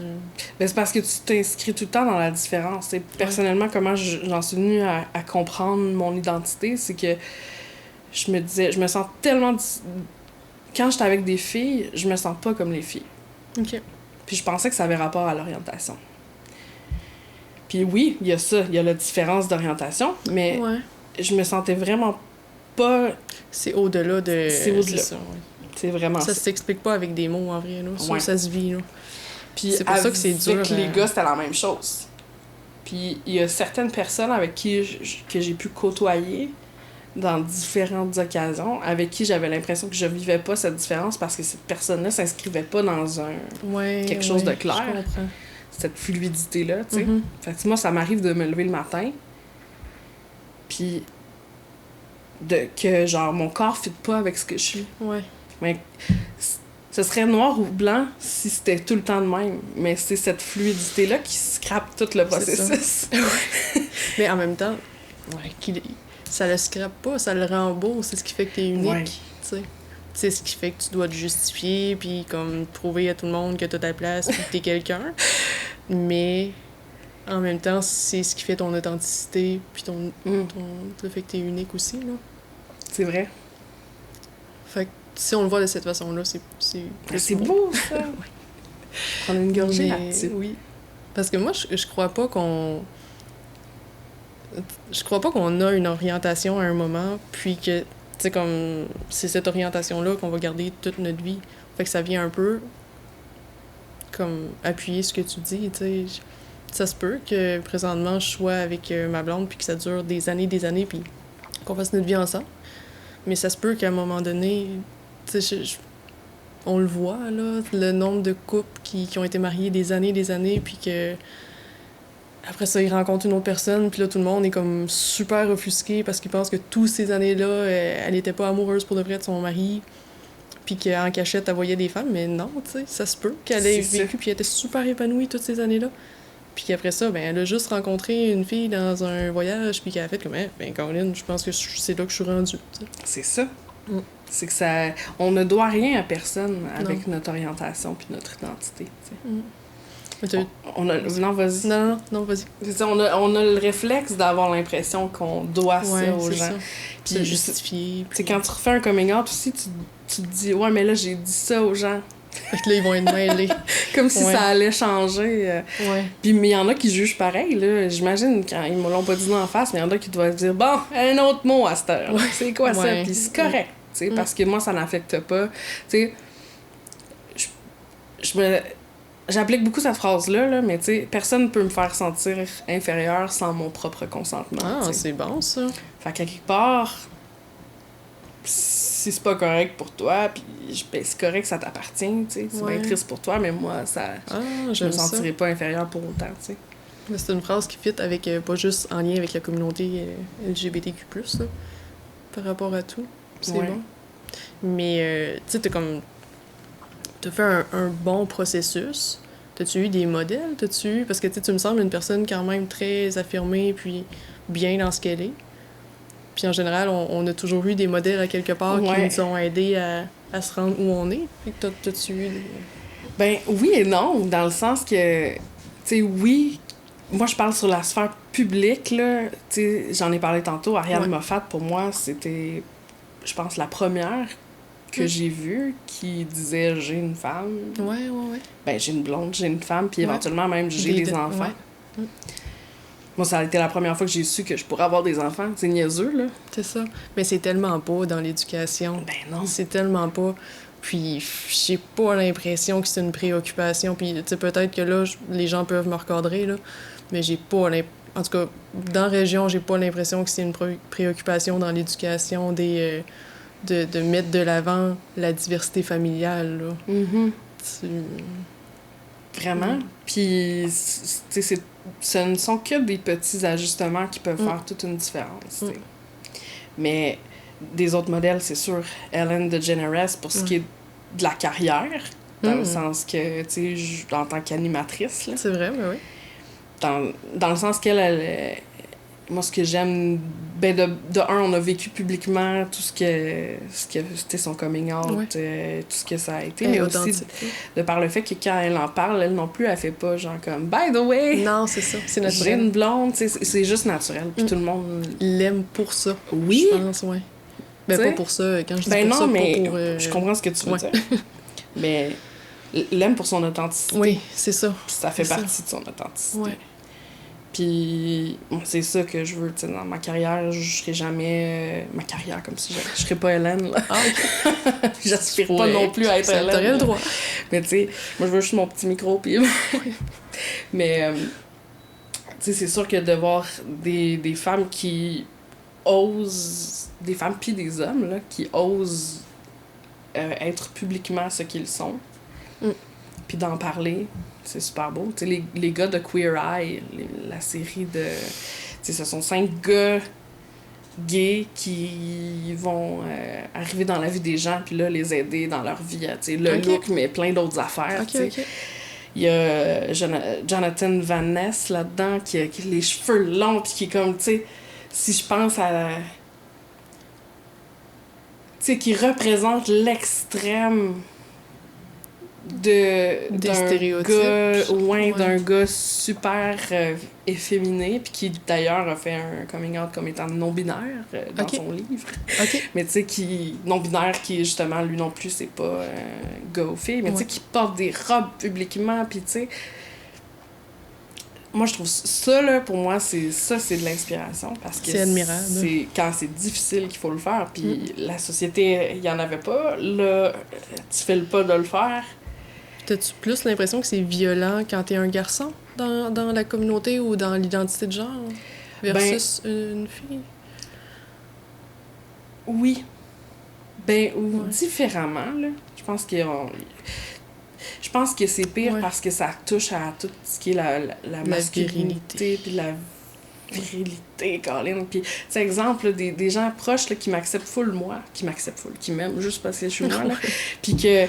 Ben, c'est parce que tu t'inscris tout le temps dans la différence. T'sais, personnellement, comment j'en suis venue à comprendre mon identité, c'est que je me sens tellement... Quand j'étais avec des filles, je me sens pas comme les filles. OK. Puis je pensais que ça avait rapport à l'orientation. Puis oui, il y a ça, il y a la différence d'orientation, mais je me sentais vraiment pas... C'est au-delà de... C'est au-delà. C'est ça, C'est vraiment ça. Ça s'explique pas avec des mots, en vrai, là. Ça se vit, là. Puis c'est pour ça que c'est dur. Avec les gars, c'était la même chose. Puis il y a certaines personnes avec qui que j'ai pu côtoyer dans différentes occasions, avec qui j'avais l'impression que je vivais pas cette différence parce que cette personne-là s'inscrivait pas dans quelque chose de clair. Je comprends. Cette fluidité-là, tu sais. Fait que moi, ça m'arrive de me lever le matin, puis que, genre, mon corps ne fit pas avec ce que je suis. Ouais. Mais ce serait noir ou blanc si c'était tout le temps de même. Mais c'est cette fluidité-là qui scrape tout le processus. Mais en même temps, ça le scrape pas, ça le rend beau. C'est ce qui fait que t'es unique, tu sais. C'est ce qui fait que tu dois te justifier, puis comme prouver à tout le monde que t'as ta place, puis que t'es quelqu'un. Mais en même temps, c'est ce qui fait ton authenticité, puis le fait que t'es unique aussi, là. C'est vrai. Fait que si on le voit de cette façon-là, c'est beau, ça! On a une gorgée là-dessus. Oui. Parce que moi, je crois pas qu'on... Je crois pas qu'on a une orientation à un moment, puis que, tu sais, comme, c'est cette orientation-là qu'on va garder toute notre vie. Fait que ça vient un peu, comme, appuyer ce que tu dis, tu sais. Ça se peut que, présentement, je sois avec ma blonde, puis que ça dure des années, puis qu'on fasse notre vie ensemble. Mais ça se peut qu'à un moment donné, tu sais, on le voit, là, le nombre de couples qui ont été mariés des années, puis que... Après ça, ils rencontrent une autre personne, puis là, tout le monde est comme super offusqué parce qu'ils pensent que toutes ces années-là, elle était pas amoureuse pour de vrai de son mari, puis qu'en cachette, elle voyait des femmes, mais non, tu sais, ça se peut qu'elle ait vécu, puis elle était super épanouie toutes ces années-là. Puis qu'après ça, ben, elle a juste rencontré une fille dans un voyage, puis qu'elle a fait comme, ben, Caroline, je pense que c'est là que je suis rendue, t'sais. C'est ça. C'est que ça... On ne doit rien à personne avec notre orientation puis notre identité, tu sais. Non, vas-y. Non, vas-y. C'est ça, on a le réflexe d'avoir l'impression qu'on doit ça aux gens. Puis se justifier. Puis quand tu refais un coming out aussi, tu te dis, ouais, mais là, j'ai dit ça aux gens. Fait que là, ils vont être mêlés. Comme si ça allait changer. Puis mais il y en a qui jugent pareil, là. J'imagine, quand ils me l'ont pas dit en face, mais il y en a qui doivent dire, bon, un autre mot à cette heure. C'est quoi ça? Puis c'est correct, tu sais, parce que moi, ça n'affecte pas. Tu sais, j'applique beaucoup cette phrase-là, là, mais tu sais, personne ne peut me faire sentir inférieure sans mon propre consentement. Ah, t'sais. C'est bon, ça. Fait qu'à quelque part, si c'est pas correct pour toi, puis ben, c'est correct que ça t'appartient, tu sais. C'est bien triste pour toi, mais moi, je me sentirais pas inférieure pour autant, tu sais. C'est une phrase qui fit avec, pas juste en lien avec la communauté LGBTQ+, là, par rapport à tout. C'est bon. Mais, tu sais, t'as fait un bon processus. T'as-tu eu des modèles? Parce que tu me sembles une personne quand même très affirmée puis bien dans ce qu'elle est. Puis en général, on a toujours eu des modèles à quelque part qui nous ont aidés à se rendre où on est. Fait que t'as-tu eu... Ben oui et non, dans le sens que, tu sais, oui, moi je parle sur la sphère publique, là. Tu sais, j'en ai parlé tantôt, Ariane Moffat, pour moi, c'était, je pense, la première que j'ai vue qui disait « j'ai une femme ». Ouais. Ben, j'ai une blonde, j'ai une femme, puis éventuellement même j'ai des enfants. Moi, ça a été la première fois que j'ai su que je pourrais avoir des enfants. C'est niaiseux, là. C'est ça. Mais c'est tellement pas dans l'éducation. Ben non. C'est tellement pas. Puis j'ai pas l'impression que c'est une préoccupation. Puis, tu sais, peut-être que là, les gens peuvent me recadrer, là. Mais j'ai pas en tout cas, dans la région, j'ai pas l'impression que c'est une préoccupation dans l'éducation de mettre de l'avant la diversité familiale, là. Vraiment. Puis, tu sais, ce ne sont que des petits ajustements qui peuvent faire toute une différence. Mais des autres modèles, c'est sûr, Ellen DeGeneres, pour ce qui est de la carrière, dans le sens que, tu sais, en tant qu'animatrice, là. C'est vrai, mais oui. Dans le sens qu'elle, moi, ce que j'aime, ben de un, on a vécu publiquement tout ce que c'était son coming out, tout ce que ça a été, mais aussi de par le fait que quand elle en parle, elle non plus, elle fait pas genre comme « By the way! » Non, c'est ça, c'est naturel. J'ai une blonde, tu sais, c'est juste naturel, puis tout le monde... L'aime pour ça. Oui! Je pense, ouais. Ben, t'sais? Pas pour ça, quand je dis ben pour non, ça, mais pas pour... je comprends ce que tu veux dire. Mais l'aime pour son authenticité. Oui, c'est ça. Puis ça fait C'est partie de son authenticité. Ouais. Puis c'est ça que je veux, tu sais, dans ma carrière, je serai jamais... ma carrière, comme si je serais pas Hélène, là. Ah, OK. J'aspire pas non plus à être Hélène. T'aurais le droit. Mais tu sais, moi, je veux juste mon petit micro, puis... Mais, tu sais, c'est sûr que de voir des femmes qui osent... Des femmes puis des hommes, là, qui osent être publiquement ce qu'ils sont, puis d'en parler... C'est super beau. Tu sais, les gars de Queer Eye, la série de... Tu sais, ce sont 5 gars gays qui vont arriver dans la vie des gens puis là, les aider dans leur vie. Tu sais, le look, mais plein d'autres affaires, tu sais. Il y a Jonathan Van Ness là-dedans qui a les cheveux longs puis qui est comme, tu sais, si je pense à... Tu sais, qui représente l'extrême... des stéréotypes. D'un gars super efféminé, puis qui d'ailleurs a fait un coming out comme étant non-binaire dans son livre. Mais tu sais, qui non-binaire, qui justement, lui non plus, c'est pas gars ou fille, mais tu sais, qui porte des robes publiquement, puis tu sais. Moi, je trouve ça, là, pour moi, c'est de l'inspiration, parce que c'est admirable. C'est quand c'est difficile qu'il faut le faire, puis la société, il y en avait pas. Là, tu fais le pas de le faire. T'as-tu plus l'impression que c'est violent quand t'es un garçon dans la communauté ou dans l'identité de genre versus une fille? Oui. Différemment, là. Je pense que c'est pire parce que ça touche à tout ce qui est la masculinité puis la virilité, Colin. Puis, tu sais, exemple, là, des gens proches là, qui m'acceptent full moi, qui m'aiment juste parce que je suis moi, là. Puis que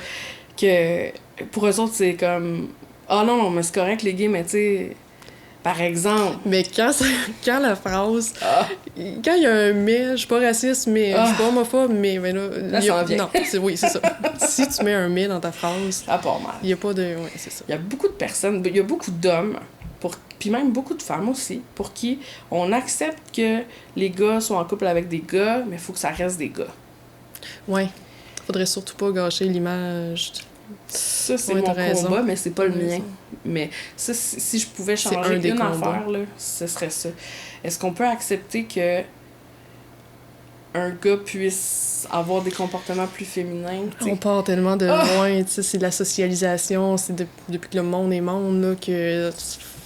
pour eux autres, c'est comme « Ah non, mais c'est correct, les gays, mais tu sais, par exemple... » Mais quand la phrase... Quand il y a un « mais », je suis pas raciste, mais je suis pas homophobe, mais là... ça en vient. Non, c'est ça. Si tu mets un « mais » dans ta phrase, ça part mal. Il y a pas de... Ouais, c'est ça. Il y a beaucoup de personnes, il y a beaucoup d'hommes, puis même beaucoup de femmes aussi, pour qui on accepte que les gars sont en couple avec des gars, mais il faut que ça reste des gars. Ouais. Faudrait surtout pas gâcher l'image... Ça, c'est mon combat, mais c'est pas le mien. Mais ça, si je pouvais changer une affaire, là, ce serait ça. Est-ce qu'on peut accepter que un gars puisse avoir des comportements plus féminins? T'sais? On part tellement de loin, tu sais, c'est de la socialisation, c'est depuis que le monde est monde, là, que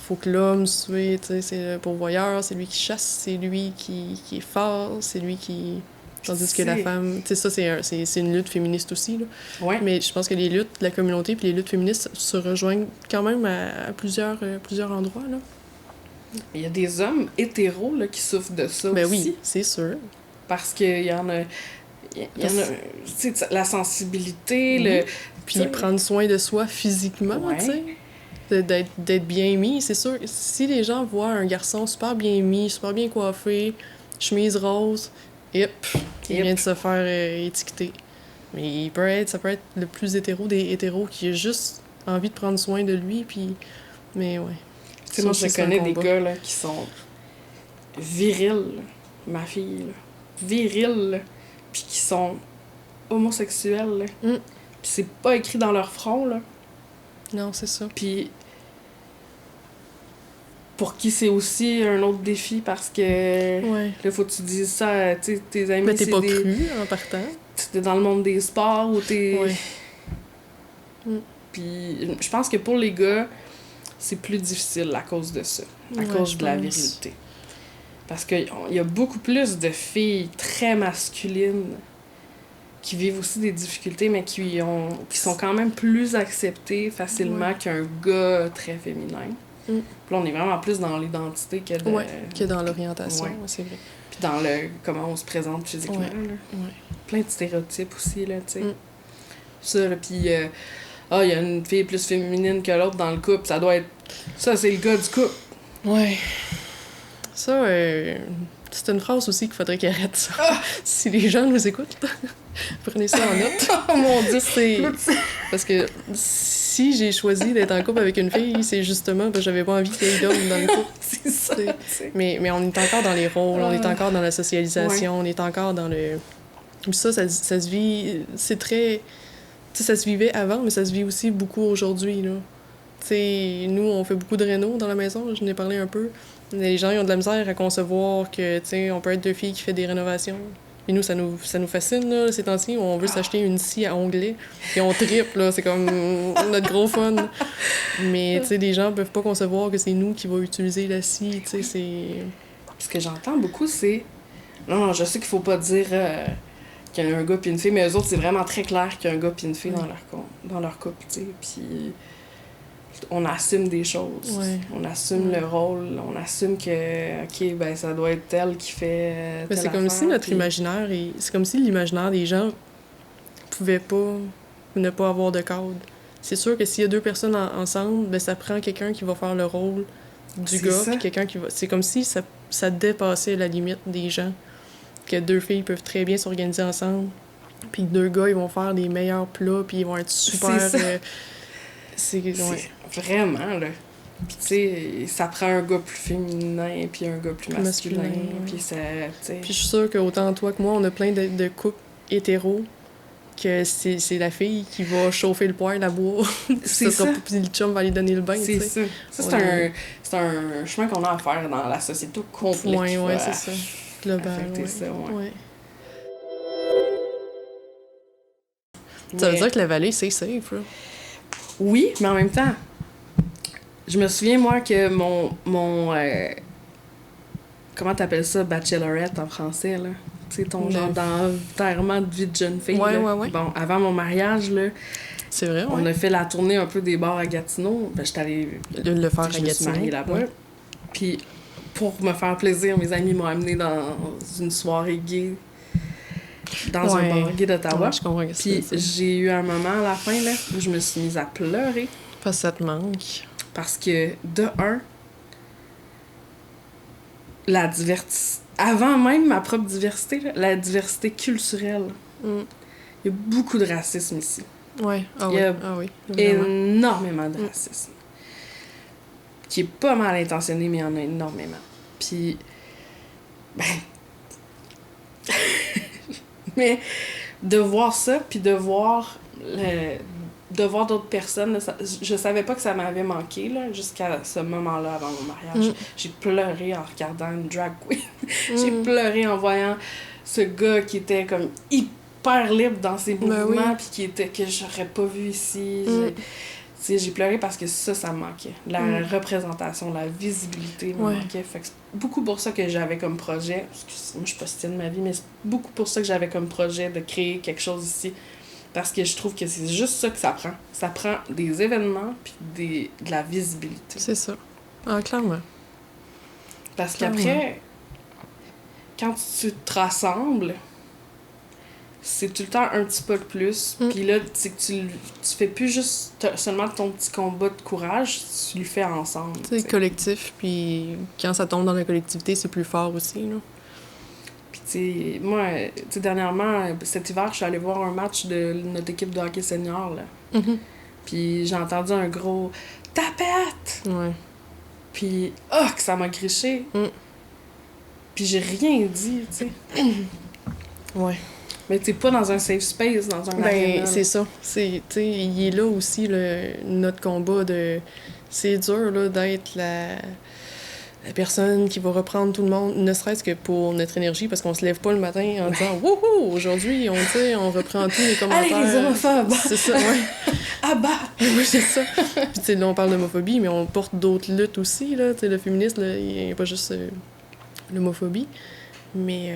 faut que l'homme soit, tu sais, c'est le pourvoyeur, c'est lui qui chasse, c'est lui qui est fort, c'est lui qui... Tandis que la femme, tu sais, ça, c'est une lutte féministe aussi, là. Ouais. Mais je pense que les luttes de la communauté puis les luttes féministes se rejoignent quand même à plusieurs endroits, là. Il y a des hommes hétéros, là, qui souffrent de ça aussi. Oui, c'est sûr. Parce qu'il y en a... tu sais, la sensibilité, Puis prendre soin de soi physiquement, tu sais. D'être bien mis, c'est sûr. Si les gens voient un garçon super bien mis, super bien coiffé, chemise rose... Il vient de se faire étiqueter. Mais ça peut être le plus hétéro des hétéros qui a juste envie de prendre soin de lui, puis... Mais ouais. Tu sais, moi, je connais des gars, là, qui sont virils, ma fille, là. Virils, là, puis qui sont homosexuels, là. Puis c'est pas écrit dans leur front, là. Non, c'est ça. Puis... pour qui c'est aussi un autre défi parce que là faut que tu dises ça, tu sais, tes amis, mais t'es pas cru en partant. T'es dans le monde des sports ou t'es... Puis je pense que pour les gars, c'est plus difficile à cause de ça, à cause de la virilité. Parce qu'il y a beaucoup plus de filles très masculines qui vivent aussi des difficultés, mais qui sont quand même plus acceptées facilement qu'un gars très féminin. Puis là, on est vraiment plus dans l'identité que dans l'orientation, c'est vrai. Puis dans comment on se présente physiquement. Là. Plein de stéréotypes aussi, là, tu sais. Ça, là, puis ah, il y a une fille plus féminine que l'autre dans le couple, ça doit être... Ça, c'est le gars du couple. Ouais. Ça, c'est une phrase aussi qu'il faudrait qu'ils arrêtent ça. Si les gens nous écoutent, prenez ça en note. Oh mon Dieu! C'est... Parce que si j'ai choisi d'être en couple avec une fille, c'est justement parce que j'avais pas envie qu'il y ait d'hommes dans le couple. C'est ça. Mais on est encore dans les rôles, on est encore dans la socialisation, on est encore dans le... Ça se vit... C'est très... Tu sais, ça se vivait avant, mais ça se vit aussi beaucoup aujourd'hui, là. Tu sais, nous, on fait beaucoup de réno dans la maison, je n'ai parlé un peu. Les gens, ils ont de la misère à concevoir que, tu sais, on peut être deux filles qui font des rénovations. Et nous, ça nous fascine, là, ces temps-ci. On veut s'acheter une scie à onglet, et on triple, là. C'est comme notre gros fun. Mais, tu sais, les gens peuvent pas concevoir que c'est nous qui va utiliser la scie, tu sais, c'est... Ce que j'entends beaucoup, c'est... Non, je sais qu'il faut pas dire qu'il y a un gars puis une fille, mais eux autres, c'est vraiment très clair qu'il y a un gars puis une fille dans leur couple, tu sais. Puis on assume des choses. Ouais. On assume le rôle. On assume que, OK, ben ça doit être elle qui fait Mais c'est comme si notre imaginaire... C'est comme si l'imaginaire des gens pouvait pas ne pas avoir de cadre. C'est sûr que s'il y a deux personnes ensemble, ben ça prend quelqu'un qui va faire le rôle du gars, puis quelqu'un qui va... C'est comme si ça dépassait la limite des gens. Que deux filles peuvent très bien s'organiser ensemble, puis deux gars, ils vont faire des meilleurs plats, puis ils vont être super... C'est vraiment, là. Puis, tu sais, ça prend un gars plus féminin, puis un gars plus masculin, puis ça, tu sais... Puis je suis sûre qu'autant toi que moi, on a plein de couples hétéros, que c'est la fille qui va chauffer le poêle à boire. C'est ça. Puis le chum va aller donner le bain, c'est tu sais. Ça, c'est un chemin qu'on a à faire dans la société complète. Ouais, c'est ça. Global, ça, ouais. Ça veut dire que la vallée, c'est safe, là. Oui, mais en même temps, je me souviens, moi, que mon comment t'appelles ça, bachelorette en français, là? Tu sais, ton genre d'enterrement de vie de jeune fille, là. Ouais. Bon, avant mon mariage, là, c'est vrai, on a fait la tournée un peu des bars à Gatineau. Ben, j'étais allée le faire à Gatineau. Je me suis mariée là-bas. Ouais. Puis, pour me faire plaisir, mes amis m'ont amenée dans une soirée gay dans un bar gay d'Ottawa. Je comprends. Puis j'ai eu un moment à la fin là où je me suis mise à pleurer. Parce que ça te manque. Parce que, de un, avant même ma propre diversité, là, la diversité culturelle, il y a beaucoup de racisme ici. Ouais. Il y a énormément de racisme. Qui est pas mal intentionné, mais il y en a énormément. Puis, ben... mais de voir ça, puis de voir d'autres personnes, là, je savais pas que ça m'avait manqué, là, jusqu'à ce moment-là, avant mon mariage. J'ai pleuré en regardant une drag queen. J'ai pleuré en voyant ce gars qui était comme hyper libre dans ses mouvements, puis que j'aurais pas vu ici. J'ai pleuré parce que ça me manquait. La représentation, la visibilité me manquait. Fait que c'est beaucoup pour ça que j'avais comme projet, parce que moi je suis pas citoyenne de ma vie, mais c'est beaucoup pour ça que j'avais comme projet de créer quelque chose ici. Parce que je trouve que c'est juste ça que ça prend. Ça prend des événements puis de la visibilité. C'est ça. Ah, clairement. Parce qu'après, quand tu te rassembles, c'est tout le temps un petit peu de plus. Puis là, c'est que tu fais plus juste seulement ton petit combat de courage, tu le fais ensemble. C'est collectif, puis quand ça tombe dans la collectivité, c'est plus fort aussi, là. Puis tu sais, moi, dernièrement, cet hiver, je suis allée voir un match de notre équipe de hockey senior, là. Puis j'ai entendu un gros « Tapette! » Ouais. Puis, que ça m'a griché. Puis j'ai rien dit, tu sais. Ouais. Mais t'es pas dans un safe space, dans un arena. C'est ça. C'est, tu sais, il est là aussi, notre combat de... C'est dur, là, d'être la personne qui va reprendre tout le monde, ne serait-ce que pour notre énergie, parce qu'on se lève pas le matin en disant « Wouhou! Aujourd'hui, on reprend tous les commentaires. » Allez, les homophobes! C'est ça, ouais. Ah bah! Oui, c'est ça. Puis, tu sais, là, on parle d'homophobie, mais on porte d'autres luttes aussi, là. Tu sais, le féminisme, là, il n'y a pas juste l'homophobie. Mais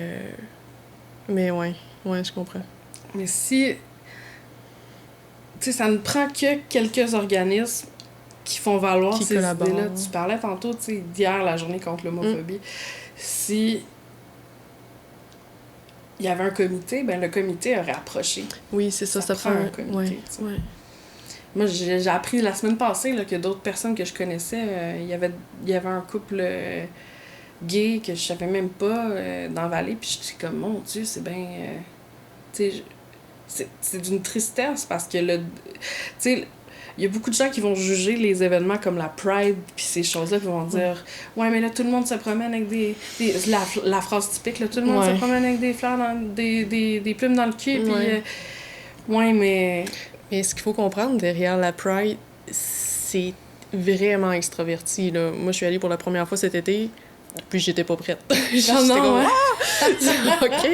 ouais. Ouais, je comprends. Mais si... Tu sais, ça ne prend que quelques organismes qui font valoir qui ces collaborent. idées-là. Tu parlais tantôt, tu sais, d'hier, la journée contre l'homophobie. Si il y avait un comité, ben le comité aurait approché. Oui, c'est ça prend un comité. Ouais. Moi, j'ai appris la semaine passée là, que d'autres personnes que je connaissais, il y avait un couple gay que je savais même pas dans la vallée, puis je suis comme, mon Dieu, c'est bien... tu sais, c'est d'une tristesse parce que, tu sais, il y a beaucoup de gens qui vont juger les événements comme la Pride, puis ces choses-là, qui vont dire, ouais, mais là, tout le monde se promène avec la phrase typique, là, tout le monde se promène avec des fleurs, des plumes dans le cul, puis... ouais, mais... Mais ce qu'il faut comprendre derrière la Pride, c'est vraiment extraverti, là. Moi, je suis allée pour la première fois cet été, puis j'étais pas prête. J'étais comme, OK!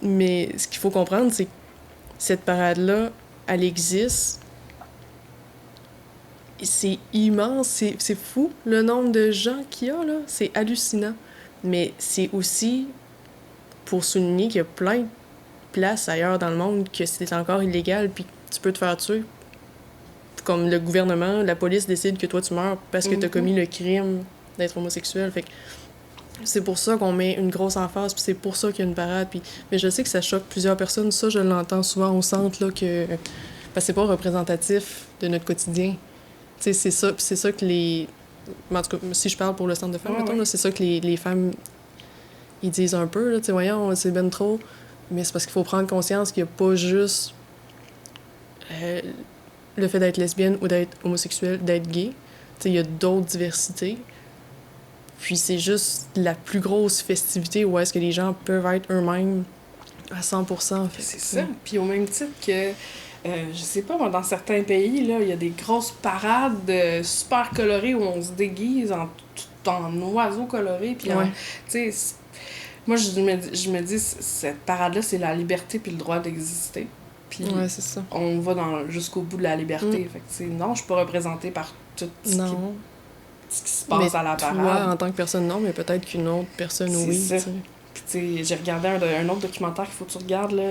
Mais ce qu'il faut comprendre, c'est que cette parade-là, elle existe. C'est immense, c'est fou, le nombre de gens qu'il y a, là. C'est hallucinant. Mais c'est aussi pour souligner qu'il y a plein de places ailleurs dans le monde que c'est encore illégal, puis tu peux te faire tuer. Comme le gouvernement, la police décide que toi, tu meurs parce que t'as commis le crime d'être homosexuel. Fait que c'est pour ça qu'on met une grosse emphase, puis c'est pour ça qu'il y a une parade. Puis... Mais je sais que ça choque plusieurs personnes. Ça, je l'entends souvent au centre, là, que... Parce que c'est pas représentatif de notre quotidien. Tu sais, c'est ça que les... En tout cas, si je parle pour le centre de femmes, mettons, là, c'est ça que les femmes, ils disent un peu, là, tu sais, voyons, c'est ben trop. Mais c'est parce qu'il faut prendre conscience qu'il n'y a pas juste le fait d'être lesbienne ou d'être homosexuelle, d'être gay. Tu sais, il y a d'autres diversités. Puis c'est juste la plus grosse festivité où est-ce que les gens peuvent être eux-mêmes à 100%. C'est ça. Puis au même titre que, je sais pas, moi, dans certains pays, là, il y a des grosses parades super colorées où on se déguise en oiseaux colorés. Puis tu sais, moi, je me dis, cette parade-là, c'est la liberté puis le droit d'exister. Puis c'est ça. On va jusqu'au bout de la liberté. Fait que, non, je suis pas représentée par tout ce qui se passe à la parade. Toi, en tant que personne, non, mais peut-être qu'une autre personne, oui. C'est ça. Puis, tu sais, j'ai regardé un autre documentaire qu'il faut que tu regardes, là,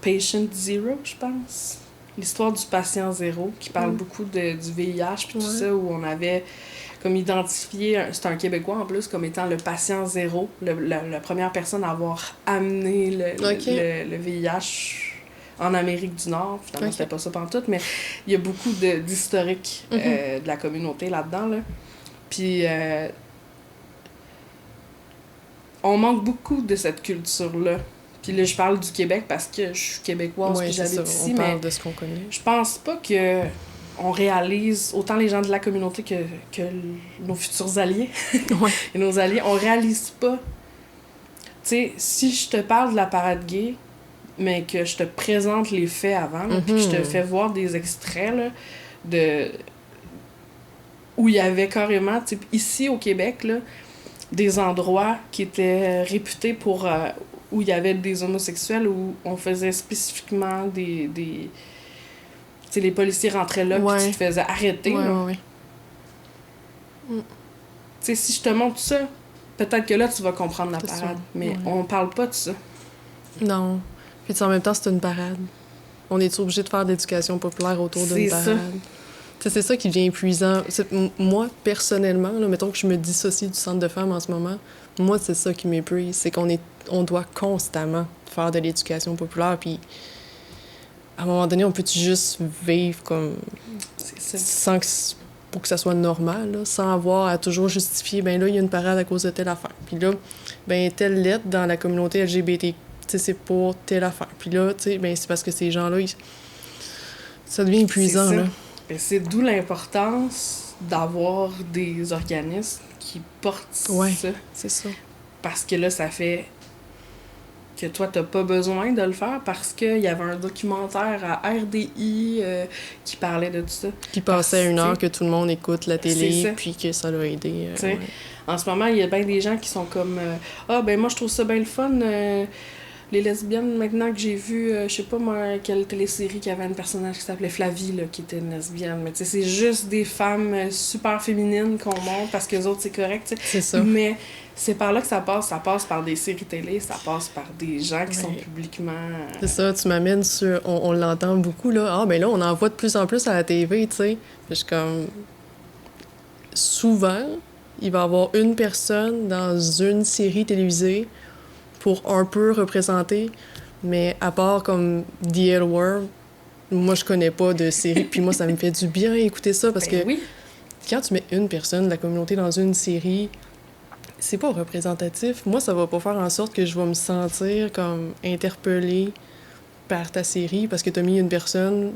Patient Zero, je pense. L'histoire du patient zéro, qui parle beaucoup du VIH, puis tout ça, où on avait comme identifié, c'est un Québécois en plus, comme étant le patient zéro, la première personne à avoir amené le VIH en Amérique du Nord. Finalement, c'était pas ça pantoute, mais il y a beaucoup d'historique de la communauté là-dedans. Là. Puis, on manque beaucoup de cette culture-là. Puis là, je parle du Québec parce que je suis québécoise puis j'habite ici, on parle de ce qu'on connaît. Je pense pas que on réalise, autant les gens de la communauté que nos futurs alliés et nos alliés, on réalise pas. Tu sais, si je te parle de la parade gay, mais que je te présente les faits avant, puis que je te fais voir des extraits là, où il y avait carrément, ici au Québec, là, des endroits qui étaient réputés pour... où il y avait des homosexuels, où on faisait spécifiquement des tu sais, les policiers rentraient là, puis tu te faisais arrêter. Tu sais, si je te montre ça, peut-être que là, tu vas comprendre la parade. Mais on parle pas de ça. Non. Puis en même temps, c'est une parade. On est obligé de faire de l'éducation populaire autour d'une parade. C'est ça qui devient épuisant. Moi, personnellement, là, mettons que je me dissocie du centre de femmes en ce moment, moi, c'est ça qui m'épuise. C'est on doit constamment faire de l'éducation populaire, puis à un moment donné, on peut juste vivre comme... C'est ça. Pour que ça soit normal, là, sans avoir à toujours justifier, ben là, il y a une parade à cause de telle affaire. Puis là, ben telle lettre dans la communauté LGBT, tu sais, c'est pour telle affaire. Puis là, tu sais, ben c'est parce que ces gens-là, ça devient épuisant, là. C'est d'où l'importance d'avoir des organismes qui portent ça. C'est ça. Parce que là, ça fait que toi, t'as pas besoin de le faire parce qu'il y avait un documentaire à RDI qui parlait de tout ça. Qui passait à 1 heure que tout le monde écoute la télé, puis que ça l'a aidé. En ce moment, il y a bien des gens qui sont comme ben moi, je trouve ça bien le fun. Les lesbiennes, maintenant que j'ai vu, je sais pas moi, quelle télésérie qui avait un personnage qui s'appelait Flavie, là, qui était une lesbienne. Mais tu sais, c'est juste des femmes super féminines qu'on montre parce que les autres, c'est correct, tu sais. C'est ça. Mais c'est par là que ça passe. Ça passe par des séries télé, ça passe par des gens qui sont publiquement... C'est ça, tu m'amènes sur... On l'entend beaucoup, là. Ah, ben là, on en voit de plus en plus à la TV, tu sais. Je suis comme... Souvent, il va y avoir une personne dans une série télévisée pour un peu représenter, mais à part comme The L Word, Moi, je connais pas de série, puis moi, ça me fait du bien écouter ça, parce que oui. quand tu mets une personne de la communauté dans une série, c'est pas représentatif. Moi, ça va pas faire en sorte que je vais me sentir comme interpellée par ta série, parce que t'as mis une personne...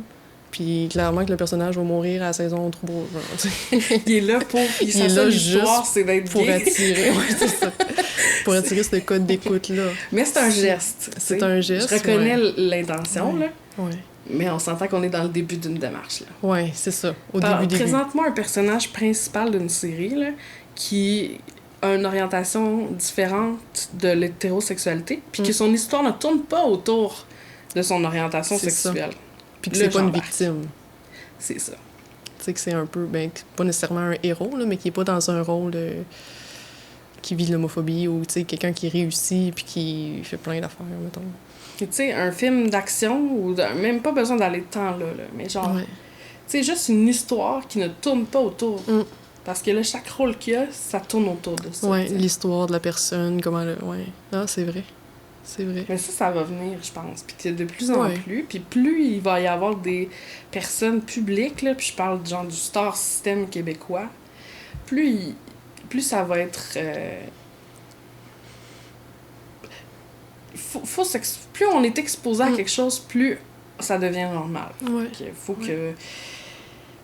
Puis clairement que le personnage va mourir à la saison 3. Il est là pour... Il est là juste c'est d'être pour gay. attirer... Ouais, c'est ça. Pour attirer ce code d'écoute-là. Mais c'est un geste. C'est un geste, Je reconnais ouais. l'intention, là. Ouais. Mais on s'entend qu'on est dans le début d'une démarche, là. Ouais, c'est ça. Au début. Présente-moi un personnage principal d'une série, là, qui a une orientation différente de l'hétérosexualité, puis que son histoire ne tourne pas autour de son orientation sexuelle. Puis que c'est pas une victime. C'est ça. Tu sais que c'est un peu... Ben, pas nécessairement un héros, là, mais qui est pas dans un rôle qui vit l'homophobie, ou, tu sais, quelqu'un qui réussit puis qui fait plein d'affaires, mettons. Tu sais, un film d'action, ou même pas besoin d'aller tant là, mais genre... Ouais. Tu sais, juste une histoire qui ne tourne pas autour. Parce que là, chaque rôle qu'il y a, ça tourne autour de ça. Ouais, t'sais. L'histoire de la personne, comment... Ouais. Ah, c'est vrai. C'est vrai. Mais ça va venir, je pense. Puis que de plus en plus, puis plus il va y avoir des personnes publiques, là, puis je parle genre du star system québécois, plus ça va être... plus on est exposé à quelque chose, plus ça devient normal. Ouais. Il faut que...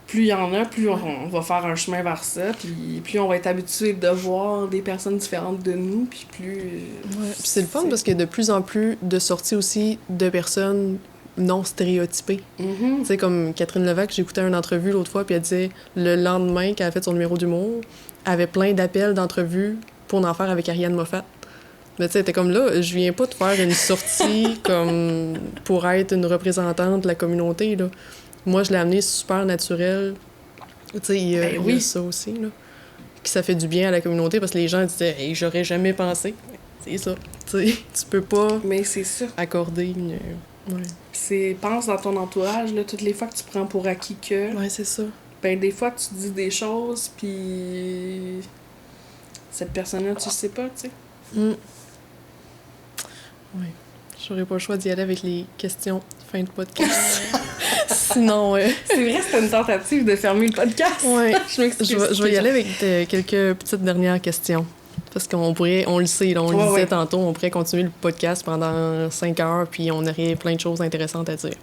Plus il y en a, plus on va faire un chemin vers ça, puis plus on va être habitué de voir des personnes différentes de nous, puis plus... Ouais. Puis c'est le fun parce qu'il y a de plus en plus de sorties aussi de personnes non stéréotypées. Tu sais, comme Catherine Levac, j'écoutais une entrevue l'autre fois, puis elle disait, le lendemain qu'elle a fait son numéro d'humour, elle avait plein d'appels d'entrevues pour en faire avec Ariane Moffat. Mais tu sais, t'es comme là, je viens pas de faire une sortie comme pour être une représentante de la communauté, là. Moi, je l'ai amené super naturel. Tu sais, il y a ça aussi, là. Puis ça fait du bien à la communauté parce que les gens disaient « Hey, j'aurais jamais pensé. » C'est ça. Tu sais, tu peux pas Mais c'est ça. accorder une... Ouais. Pense dans ton entourage, là, toutes les fois que tu prends pour acquis que... Ouais, c'est ça. Ben, des fois, tu dis des choses, puis... Cette personne-là, tu sais pas, tu sais. Ouais. J'aurais pas le choix d'y aller avec les questions fin de podcast. Sinon, C'est vrai, c'était une tentative de fermer le podcast. Ouais. Je m'excuse. Je vais y aller avec quelques petites dernières questions. Parce qu'on pourrait, on le sait, là, on le disait tantôt, on pourrait continuer le podcast pendant 5 heures, puis on aurait plein de choses intéressantes à dire.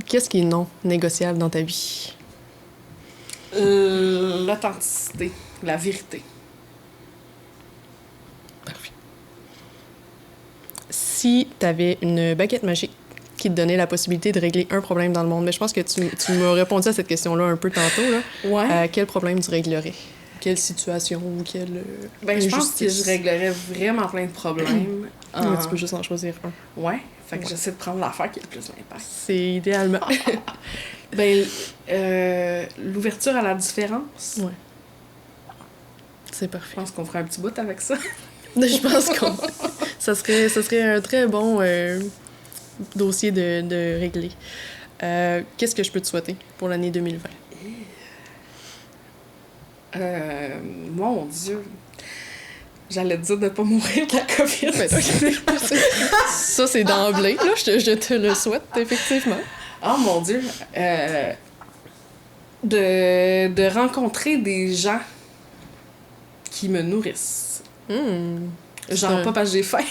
Qu'est-ce qui est non négociable dans ta vie? L'authenticité, la vérité. Parfait. Si tu avais une baguette magique qui te donnait la possibilité de régler un problème dans le monde, mais je pense que tu m'as répondu à cette question-là un peu tantôt, là. Ouais. Quel problème tu réglerais? Quelle situation ou quelle Ben, je pense que je réglerais vraiment plein de problèmes. Mais tu peux juste en choisir un. Ouais. Fait que j'essaie de prendre l'affaire qui a le plus d'impact. C'est idéalement. Ben, l'ouverture à la différence. Ouais. C'est parfait. Je pense qu'on ferait un petit bout avec ça. Je pense que ça serait un très bon dossier de régler. Qu'est-ce que je peux te souhaiter pour l'année 2020? Mon Dieu. J'allais te dire de pas mourir de la COVID. Ça, c'est d'emblée, là. Je te le souhaite, effectivement. Oh mon Dieu. De rencontrer des gens qui me nourrissent. Genre, pas parce que j'ai faim.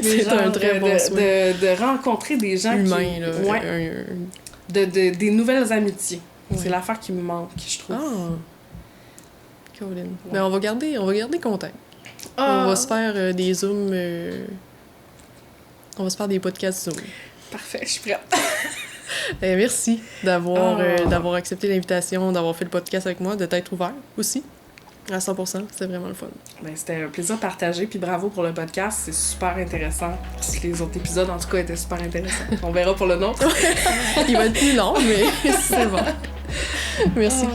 C'est un très bon souhait. De rencontrer des gens humains, là. Ouais. Des nouvelles amitiés. Ouais. C'est l'affaire qui me manque, je trouve. Ah. Colin. Ouais. Mais on va garder contact. Ah. On va se faire des Zooms. On va se faire des podcasts Zoom. Parfait, je suis prête. Merci d'avoir accepté l'invitation, d'avoir fait le podcast avec moi, de t'être ouvert aussi. À 100%, c'était vraiment le fun. Ben, c'était un plaisir partagé, puis bravo pour le podcast, c'est super intéressant. Les autres épisodes, en tout cas, étaient super intéressants. On verra pour le nôtre. Il va être plus long, mais c'est bon. Merci.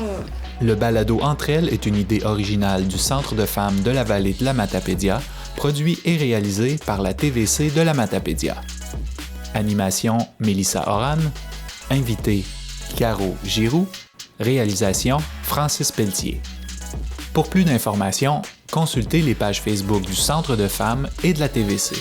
Le balado Entre elles est une idée originale du Centre de femmes de la vallée de la Matapédia, produit et réalisé par la TVC de la Matapédia. Animation Mélissa Oran. Invité Caro Giroux. Réalisation Francis Pelletier. Pour plus d'informations, consultez les pages Facebook du Centre de femmes et de la TVC.